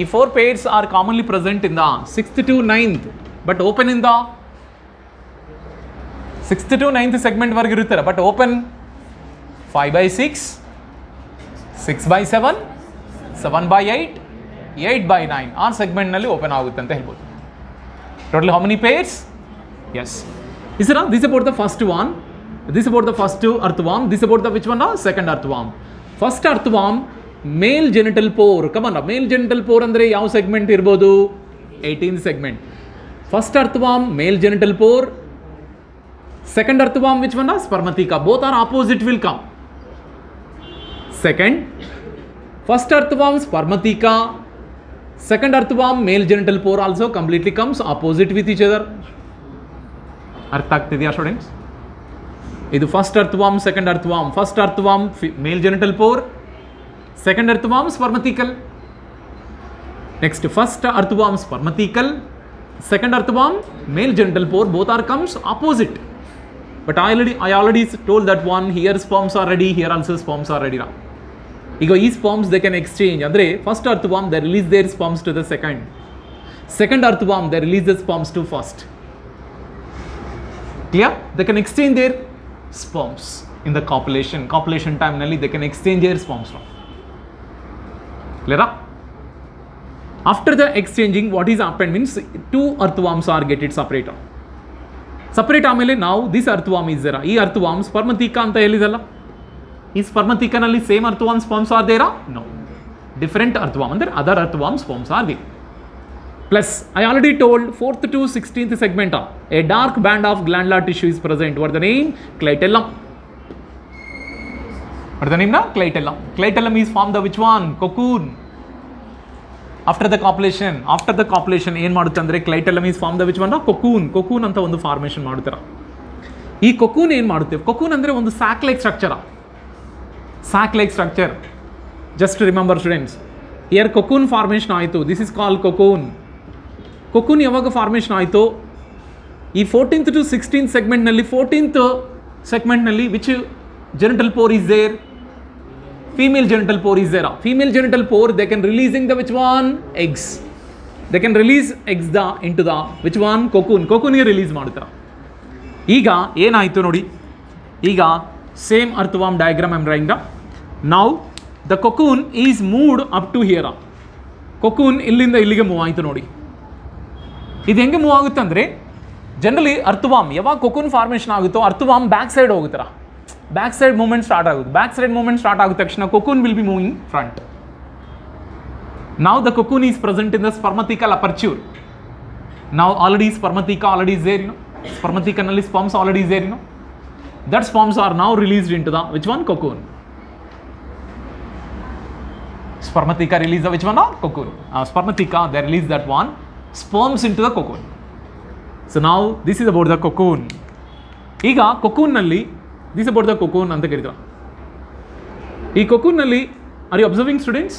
ಈ 4 pairs are commonly present in the 6th to 9th, but open in the 6th to 9th segment ವರೆಗೆ ಇರುತ್ತಾರೆ. ಬಟ್ ಓಪನ್ 5/6, 6/7, 7/8, 8/9 ಆ ಸೆಗ್ಮೆಂಟ್ನಲ್ಲಿ open ಆಗುತ್ತೆ ಅಂತ ಹೇಳ್ಬೋದು. Total how many pairs? Yes. This is about the first one. This is about the first earthworm. This is about the which one? Second earthworm. First earthworm, male genital pore. Come on, male genital pore ಅಂದರೆ ಯಾವ segment ಇರ್ಬೋದು? 18th segment. First earthworm, male genital pore. Second earthworm, which one? Spermatheca. Both are opposite will come. Second, first earthworm, Spermatheca. Second earthworm, male genital pore also completely comes opposite with each other. ಅರ್ಥ ಆಗ್ತಿದೆಯಾ students? ಇದು first earthworm, second earthworm. First earthworm male genital pore, second earthworm spermathecal. Next first earthworm spermathecal, second earthworm male genital pore. Both are comes opposite But I already told that one, here sperms are ready, here also sperms are ready now. ಈಗ ಈ sperms they can exchange ಅಂದರೆ first earthworm they release their sperms to the second earthworm they release the sperms to first. Clear? They can exchange their sperms in the copulation ಟೈಮ್ನಲ್ಲಿ they can exchange their sperms. ಕ್ಲಿಯರಾ? After the exchanging what is happened means two earthworms are getted separate ಆಮೇಲೆ ನಾವು this ಅರ್ಥವಾಮ್ is Dera, ಈ ಅರ್ಥವಾಮ್ ಸ್ಪರ್ಮತೀಕ ಅಂತ ಹೇಳಿದಲ್ಲ, ಈ ಸ್ಪರ್ಮತೀಕನಲ್ಲಿ same earthworm sperms are ದೇರಾ? ನೋ, ಡಿಫರೆಂಟ್ ಅರ್ಥವಾಮ್ ಅಂದರೆ other earthworm sperms are there. Plus I already told 4th to 16th segment a dark band of glandular tissue is present. What the name? Clitellum. What the name now? Clitellum. Clitellum is formed the which one? Cocoon. After the copulation ಏನು ಮಾಡುತ್ತೆ ಅಂದರೆ clitellum is form the which one? Cocoon ಅಂತ ಒಂದು formation ಮಾಡುತ್ತಾರೆ. ಈ ಕೊಕೂನ್ ಏನು ಮಾಡುತ್ತೆ? Cocoon ಅಂದರೆ ಒಂದು sac like structure. Just remember students, here cocoon formation ಆಯಿತು, ದಿಸ್ ಇಸ್ ಕಾಲ್ಡ್ ಕೊಕೂನ್ ಯಾವಾಗ ಫಾರ್ಮೇಷನ್ ಆಯಿತು? ಈ 14th to 16th ಸೆಗ್ಮೆಂಟ್ನಲ್ಲಿ 14th ಸೆಗ್ಮೆಂಟ್ನಲ್ಲಿ which genital pore is there? Female genital pore is there. Female genital pore, they can releasing the which one? Eggs. They can release eggs into the which one? Cocoon ಗೆ release ಮಾಡ್ತಾರೆ. ಈಗ ಏನಾಯಿತು ನೋಡಿ, ಈಗ same earthworm diagram I am drawing. Now the cocoon is moved up to here. cocoon ಇಲ್ಲಿಂದ ಇಲ್ಲಿಗೆ move ಆಯಿತು ನೋಡಿ. ಇದು ಹೆಂಗೆ ಮೂವ್ ಆಗುತ್ತೆ ಅಂದರೆ ಜನರಲಿ ಅರ್ಥವಾಮ್ ಯಾವಾಗ cocoon ಫಾರ್ಮೇಷನ್ ಆಗುತ್ತೋ ಅರ್ಥವಾಮ್ ಬ್ಯಾಕ್ ಸೈಡ್ ಹೋಗುತ್ತರ. ಬ್ಯಾಕ್ ಸೈಡ್ ಮೂವ್ಮೆಂಟ್ ಸ್ಟಾರ್ಟ್ ಆಗುತ್ತೆ ತಕ್ಷಣ cocoon will be moving front. Now the cocoon is present in the spermatical aperture. Now already spermatheca is there, spermathecanally sperms already is there, that sperms are now released into the which one? Cocoon. Spermatheca release the which one? Cocoon. Spermatheca, they release that one sperms into the cocoon. So now this is about the cocoon. ಈಗ cocoon-ನಲ್ಲಿ this is about the cocoon ಅಂತ ಕರೀತಾರೆ. ಈ cocoon-ನಲ್ಲಿ are you observing students?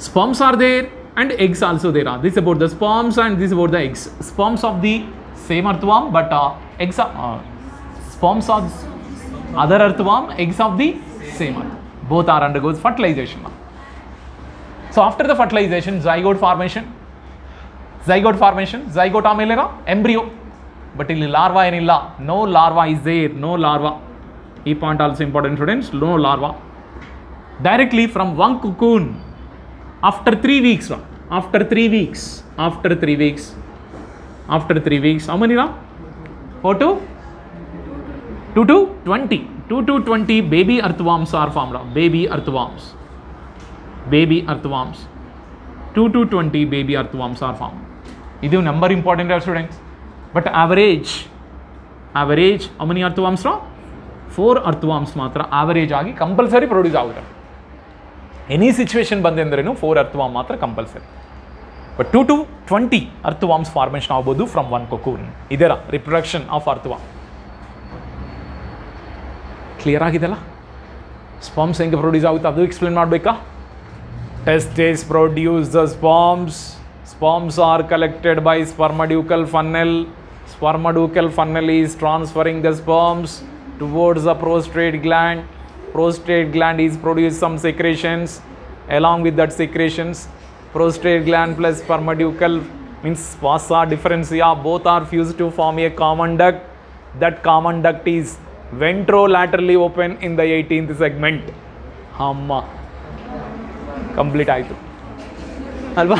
Sperms are there and eggs also there. This is about the sperms and this is about the eggs. Sperms of the same earthworm, but eggs are sperms of other earthworm, eggs of the same earth. Both are undergoes fertilization. So after the fertilization, zygote formation, zygote ಆಮೇಲೆ embryo. But ಇಲ್ಲಿ larva ಏನಿಲ್ಲ, no larva is there, no larva. ಈ point also important students, no larva. Directly from one cocoon after 3 weeks, after 3 weeks, how many now? 4 to 2 to 20. 2 to 20 baby earthworms are formed. Baby earthworms. 2 to 20 baby earthworms are formed. ಇದು number important students. But average how many earthworms? 4 earthworms ಮಾತ್ರ average ಆಗಿ compulsory produce ಆಗುತ್ತೆ. Any situation ಬಂದೆ ಅಂದ್ರೂ 4 earthworm ಮಾತ್ರ compulsory. But 2 to 20 earthworms formation ಆಗ್ಬೋದು from one cocoon. ಇದರ reproduction of earthworm. Clear ಆಗಿದೆಲ್ಲ? ಸ್ಪರ್ಮ್ಸ್ ಹೆಂಗೆ ಪ್ರೊಡ್ಯೂಸ್ ಆಗುತ್ತೆ ಅದು ಎಕ್ಸ್ಪ್ಲೇನ್ ಮಾಡಬೇಕಾ? Testes produce the sperms. Sperms are collected by spermaducal funnel. Spermaducal funnel is transferring the sperms towards the prostate gland. Prostate gland is produce some secretions. Along with that secretions, prostate gland plus spermaducal means vasa differentia, both are fused to form a common duct. That common duct is ventrolaterally open in the 18th segment. Hamma complete ಆಯಿತು ಅಲ್ವಾ?